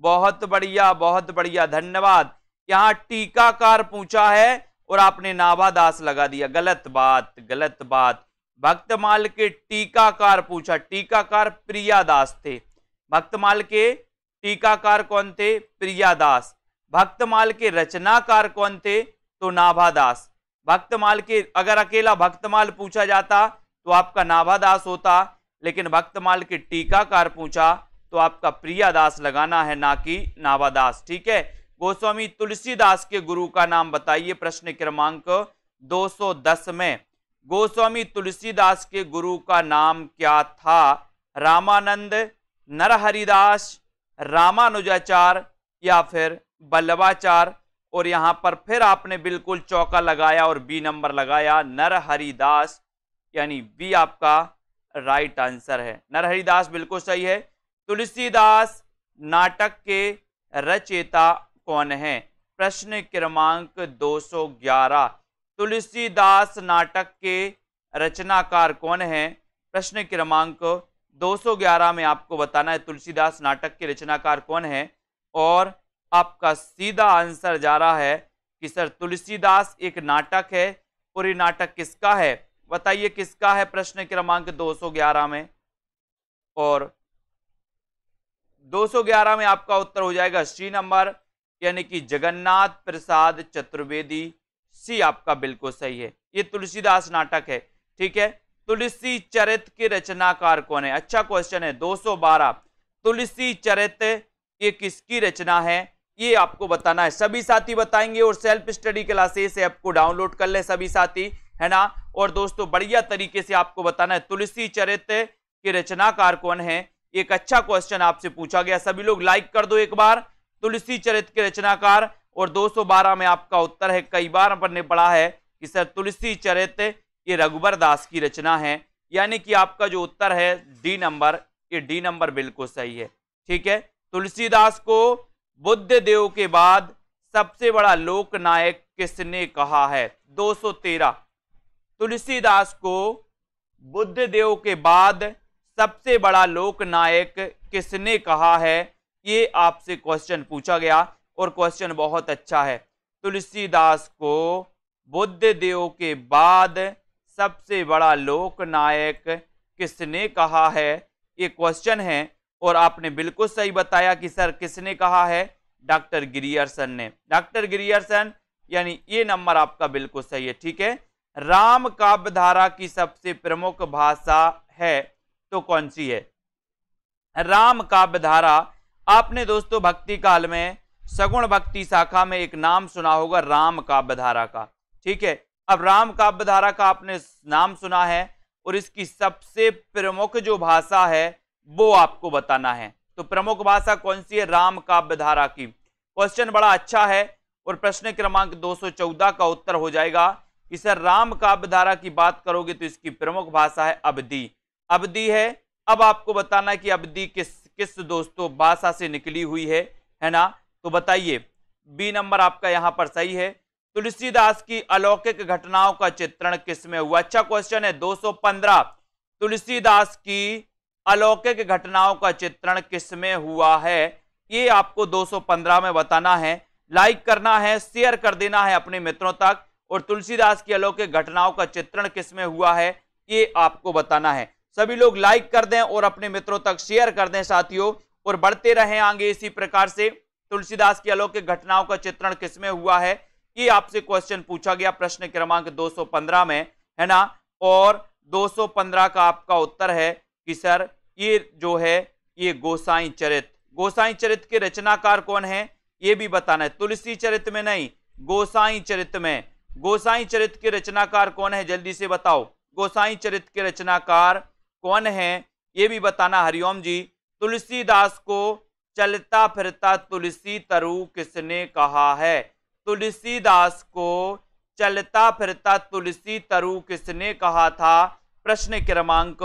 बहुत बढ़िया बहुत बढ़िया, धन्यवाद। यहाँ टीकाकार पूछा है और आपने नाभा दास लगा दिया, गलत बात गलत बात। भक्तमाल के टीकाकार पूछा, टीकाकार प्रियादास थे। भक्तमाल के टीकाकार कौन थे? प्रियादास। भक्तमाल के रचनाकार कौन थे? तो नाभा दास। भक्तमाल के अगर अकेला भक्तमाल पूछा जाता तो आपका नाभा दास होता, लेकिन भक्तमाल के टीकाकार पूछा तो आपका प्रियादास लगाना है, ना कि नाभा दास। ठीक है, गोस्वामी तुलसीदास के गुरु का नाम बताइए। प्रश्न क्रमांक 210 में गोस्वामी तुलसीदास के गुरु का नाम क्या था? रामानंद, नरहरिदास, रामानुजाचार या फिर बल्लभाचार? और यहां पर फिर आपने बिल्कुल चौका लगाया और बी नंबर लगाया, नरहरिदास, यानी बी आपका राइट आंसर है। नरहरिदास बिल्कुल सही है। तुलसीदास नाटक के रचयिता कौन है? प्रश्न क्रमांक 211। तुलसीदास नाटक के रचनाकार कौन है? प्रश्न क्रमांक 211 में आपको बताना है तुलसीदास नाटक के रचनाकार कौन है। और आपका सीधा आंसर जा रहा है कि सर तुलसीदास एक नाटक है। और ये नाटक किसका है? बताइए किसका है प्रश्न क्रमांक 211 में। और 211 में आपका उत्तर हो जाएगा सी नंबर, यानी कि जगन्नाथ प्रसाद चतुर्वेदी। सी आपका बिल्कुल सही है। ये तुलसीदास नाटक है। ठीक है। तुलसी चरित के रचनाकार कौन है? अच्छा क्वेश्चन है। 212 तुलसी चरित ये किसकी रचना है? ये आपको बताना है। सभी साथी बताएंगे और सेल्फ स्टडी क्लासेस ऐप को डाउनलोड कर ले सभी साथी, है ना। और दोस्तों बढ़िया तरीके से आपको बताना है तुलसी चरित के रचनाकार कौन है। एक अच्छा क्वेश्चन आपसे पूछा गया, सभी लोग लाइक कर दो एक बार। तुलसी चरित के रचनाकार। और 212 में आपका उत्तर है, कई बार अपन ने पढ़ा है कि सर तुलसी चरित ये रघुबर दास की रचना है, यानी कि आपका जो उत्तर है डी नंबर, ये डी नंबर बिल्कुल सही है। ठीक है। तुलसीदास को बुद्ध देव के बाद सबसे बड़ा लोक नायक किसने कहा है? 213 तुलसीदास को बुद्ध देव के बाद सबसे बड़ा लोक नायक किसने कहा है? ये आपसे क्वेश्चन पूछा गया और क्वेश्चन बहुत अच्छा है। तुलसीदास को बुद्ध देव के बाद सबसे बड़ा लोक नायक किसने कहा है? ये क्वेश्चन है। और आपने बिल्कुल सही बताया कि सर किसने कहा है? डॉक्टर गिरियर्सन ने। डॉक्टर गिरियर्सन, यानी ये नंबर आपका बिल्कुल सही है। ठीक है। राम काव्य धारा की सबसे प्रमुख भाषा है तो कौन सी है? राम काव्य धारा, आपने दोस्तों भक्ति काल में सगुण भक्ति शाखा में एक नाम सुना होगा राम काव्य धारा का। ठीक है। अब राम काव्य धारा का आपने नाम सुना है और इसकी सबसे प्रमुख जो भाषा है वो आपको बताना है। तो प्रमुख भाषा कौन सी है राम काव्य धारा की? क्वेश्चन बड़ा अच्छा है। और प्रश्न क्रमांक 214 का उत्तर हो जाएगा कि सर राम काव्य धारा की बात करोगे तो इसकी प्रमुख भाषा है अवधी। अवधी है। अब आपको बताना है कि अवधी किस दोस्तों भाषा से निकली हुई है ना। तो बताइए, बी नंबर आपका यहां पर सही है। तुलसीदास की अलौकिक घटनाओं का चित्रण किसमें हुआ? अच्छा क्वेश्चन है। 215 तुलसीदास की अलौकिक घटनाओं का चित्रण किसमें हुआ है? ये आपको 215 में बताना है। लाइक करना है, शेयर कर देना है अपने मित्रों तक। और तुलसीदास की अलौकिक घटनाओं का चित्रण किसमें हुआ है ये आपको बताना है। सभी लोग लाइक कर दें और अपने मित्रों तक शेयर कर दें साथियों, और बढ़ते रहें आगे इसी प्रकार से। तुलसीदास की अलौकिक घटनाओं का चित्रण किसमें हुआ है ये आपसे क्वेश्चन पूछा गया प्रश्न क्रमांक 215 में, है ना। और 215 का आपका उत्तर है कि सर ये जो है ये गोसाई चरित। गोसाई चरित के रचनाकार कौन है ये भी बताना है। तुलसी चरित में नहीं, गोसाई चरित में। गोसाई चरित के रचनाकार कौन है जल्दी से बताओ। गोसाई चरित के रचनाकार कौन है ये भी बताना। हरिओम जी, तुलसीदास को चलता फिरता तुलसी तरु किसने कहा है? तुलसीदास को चलता फिरता तुलसी तरु किसने कहा था? प्रश्न क्रमांक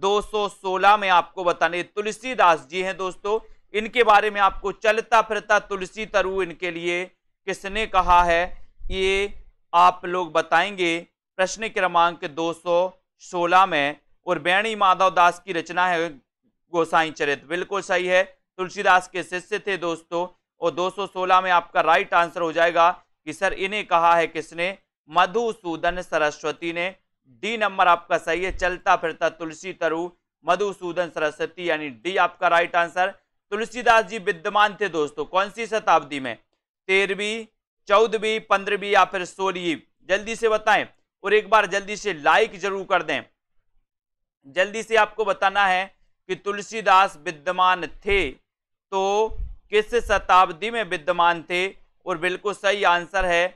216 में आपको बताने। तुलसीदास जी हैं दोस्तों, इनके बारे में आपको चलता फिरता तुलसी तरु इनके लिए किसने कहा है ये आप लोग बताएंगे प्रश्न क्रमांक 216 में। और बेणी माधव दास की रचना है गोसाई चरित। बिल्कुल सही है, तुलसीदास के शिष्य थे दोस्तों। और 216 में आपका राइट आंसर हो जाएगा कि सर इन्हें कहा है किसने? मधुसूदन सरस्वती ने। डी नंबर आपका सही है, चलता फिरता तुलसी तरु मधुसूदन सरस्वती, यानी डी आपका राइट आंसर। तुलसीदास जी विद्यमान थे दोस्तों कौन सी शताब्दी में? 13वीं, 14वीं, 15वीं या फिर 16वीं? जल्दी से बताएं और एक बार जल्दी से लाइक जरूर कर दें। जल्दी से आपको बताना है कि तुलसीदास विद्यमान थे तो किस शताब्दी में विद्यमान थे? और बिल्कुल सही आंसर है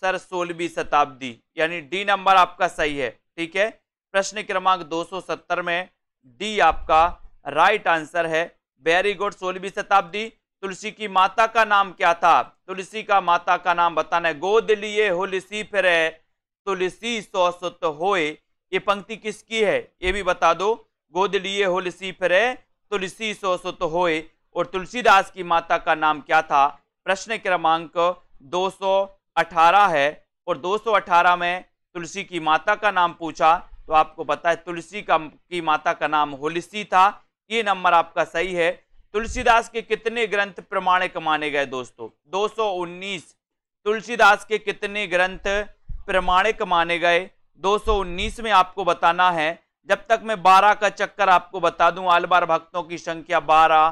सर 16वीं शताब्दी, यानी डी नंबर आपका सही है। ठीक है। प्रश्न क्रमांक 270 में डी आपका राइट आंसर है। वेरी गुड, 16वीं शताब्दी। तुलसी की माता का नाम क्या था? तुलसी का माता का नाम बताना है। गोद लिए हुलसी फिरे तुलसी सौ सुत होए, ये पंक्ति किसकी है ये भी बता दो। गोद लिए हुलसी फिरे तुलसी सौ सुत होए, और तुलसीदास की माता का नाम क्या था? प्रश्न क्रमांक 218 है, और 218 में तुलसी की माता का नाम पूछा तो आपको पता है तुलसी की माता का नाम हुलसी था। ये नंबर आपका सही है। तुलसीदास के कितने ग्रंथ प्रमाणिक माने गए दोस्तों? 219। तुलसीदास के कितने ग्रंथ प्रमाणिक माने गए? 219 में आपको बताना है। जब तक मैं 12 का चक्कर आपको बता दूं, आलबार भक्तों की संख्या 12,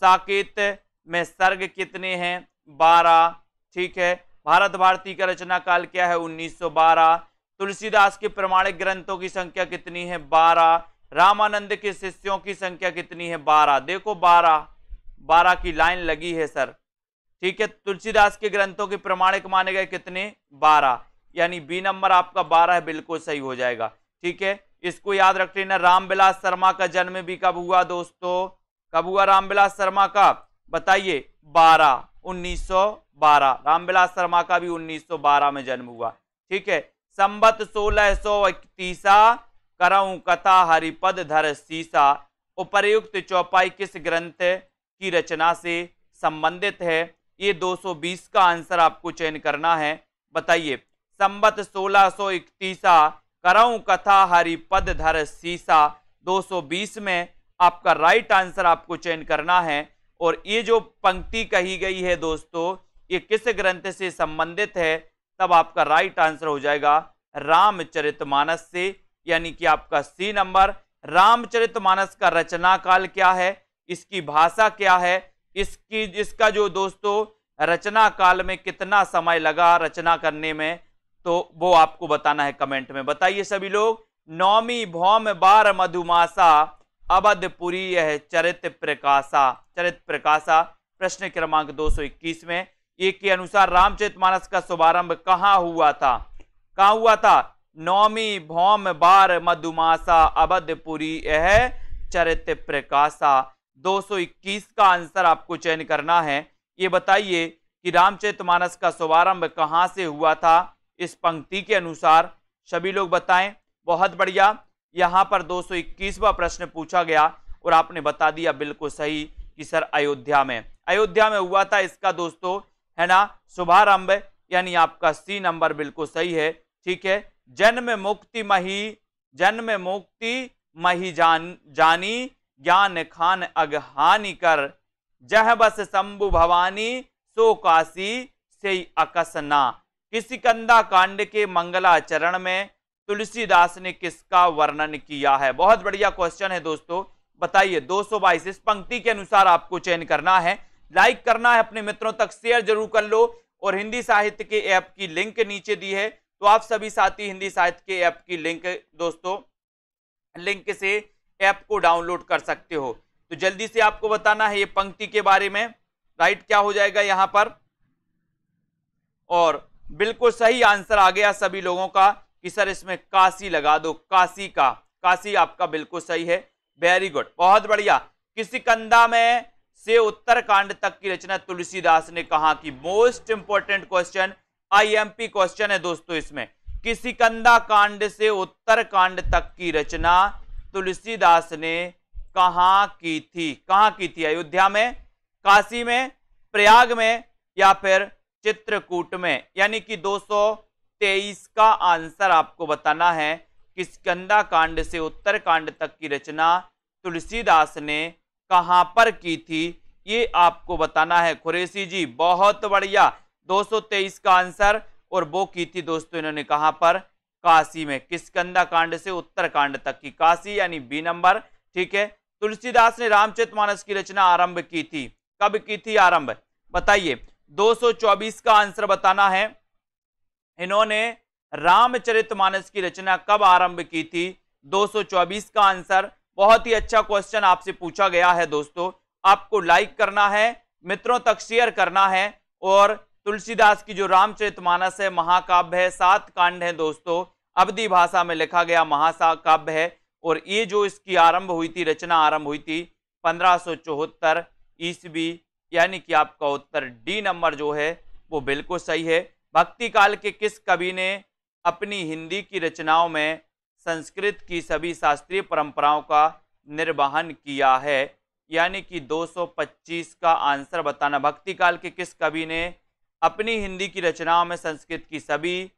साकेत में सर्ग कितने हैं? 12, ठीक है। भारत भारती का रचना काल क्या है? 1912। तुलसीदास के प्रमाणिक ग्रंथों की संख्या कितनी है? 12। रामानंद के शिष्यों की संख्या कितनी है? 12। देखो 12 की लाइन लगी है सर, ठीक है। तुलसीदास के ग्रंथों के प्रमाणिक माने गए कितने? 12, यानी बी नंबर आपका 12 है, बिल्कुल सही हो जाएगा, ठीक है। इसको याद रख लेना। रामविलास शर्मा का जन्म भी कब हुआ दोस्तों? कब हुआ रामविलास शर्मा का? बताइए। 1912। रामविलास शर्मा का भी 1912 में जन्म हुआ, ठीक है। संबत 1631 करऊं कथा हरिपद धर सीसा, उपर्युक्त चौपाई किस ग्रंथ की रचना से संबंधित है? ये 220 का आंसर आपको चयन करना है। बताइए। संबत 1631 करऊं कथा हरिपद धर सीसा, 220 में आपका राइट आंसर आपको चयन करना है। और ये जो पंक्ति कही गई है दोस्तों, ये किस ग्रंथ से संबंधित है? तब आपका राइट आंसर हो जाएगा रामचरितमानस से, यानी कि आपका सी नंबर। रामचरितमानस का रचना काल क्या है? इसकी भाषा क्या है? इसका जो दोस्तों रचना काल में कितना समय लगा रचना करने में, तो वो आपको बताना है कमेंट में। बताइए सभी लोग। नौमी भौम बार मधुमासा, अवधपुरी यह चरित प्रकाशा। चरित प्रकाशा प्रश्न क्रमांक 221 में। एक के अनुसार रामचरितमानस का शुभारंभ कहाँ हुआ था? कहाँ हुआ था? नौमी भौम बार मधुमासा, अवधपुरी यह चरित प्रकाशा। 221 का आंसर आपको चयन करना है। ये बताइए कि रामचरितमानस का शुभारंभ कहाँ से हुआ था इस पंक्ति के अनुसार? सभी लोग बताएं। बहुत बढ़िया। यहां पर 221वां प्रश्न पूछा गया और आपने बता दिया बिल्कुल सही कि सर अयोध्या में। अयोध्या में हुआ था इसका दोस्तों, है ना, शुभारंभ, यानी आपका सी नंबर बिल्कुल सही है, ठीक है। जन्म मुक्ति मही जानी, ज्ञान खान अगहानी कर, जह बस शंभु भवानी, सो काशी से अकसना। किसिकंदा कांड के मंगलाचरण में तुलसीदास ने किसका वर्णन किया है? बहुत बढ़िया क्वेश्चन है दोस्तों। बताइए। 222 इस पंक्ति के अनुसार आपको चयन करना है। लाइक करना है, अपने मित्रों तक शेयर जरूर कर लो। और हिंदी साहित्य के ऐप की लिंक नीचे दी है, तो आप सभी साथी हिंदी साहित्य के ऐप की लिंक दोस्तों, लिंक से ऐप को डाउनलोड कर सकते हो। तो जल्दी से आपको बताना है ये पंक्ति के बारे में। राइट क्या हो जाएगा यहां पर? और बिल्कुल सही आंसर आ गया सभी लोगों का कि सर इसमें काशी लगा दो। काशी का, काशी आपका बिल्कुल सही है। वेरी गुड, बहुत बढ़िया। किसिकंदा में से उत्तरकांड तक की रचना तुलसीदास ने कहा की? Most important question, IMP question है दोस्तों इसमें। किसिकंदा कांड से उत्तरकांड तक की रचना तुलसीदास ने कहां की थी? कहां की थी? अयोध्या में, काशी में, प्रयाग में, या फिर चित्रकूट में? यानी कि 223 का आंसर आपको बताना है। किसिकंदा कांड से उत्तरकांड तक की रचना तुलसीदास ने कहां पर की थी, ये आपको बताना है। कुरैशी जी बहुत बढ़िया, 223 का आंसर। और वो की थी दोस्तों इन्होंने कहां पर? काशी में। किसिकंदा कांड से उत्तरकांड तक की, काशी, यानी बी नंबर, ठीक है। तुलसीदास ने रामचरितमानस की रचना आरंभ की थी, कब की थी आरंभ? बताइए। 224 का आंसर बताना है। इन्होंने रामचरितमानस की रचना कब आरंभ की थी? 224 का आंसर। बहुत ही अच्छा क्वेश्चन आपसे पूछा गया है दोस्तों। आपको लाइक करना है, मित्रों तक शेयर करना है। और तुलसीदास की जो रामचरितमानस है महाकाव्य है, 7 कांड है दोस्तों, अवधी भाषा में लिखा गया महाकाव्य है। और ये जो इसकी आरंभ हुई थी, रचना आरंभ हुई थी 1574 ईस्वी, यानी कि आपका उत्तर डी नंबर जो है वो बिल्कुल सही है। भक्ति काल के किस कवि ने अपनी हिंदी की रचनाओं में संस्कृत की सभी शास्त्रीय परंपराओं का निर्वहन किया है? यानी कि 225 का आंसर बताना। भक्ति काल के किस कवि ने अपनी हिंदी की रचनाओं में संस्कृत की सभी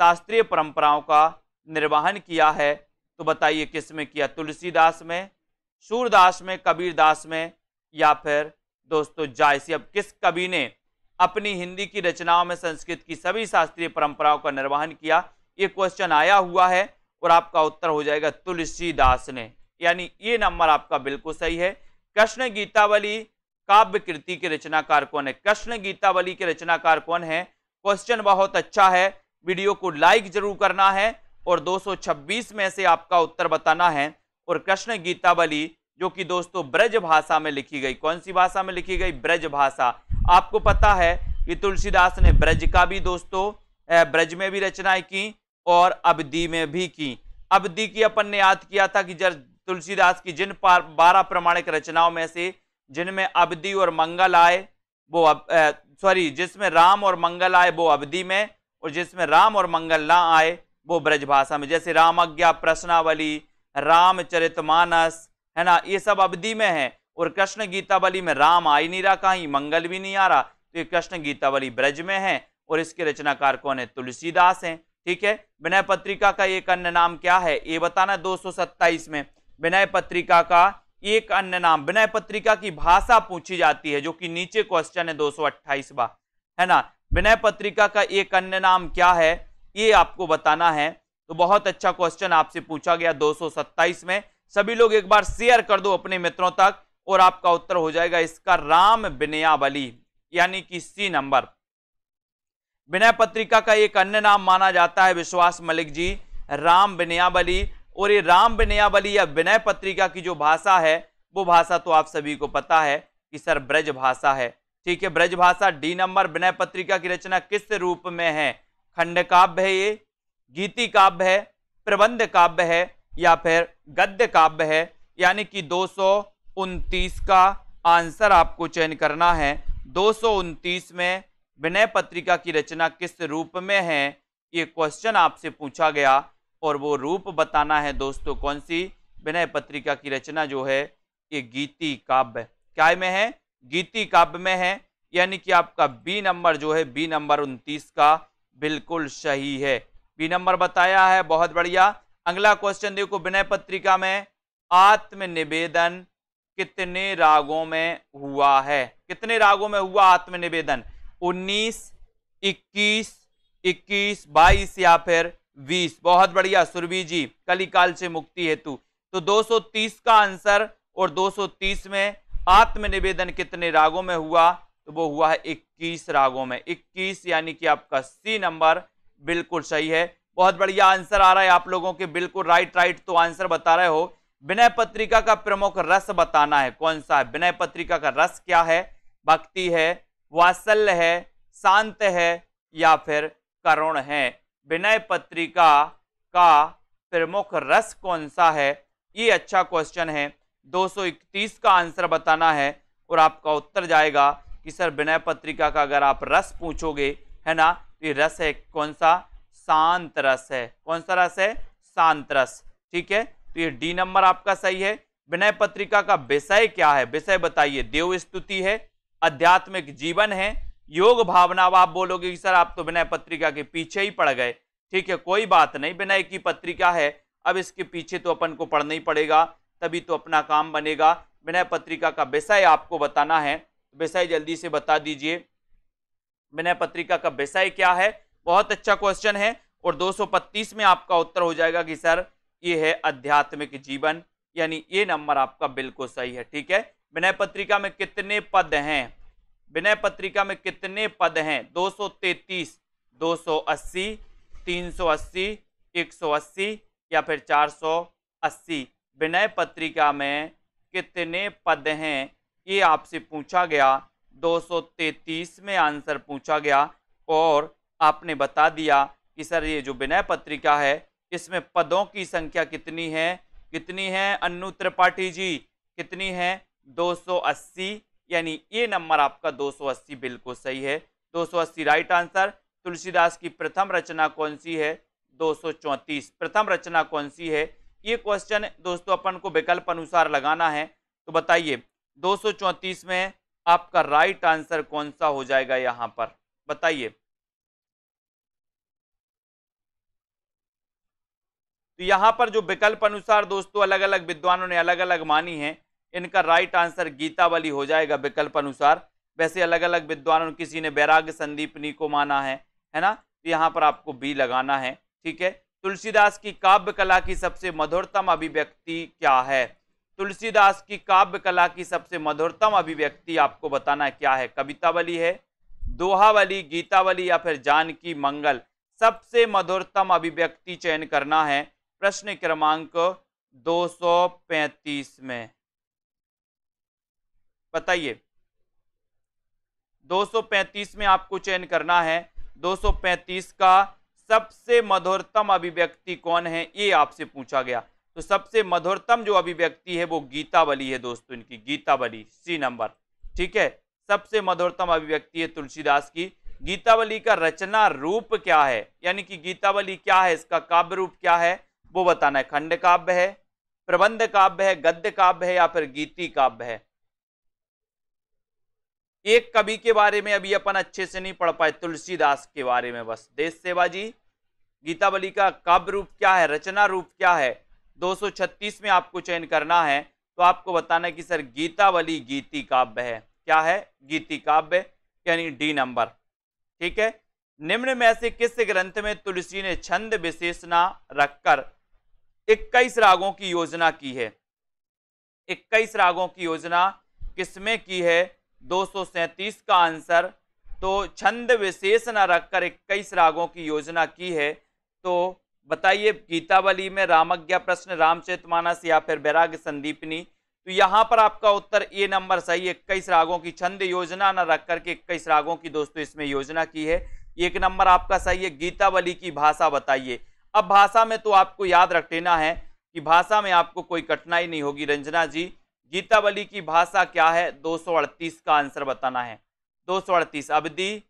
शास्त्रीय परंपराओं का निर्वहन किया है? तो बताइए किस में किया? तुलसीदास में, सूरदास में, कबीरदास में, या फिर दोस्तों जायसी। अब किस कवि ने अपनी हिंदी की रचनाओं में संस्कृत की सभी शास्त्रीय परंपराओं का निर्वहन किया? ये क्वेश्चन आया हुआ है और आपका उत्तर हो जाएगा तुलसीदास ने, यानी ये नंबर आपका बिल्कुल सही है। कृष्ण गीतावली काव्य कृति के रचनाकार कौन है? कृष्ण गीतावली के रचनाकार कौन है? क्वेश्चन बहुत अच्छा है, वीडियो को लाइक जरूर करना है और 226 में से आपका उत्तर बताना है। और कृष्ण गीतावली जो कि दोस्तों ब्रज भाषा में लिखी गई, कौन सी भाषा में लिखी गई? ब्रज भाषा। आपको पता है कि तुलसीदास ने ब्रज का भी दोस्तों ब्रज में भी रचनाएं की और अवधि में भी की। अवधि की अपन ने याद किया था कि जब तुलसीदास की जिन 12 प्रमाणिक रचनाओं में से जिनमें अवधि और मंगल आए वो जिसमें राम और मंगल आए वो अवधि में, और जिसमें राम और मंगल ना आए वो ब्रज भाषा में। जैसे रामज्ञा प्रश्नावली, रामचरितमानस, है ना, ये सब अवधि में है। और कृष्ण गीतावली में राम आ ही नहीं रहा, कहीं मंगल भी नहीं आ रहा, तो ये कृष्ण गीतावली ब्रज में है। और इसके रचनाकार कौन है? तुलसीदास हैं। ठीक है। विनय पत्रिका का एक अन्य नाम क्या है? ये बताना 227 में। विनय पत्रिका का एक अन्य नाम, विनय पत्रिका की भाषा पूछी जाती है, जो कि नीचे क्वेश्चन है 228वां, है ना। विनय पत्रिका का एक अन्य नाम क्या है, ये आपको बताना है। तो बहुत अच्छा क्वेश्चन आपसे पूछा गया 227 में। सभी लोग एक बार शेयर कर दो अपने मित्रों तक और आपका उत्तर हो जाएगा इसका राम विनयावली, यानी कि सी नंबर। विनय पत्रिका का एक अन्य नाम माना जाता है विश्वास मलिक जी, राम विनयावली। और ये राम विनयावली या विनय पत्रिका की जो भाषा है वो भाषा तो आप सभी को पता है कि सर ब्रज भाषा है। ठीक है, ब्रज भाषा। D number. विनय पत्रिका की रचना किस रूप में है? खंड काव्य है ये, गीति काव्य है, प्रबंध काव्य है, या फिर गद्य काव्य है? यानी कि 229 का आंसर आपको चयन करना है। 229 में विनय पत्रिका की रचना किस रूप में है, ये क्वेश्चन आपसे पूछा गया और वो रूप बताना है दोस्तों। कौन सी? विनय पत्रिका की रचना जो है ये गीति काव्य, क्या में है? गीति काव्य में है। यानी कि आपका बी नंबर जो है, बी नंबर 29 का बिल्कुल सही है। बी नंबर बताया है, बहुत बढ़िया। अगला क्वेश्चन देखो, विनय पत्रिका में आत्मनिवेदन कितने रागों में हुआ है? कितने रागों में हुआ आत्मनिवेदन? 19, 21, 22 या फिर 20? बहुत बढ़िया सुरभि जी, कलिकाल से मुक्ति हेतु। तो 230 का आंसर, और 230 में आत्मनिवेदन कितने रागों में हुआ? तो वो हुआ है 21 रागों में। 21 यानी कि आपका सी नंबर बिल्कुल सही है। बहुत बढ़िया आंसर आ रहा है आप लोगों के, बिल्कुल राइट तो आंसर बता रहे हो। विनय पत्रिका का प्रमुख रस बताना है, कौन सा है? विनय पत्रिका का रस क्या है? भक्ति है, वात्सल्य है, शांत है, या फिर करुण है? विनय पत्रिका का प्रमुख रस कौन सा है? ये अच्छा क्वेश्चन है। 231 का आंसर बताना है और आपका उत्तर जाएगा कि सर विनय पत्रिका का अगर आप रस पूछोगे, है ना, तो ये रस है कौन सा? शांत रस है। कौन सा रस है? शांत रस। ठीक है, तो ये डी नंबर आपका सही है। विनय पत्रिका का विषय क्या है? विषय बताइए। देव स्तुति है, आध्यात्मिक जीवन है, योग भावना। अब आप बोलोगे कि सर आप तो विनय पत्रिका के पीछे ही पड़ गए। ठीक है, कोई बात नहीं, विनय की पत्रिका है, अब इसके पीछे तो अपन को पढ़ना ही पड़ेगा, तभी तो अपना काम बनेगा। विनय पत्रिका का विषय आपको बताना है, विषय जल्दी से बता दीजिए। विनय पत्रिका का विषय क्या है? बहुत अच्छा क्वेश्चन है। और 225 में आपका उत्तर हो जाएगा कि सर ये है आध्यात्मिक जीवन, यानी ये नंबर आपका बिल्कुल सही है। ठीक है, विनय पत्रिका में कितने पद हैं? विनय पत्रिका में कितने पद हैं? 233, 280, 380, 180 या फिर 480? विनय पत्रिका में कितने पद हैं, ये आपसे पूछा गया। 233 में आंसर पूछा गया और आपने बता दिया कि सर ये जो विनय पत्रिका है इसमें पदों की संख्या कितनी है? कितनी है अन्नू त्रिपाठी जी? कितनी है? 280, यानी ये नंबर आपका 280 बिल्कुल सही है। 280 राइट आंसर। तुलसीदास की प्रथम रचना कौन सी है? 234। प्रथम रचना कौन सी है? ये क्वेश्चन दोस्तों अपन को विकल्प अनुसार लगाना है। तो बताइए 234 में आपका राइट आंसर कौन सा हो जाएगा यहां पर, बताइए। तो यहां पर जो विकल्प अनुसार दोस्तों अलग अलग विद्वानों ने अलग अलग मानी है, इनका राइट आंसर गीतावली हो जाएगा विकल्प अनुसार। वैसे अलग अलग विद्वानों, किसी ने वैराग्य संदीपनी को माना है ना। तो यहां पर आपको बी लगाना है, ठीक है। तुलसीदास की काव्य कला की सबसे मधुरतम अभिव्यक्ति क्या है? तुलसीदास की काव्य कला की सबसे मधुरतम अभिव्यक्ति आपको बताना क्या है? कवितावली है, दोहावली, गीतावली या फिर जानकी मंगल? सबसे मधुरतम अभिव्यक्ति चयन करना है प्रश्न क्रमांक 235 में, बताइए। 235 में आपको चयन करना है। 235 का सबसे मधुरतम अभिव्यक्ति कौन है, ये आपसे पूछा गया। तो सबसे मधुरतम जो अभिव्यक्ति है वो गीतावली है दोस्तों, इनकी गीतावली, सी नंबर, ठीक है। सबसे मधुरतम अभिव्यक्ति है तुलसीदास की। गीतावली का रचना रूप क्या है, यानी कि गीतावली क्या है, इसका काव्य रूप क्या है, वो बताना है। खंड काव्य है, प्रबंध काव्य है, गद्य काव्य है या फिर गीति काव्य है? एक कवि के बारे में अभी अपन अच्छे से नहीं पढ़ पाए, तुलसीदास के बारे में बस। देश सेवा जी, गीतावली का काव्य रूप क्या है, रचना रूप क्या है? 236 में आपको चयन करना है। तो आपको बताना है कि सर गीतावली गीति काव्य है। क्या है? गीति काव्य, यानी डी नंबर, ठीक है। निम्न में से किस ग्रंथ में तुलसी ने छंद विशेषणा रखकर 21 रागों की योजना की है? 21 रागों की योजना किसमें की है? 237 का आंसर। तो छंद विशेष न रखकर 21 रागों की योजना की है। तो बताइए गीतावली में रामज्ञा प्रश्न, रामचरितमानस या फिर वैराग्य संदीपनी? तो यहां पर आपका उत्तर ए नंबर सही, 21 रागों की छंद योजना न रख करके 21 रागों की दोस्तों इसमें योजना की है। एक नंबर आपका सही है। गीतावली की भाषा बताइए। अब भाषा में तो आपको याद रख लेना है कि भाषा में आपको कोई कठिनाई नहीं होगी रंजना जी। गीतावली की भाषा क्या है? 238 का आंसर बताना है। 238 अवधी,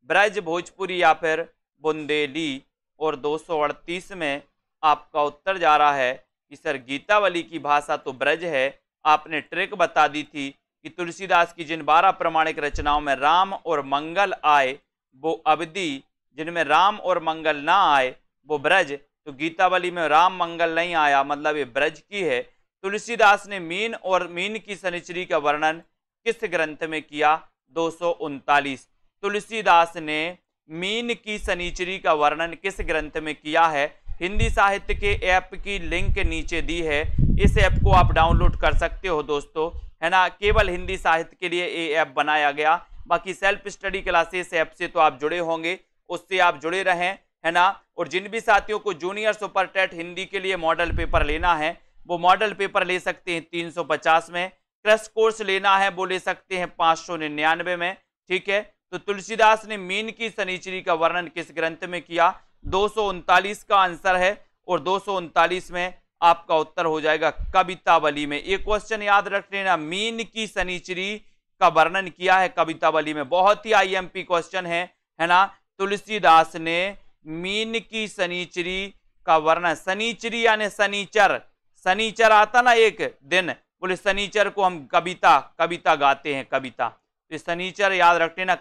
ब्रज, भोजपुरी या फिर बुंदेली? और 238 में आपका उत्तर जा रहा है कि सर गीतावली की भाषा तो ब्रज है। आपने ट्रिक बता दी थी कि तुलसीदास की जिन 12 प्रमाणिक रचनाओं में राम और मंगल आए वो अवधी, जिनमें राम और मंगल ना आए वो ब्रज। तो गीतावली में राम मंगल नहीं आया, मतलब ये ब्रज की है। तुलसीदास ने मीन और मीन की शनिचरी का वर्णन किस ग्रंथ में किया? 239। तुलसीदास ने मीन की शनिचरी का वर्णन किस ग्रंथ में किया है? हिंदी साहित्य के ऐप की लिंक नीचे दी है, इस ऐप को आप डाउनलोड कर सकते हो दोस्तों, है ना। केवल हिंदी साहित्य के लिए ये ऐप बनाया गया। बाकी सेल्फ स्टडी क्लासेस ऐप से तो आप जुड़े होंगे, उससे आप जुड़े रहें, है ना। और जिन भी साथियों को जूनियर सुपर टेट हिंदी के लिए मॉडल पेपर लेना है वो मॉडल पेपर ले सकते हैं 350 में। क्रश कोर्स लेना है वो ले सकते हैं 599 में, ठीक है। तो तुलसीदास ने मीन की शनिचरी का वर्णन किस ग्रंथ में किया? 239 का आंसर है। और 239 में आपका उत्तर हो जाएगा कवितावली में। एक क्वेश्चन याद रख लेना, मीन की शनिचरी का वर्णन किया है कवितावली में। बहुत ही आईएमपी क्वेश्चन है ना। तुलसीदास ने मीन की शनिचरी का वर्णन, शनिचरी यानी शनिचर, शनिचर आता ना एक दिन, बोले शनिचर को हम कविता गाते हैं, कविता। तो शनिचर याद रख लेना।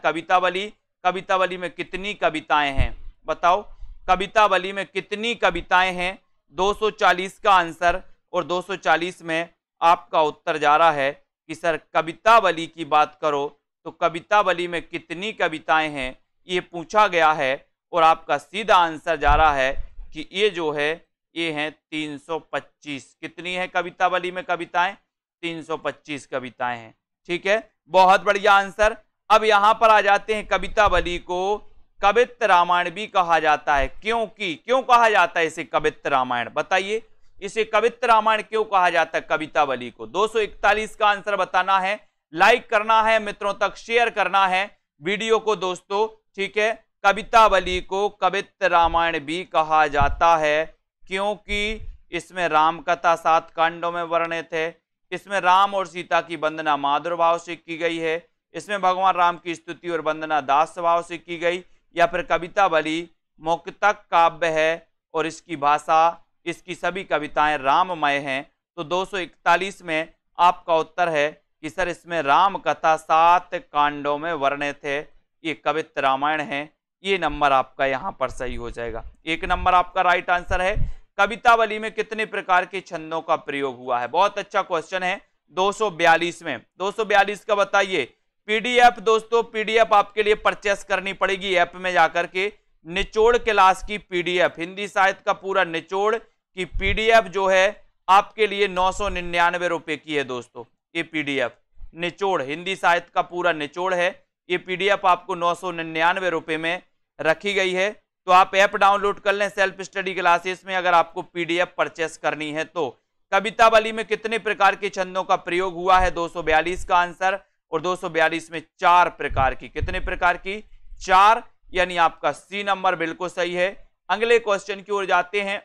कवितावली में कितनी कविताएं हैं बताओ? कवितावली में कितनी कविताएं हैं? 240 का आंसर। और 240 में आपका उत्तर जा रहा है कि सर कवितावली की बात करो तो कवितावली में कितनी कविताएं हैं ये पूछा गया है। और आपका सीधा आंसर जा रहा है कि ये जो है ये हैं 325। कितनी है कवितावली में कविताएं? 325 कविताएं हैं, ठीक है। बहुत बढ़िया आंसर। अब यहां पर आ जाते हैं, कवितावली को कवित्त रामायण भी कहा जाता है। क्यों कहा जाता है इसे कवित्त रामायण? बताइए, इसे कवित्त रामायण क्यों कहा जाता है कवितावली को? 241 का आंसर बताना है, लाइक करना है, मित्रों तक शेयर करना है वीडियो को दोस्तों, ठीक है। कवितावली को कवित्त रामायण भी कहा जाता है क्योंकि इसमें राम कथा 7 कांडों में वर्णित है। इसमें राम और सीता की वंदना माधुर भाव से की गई है। इसमें भगवान राम की स्तुति और वंदना दास स्वभाव से की गई, या फिर कवितावली मुक्तक काव्य है और इसकी भाषा, इसकी सभी कविताएं राममय हैं। तो 241 में आपका उत्तर है कि सर इसमें राम कथा 7 कांडों में वर्णित है, ये कवित्त रामायण है। ये नंबर आपका यहाँ पर सही हो जाएगा। 1 नंबर आपका राइट आंसर है। कवितावली में कितने प्रकार के छंदों का प्रयोग हुआ है? बहुत अच्छा क्वेश्चन है। 242 में, 242 का बताइए। पीडीएफ दोस्तों, पीडीएफ आपके लिए परचेस करनी पड़ेगी ऐप में जाकर के। निचोड़ क्लास की पीडीएफ, हिंदी साहित्य का पूरा निचोड़ की पीडीएफ जो है आपके लिए 999 रुपए की है दोस्तों। ये पीडीएफ निचोड़, हिंदी साहित्य का पूरा निचोड़ है, ये पीडीएफ आपको 999 रुपए में रखी गई है। तो आप ऐप डाउनलोड कर लें सेल्फ स्टडी क्लासेस में, अगर आपको पीडीएफ परचेस करनी है तो। कवितावली में कितने प्रकार के छंदों का प्रयोग हुआ है? 242 का आंसर। और 242 में 4 प्रकार की, कितने प्रकार की? 4, यानी आपका सी नंबर बिल्कुल सही है। अगले क्वेश्चन की ओर जाते हैं।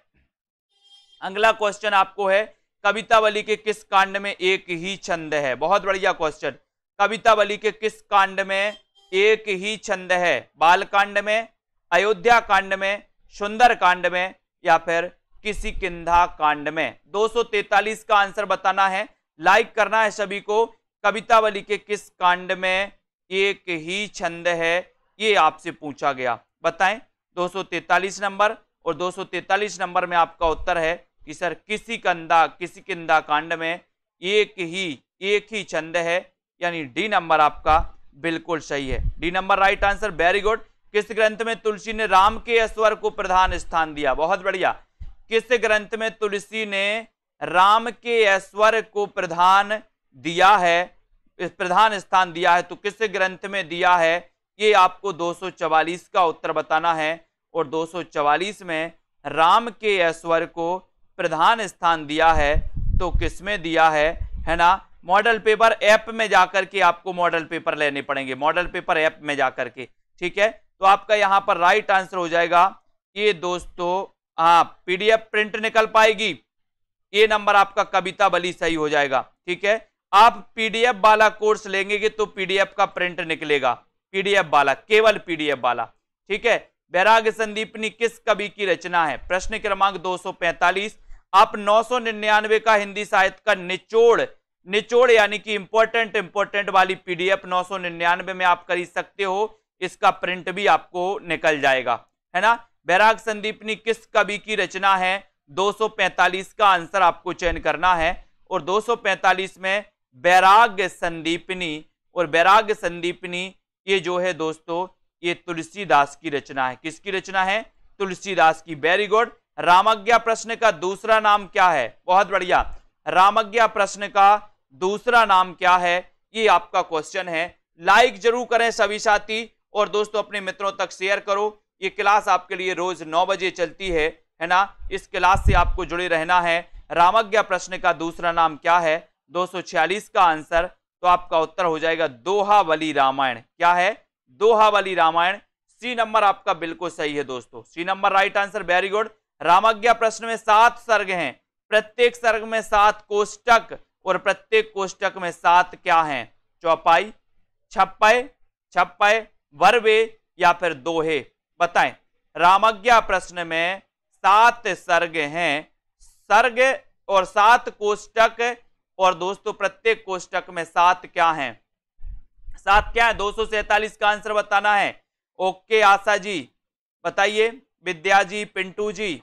अगला क्वेश्चन आपको है, कवितावली के किस कांड में एक ही छंद है? बहुत बढ़िया क्वेश्चन। कवितावली के किस कांड में एक ही छंद है? बाल कांड में, अयोध्या कांड में, सुंदर कांड में, या फिर किष्किंधा कांड में? 243 का आंसर बताना है, लाइक करना है सभी को। कवितावली के किस कांड में एक ही छंद है, ये आपसे पूछा गया, बताएं। 243 नंबर और 243 नंबर में आपका उत्तर है कि सर किष्किंधा कांड में एक ही छंद है, यानी डी नंबर आपका बिल्कुल सही है। D number right answer, very good. किस ग्रंथ में तुलसी ने राम के स्वर को प्रधान स्थान दिया? बहुत बढ़िया। किस ग्रंथ में तुलसी ने राम के स्वर को प्रधान दिया है, प्रधान स्थान दिया है? तो किस ग्रंथ में दिया है, ये आपको 244 का उत्तर बताना है। और 244 में राम के स्वर को प्रधान स्थान दिया है तो किसमें दिया है ना? मॉडल पेपर ऐप में जाकर के आपको मॉडल पेपर लेने पड़ेंगे, मॉडल पेपर ऐप में जाकर के, ठीक है। तो आपका यहां पर राइट आंसर हो जाएगा ये दोस्तों, हाँ, पीडीएफ प्रिंट निकल पाएगी, ये नंबर आपका कवितावली सही हो जाएगा, ठीक है। आप पीडीएफ वाला कोर्स लेंगे तो पीडीएफ का प्रिंट निकलेगा, पीडीएफ वाला, केवल पीडीएफ वाला, ठीक है। वैराग्य संदीपनी किस कवि की रचना है? प्रश्न क्रमांक 245। आप 999 का हिंदी साहित्य का निचोड़ यानी कि इंपॉर्टेंट वाली पीडीएफ 999 में आप खरीद सकते हो, इसका प्रिंट भी आपको निकल जाएगा, है ना। वैराग्य संदीपनी किस कवि की रचना है? 245 का आंसर आपको चयन करना है। और 245 में वैराग्य संदीपनी, और वैराग्य संदीपनी ये जो है दोस्तों, ये तुलसीदास की रचना है। किसकी रचना है? तुलसीदास की। Very good. रामज्ञा प्रश्न का दूसरा नाम क्या है? बहुत बढ़िया। रामज्ञा प्रश्न का दूसरा नाम क्या है, ये आपका क्वेश्चन है। लाइक जरूर करें सभी साथी, और दोस्तों अपने मित्रों तक शेयर करो। ये क्लास आपके लिए रोज 9 बजे चलती है ना। इस क्लास से आपको जुड़े रहना है। रामज्ञा प्रश्न का दूसरा नाम क्या है? 246 का आंसर, तो आपका उत्तर हो जाएगा दोहावली रामायण। क्या है? दोहावली रामायण। सी नंबर आपका बिल्कुल सही है दोस्तों, C number right answer, very good. Ramagya Prashna में 7 सर्ग हैं, प्रत्येक सर्ग में 7 कोष्टक, और प्रत्येक कोष्टक में 7 क्या हैं? चौपाई, छप्पय, वर्वे, या फिर दोहे? बताएं। रामज्ञा प्रश्न में 7 सर्ग हैं, सर्ग और 7 कोष्टक, और दोस्तों प्रत्येक कोष्टक में 7 क्या हैं? 7 क्या है? 247 का आंसर बताना है। ओके आशा जी, बताइए। विद्या जी, पिंटू जी।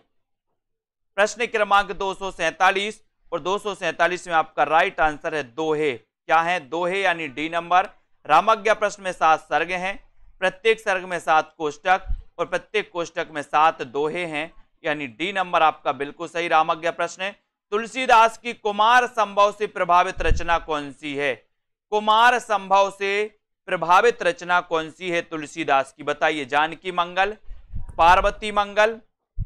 प्रश्न क्रमांक 247, और 247 में आपका राइट आंसर है दोहे। क्या है? दोहे, यानी डी नंबर। रामज्ञा प्रश्न में 7 सर्ग हैं, प्रत्येक सर्ग में 7 कोष्टक, और प्रत्येक कोष्टक में 7 दोहे हैं, यानी डी नंबर आपका बिल्कुल सही रामज्ञा प्रश्न है। तुलसीदास की कुमार संभव से प्रभावित रचना कौन सी है? कुमार संभव से प्रभावित रचना कौन सी है तुलसीदास की? बताइए। जानकी मंगल, पार्वती मंगल,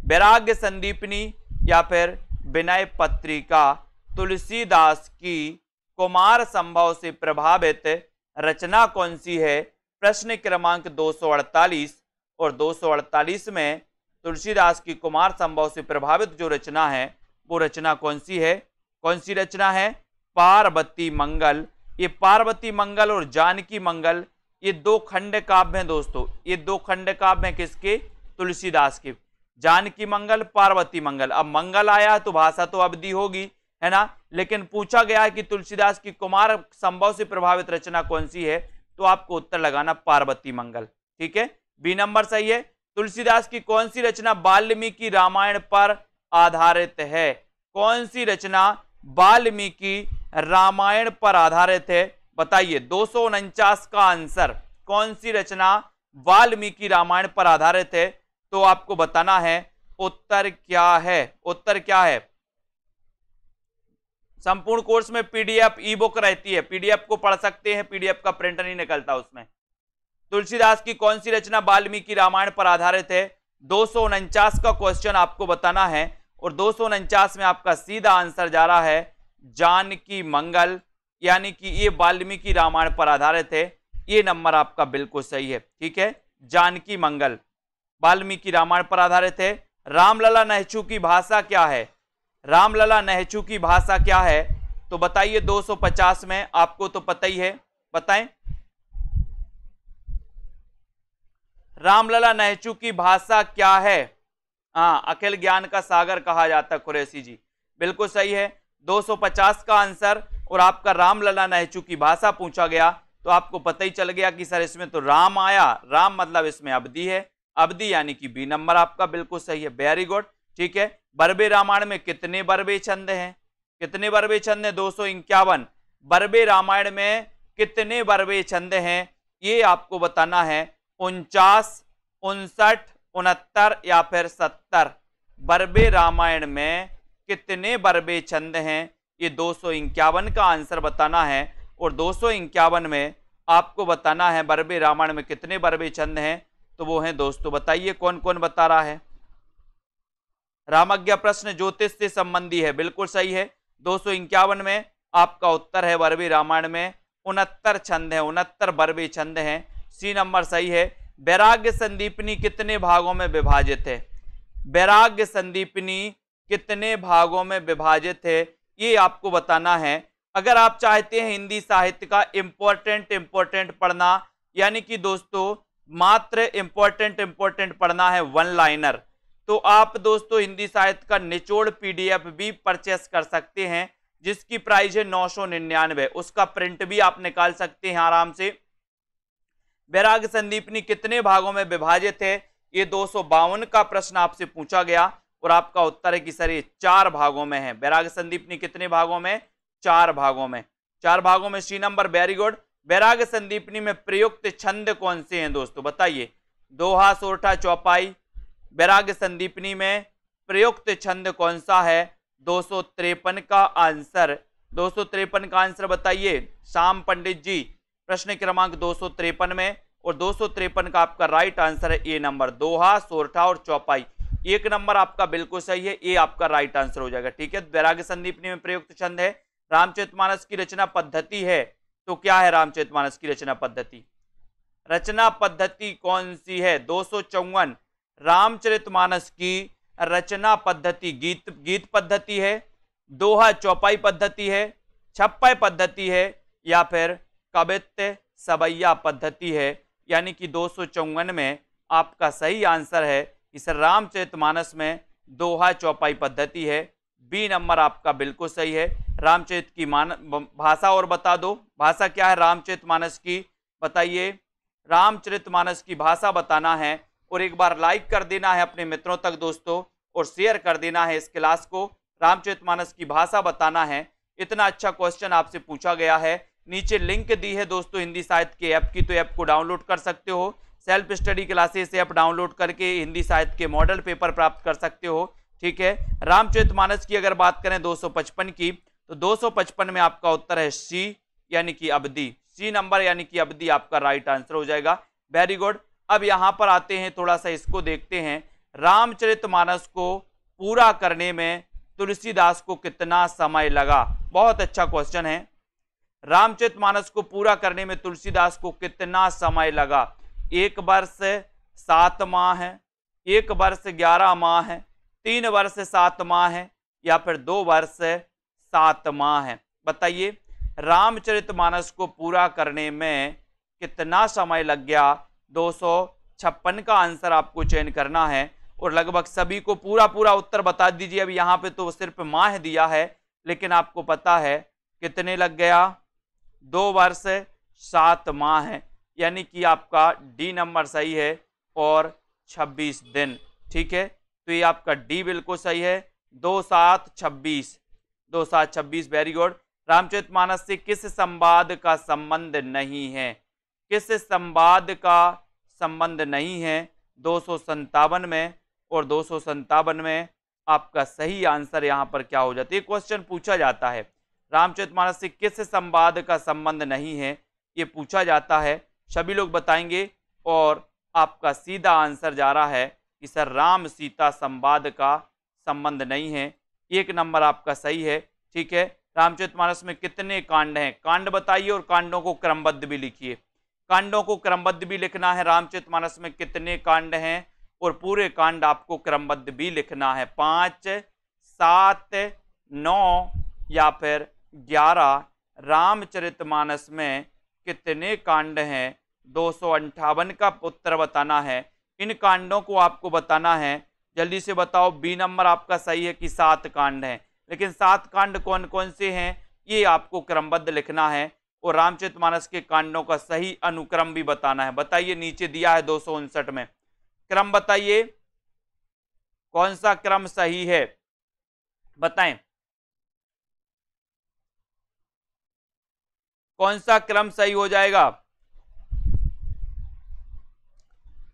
वैराग्य संदीपनी, या फिर विनय पत्रिका? तुलसीदास की कुमार संभव से प्रभावित रचना कौन सी है? प्रश्न क्रमांक 248, और 248 में तुलसीदास की कुमार संभव से प्रभावित जो रचना है वो रचना कौन सी है? कौन सी रचना है? पार्वती मंगल। ये पार्वती मंगल और जानकी मंगल, ये दो खंड काव्य हैं दोस्तों। ये दो खंड काव्य हैं किसके? तुलसीदास के। जानकी मंगल, पार्वती मंगल। अब मंगल आया तो भाषा तो अवधि होगी, है ना, लेकिन पूछा गया है कि तुलसीदास की कुमार संभव से प्रभावित रचना कौन सी है, तो आपको उत्तर लगाना पार्वती मंगल। ठीक है, बी नंबर सही है। तुलसीदास की कौन सी रचना वाल्मीकि रामायण पर आधारित है? कौन सी रचना वाल्मीकि रामायण पर आधारित है? बताइए 249 का आंसर। कौन सी रचना वाल्मीकि रामायण पर आधारित है? तो आपको बताना है उत्तर क्या है। उत्तर क्या है? संपूर्ण कोर्स में पीडीएफ ई बुक रहती है, पीडीएफ को पढ़ सकते हैं, पीडीएफ का प्रिंटर नहीं निकलता उसमें। तुलसीदास की कौन सी रचना वाल्मीकि रामायण पर आधारित है? 249 का क्वेश्चन आपको बताना है और 249 में आपका सीधा आंसर जा रहा है जानकी मंगल, यानी कि ये वाल्मीकि रामायण पर आधारित है। ये नंबर आपका बिल्कुल सही है। ठीक है, जानकी मंगल वाल्मीकि रामायण पर आधारित है। रामलला नहचू की भाषा क्या है? रामलला नहचू की भाषा क्या है? तो बताइए 250 में, आपको तो पता ही है, बताएं। रामलला नहचू की भाषा क्या है? हाँ, अखिल ज्ञान का सागर कहा जाता है कुरैशी जी, बिल्कुल सही है। 250 का आंसर। और आपका रामलला नहचू की भाषा पूछा गया तो आपको पता ही चल गया कि सर इसमें तो राम आया, राम मतलब इसमें अवधि है, अवधि यानी कि बी नंबर आपका बिल्कुल सही है। Very good. ठीक है, बरबे रामायण में कितने बरबे छंद हैं? कितने बरबे छंद हैं? 251। बरबे रामायण में कितने बरबे छंद हैं? ये आपको बताना है 49, 59, 69 या फिर 70। बरबे रामायण में कितने बरबे छंद हैं? ये 251 का आंसर बताना है। और 251 में आपको बताना है बरबे रामायण में कितने बरबे छंद हैं। तो वो हैं दोस्तों, बताइए कौन कौन बता रहा है। रामज्ञा प्रश्न ज्योतिष से संबंधी है, बिल्कुल सही है। 251 में आपका उत्तर है बरबे रामायण में 69 छंद है, 69 बरबे छंद हैं। सी नंबर सही है। वैराग्य संदीपनी कितने भागों में विभाजित है? वैराग्य संदीपनी कितने भागों में विभाजित है? ये आपको बताना है। अगर आप चाहते हैं हिंदी साहित्य का इंपॉर्टेंट पढ़ना, यानी कि दोस्तों मात्र इंपॉर्टेंट पढ़ना है, वन लाइनर, तो आप दोस्तों हिंदी साहित्य का निचोड़ पीडीएफ भी परचेस कर सकते हैं, जिसकी प्राइस है 999। उसका प्रिंट भी आप निकाल सकते हैं आराम से। वैराग्य संदीपनी कितने भागों में विभाजित है? ये 252 का प्रश्न आपसे पूछा गया और आपका उत्तर है कि सर ये 4 भागों में है। वैराग्य संदीपनी कितने भागों में? 4 भागों में। 4 भागों में सी नंबर, वेरी गुड। वैराग्य संदीपनी में प्रयुक्त छंद कौन से हैं दोस्तों? बताइए। दोहा, सोरठा, चौपाई। वैराग्य संदीपनी में प्रयुक्त छंद कौन सा है? 253 का आंसर। 253 का आंसर बताइए श्याम पंडित जी, प्रश्न क्रमांक 253 में। और 253 का आपका राइट आंसर है ए नंबर, दोहा, सोरठा और चौपाई। 1 नंबर आपका बिल्कुल सही है, ये आपका राइट आंसर हो जाएगा। ठीक है, वैराग्य संदीपनी में प्रयुक्त छंद है। रामचरितमानस की रचना पद्धति है, तो क्या है रामचरितमानस की रचना पद्धति? रचना पद्धति कौन सी है? 254 रामचरितमानस की रचना पद्धति गीत पद्धति है, दोहा चौपाई पद्धति है, छप्पय पद्धति है, या फिर कवित्त सवैया पद्धति है। यानी कि 254 में आपका सही आंसर है इस रामचरितमानस में दोहा चौपाई पद्धति है। बी नंबर आपका बिल्कुल सही है। रामचरित की भाषा और बता दो, भाषा क्या है रामचरितमानस की? बताइए, रामचरितमानस की भाषा बताना है। और एक बार लाइक कर देना है अपने मित्रों तक दोस्तों, और शेयर कर देना है इस क्लास को। रामचरितमानस की भाषा बताना है। इतना अच्छा क्वेश्चन आपसे पूछा गया है। नीचे लिंक दी है दोस्तों हिंदी साहित्य के ऐप की, तो ऐप को डाउनलोड कर सकते हो। Self study classes app download करके हिंदी साहित्य के मॉडल पेपर प्राप्त कर सकते हो। ठीक है, रामचरितमानस की अगर बात करें 255 की, तो 255 में आपका उत्तर है सी, यानी कि अवधि। सी नंबर यानी कि अवधि आपका राइट आंसर हो जाएगा। Very good. अब यहां पर आते हैं, थोड़ा सा इसको देखते हैं। रामचरितमानस को पूरा करने में तुलसीदास को कितना समय लगा? बहुत अच्छा क्वेश्चन है। रामचरितमानस को पूरा करने में तुलसीदास को कितना समय लगा? 1 वर्ष 7 माह है, 1 वर्ष 11 माह है, 3 वर्ष 7 माह है, या फिर 2 वर्ष 7 माह है? बताइए। रामचरितमानस को पूरा करने में कितना समय लग गया? 256 का आंसर आपको चयन करना है और लगभग सभी को पूरा पूरा उत्तर बता दीजिए। अब यहाँ पे तो सिर्फ माह दिया है, लेकिन आपको पता है कितने लग गया? 2 वर्ष 7 माह है, यानी कि आपका डी नंबर सही है और 26 दिन। ठीक है, तो ये आपका डी बिल्कुल सही है। 2 7 26, 2 7 26, वेरी गुड। रामचरितमानस से किस संवाद का संबंध नहीं है? किस संवाद का संबंध नहीं है? 257 में, और 257 में आपका सही आंसर यहां पर क्या हो जाता है? क्वेश्चन पूछा जाता है रामचरितमानस से किस संवाद का संबंध नहीं है, ये पूछा जाता है, सभी लोग बताएंगे और आपका सीधा आंसर जा रहा है कि सर राम सीता संवाद का संबंध नहीं है। 1 नंबर आपका सही है। ठीक है, रामचरितमानस में कितने कांड हैं? कांड बताइए और कांडों को क्रमबद्ध भी लिखिए। कांडों को क्रमबद्ध भी लिखना है। रामचरितमानस में कितने कांड हैं और पूरे कांड आपको क्रमबद्ध भी लिखना है। 5 7 9 या फिर 11। रामचरितमानस में कितने कांड हैं? 258 का उत्तर बताना है। इन कांडों को आपको बताना है, जल्दी से बताओ। बी नंबर आपका सही है कि 7 कांड हैं, लेकिन 7 कांड कौन कौन से हैं ये आपको क्रमबद्ध लिखना है और रामचरितमानस के कांडों का सही अनुक्रम भी बताना है। बताइए, नीचे दिया है 259 में, क्रम बताइए कौन सा क्रम सही है, बताएं कौन सा क्रम सही हो जाएगा?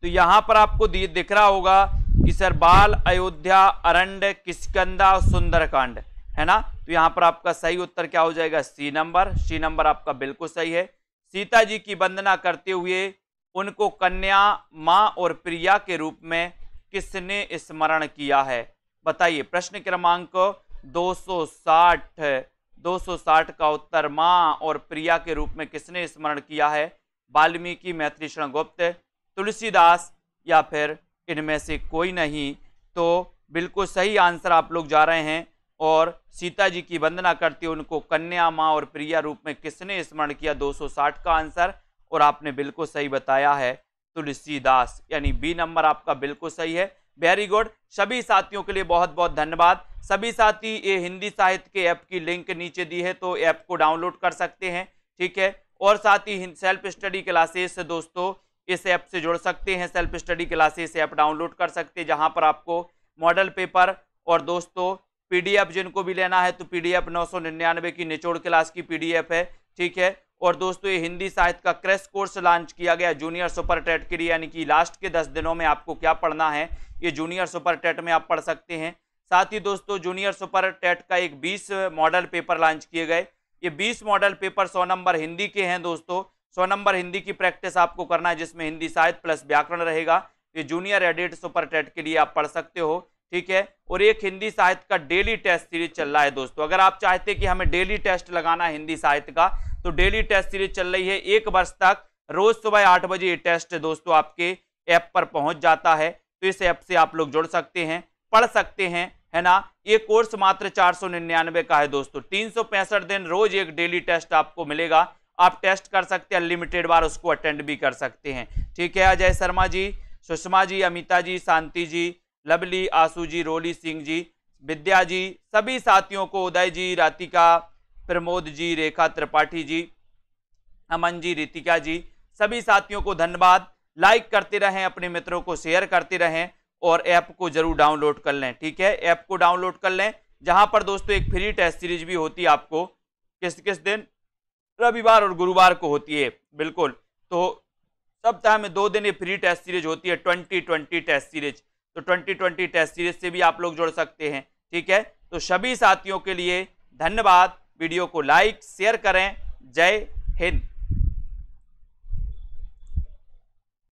तो यहां पर आपको दिख रहा होगा कि सर बाल, अयोध्या, अरण्य, किष्किंधा, सुंदरकांड, है ना। तो यहां पर आपका सही उत्तर क्या हो जाएगा? सी नंबर। सी नंबर आपका बिल्कुल सही है। सीता जी की वंदना करते हुए उनको कन्या, मां और प्रिया के रूप में किसने स्मरण किया है? बताइए। प्रश्न क्रमांक 260 का उत्तर मां और प्रिया के रूप में किसने स्मरण किया है? वाल्मीकि, मैथिली शरण गुप्त, तुलसीदास या फिर इनमें से कोई नहीं। तो बिल्कुल सही आंसर आप लोग जा रहे हैं। और सीता जी की वंदना करते उनको कन्या, मां और प्रिया रूप में किसने स्मरण किया? 260 का आंसर, और आपने बिल्कुल सही बताया है तुलसीदास, यानी बी नंबर आपका बिल्कुल सही है। Very good. सभी साथियों के लिए बहुत बहुत धन्यवाद। सभी साथी ये हिंदी साहित्य के ऐप की लिंक नीचे दी है, तो ऐप को डाउनलोड कर सकते हैं। ठीक है, और साथ ही सेल्फ स्टडी क्लासेस दोस्तों इस ऐप से जुड़ सकते हैं। Self study classes app download कर सकते हैं, जहां पर आपको मॉडल पेपर और दोस्तों पीडीएफ जिनको भी लेना है तो पीडीएफ 999 की निचोड़ क्लास की पीडीएफ है। ठीक है, और दोस्तों ये हिंदी साहित्य का क्रैश कोर्स लॉन्च किया गया जूनियर सुपर टेट के लिए, यानी कि लास्ट के 10 दिनों में आपको क्या पढ़ना है ये जूनियर सुपर टेट में आप पढ़ सकते हैं। साथ ही दोस्तों जूनियर सुपर टेट का एक 20 मॉडल पेपर लॉन्च किए गए। ये 20 मॉडल पेपर 100 नंबर हिंदी के हैं दोस्तों। 100 नंबर हिंदी की प्रैक्टिस आपको करना है, जिसमें हिंदी साहित्य प्लस व्याकरण रहेगा। ये जूनियर एडिट सुपर टेट के लिए आप पढ़ सकते हो। ठीक है, और एक हिंदी साहित्य का डेली टेस्ट सीरीज चल रहा है दोस्तों। अगर आप चाहते हैं कि हमें डेली टेस्ट लगाना है हिंदी साहित्य का, तो डेली टेस्ट सीरीज चल रही है 1 वर्ष तक। रोज सुबह 8 बजे ये टेस्ट दोस्तों आपके ऐप पर पहुंच जाता है। तो इस ऐप से आप लोग जुड़ सकते हैं, पढ़ सकते हैं, है ना। ये कोर्स मात्र 499 का है दोस्तों। 365 दिन रोज एक डेली टेस्ट आपको मिलेगा। आप टेस्ट कर सकते हैं, अनलिमिटेड बार उसको अटेंड भी कर सकते हैं। ठीक है, अजय शर्मा जी, सुषमा जी, अमिता जी, शांति जी, लवली, आशु जी, रोली सिंह जी, विद्या जी, सभी साथियों को, उदय जी, रातिका, प्रमोद जी, रेखा त्रिपाठी जी, अमन जी, रितिका जी, सभी साथियों को धन्यवाद। लाइक करते रहें, अपने मित्रों को शेयर करते रहें और ऐप को जरूर डाउनलोड कर लें। ठीक है, ऐप को डाउनलोड कर लें, जहां पर दोस्तों एक फ्री टेस्ट सीरीज भी होती है आपको। किस किस दिन? रविवार और गुरुवार को होती है। बिल्कुल, तो सप्ताह में 2 दिन ये फ्री टेस्ट सीरीज होती है, 2020 टेस्ट सीरीज। तो 2020 टेस्ट सीरीज से भी आप लोग जुड़ सकते हैं। ठीक है, तो सभी साथियों के लिए धन्यवाद। वीडियो को लाइक शेयर करें। जय हिंद।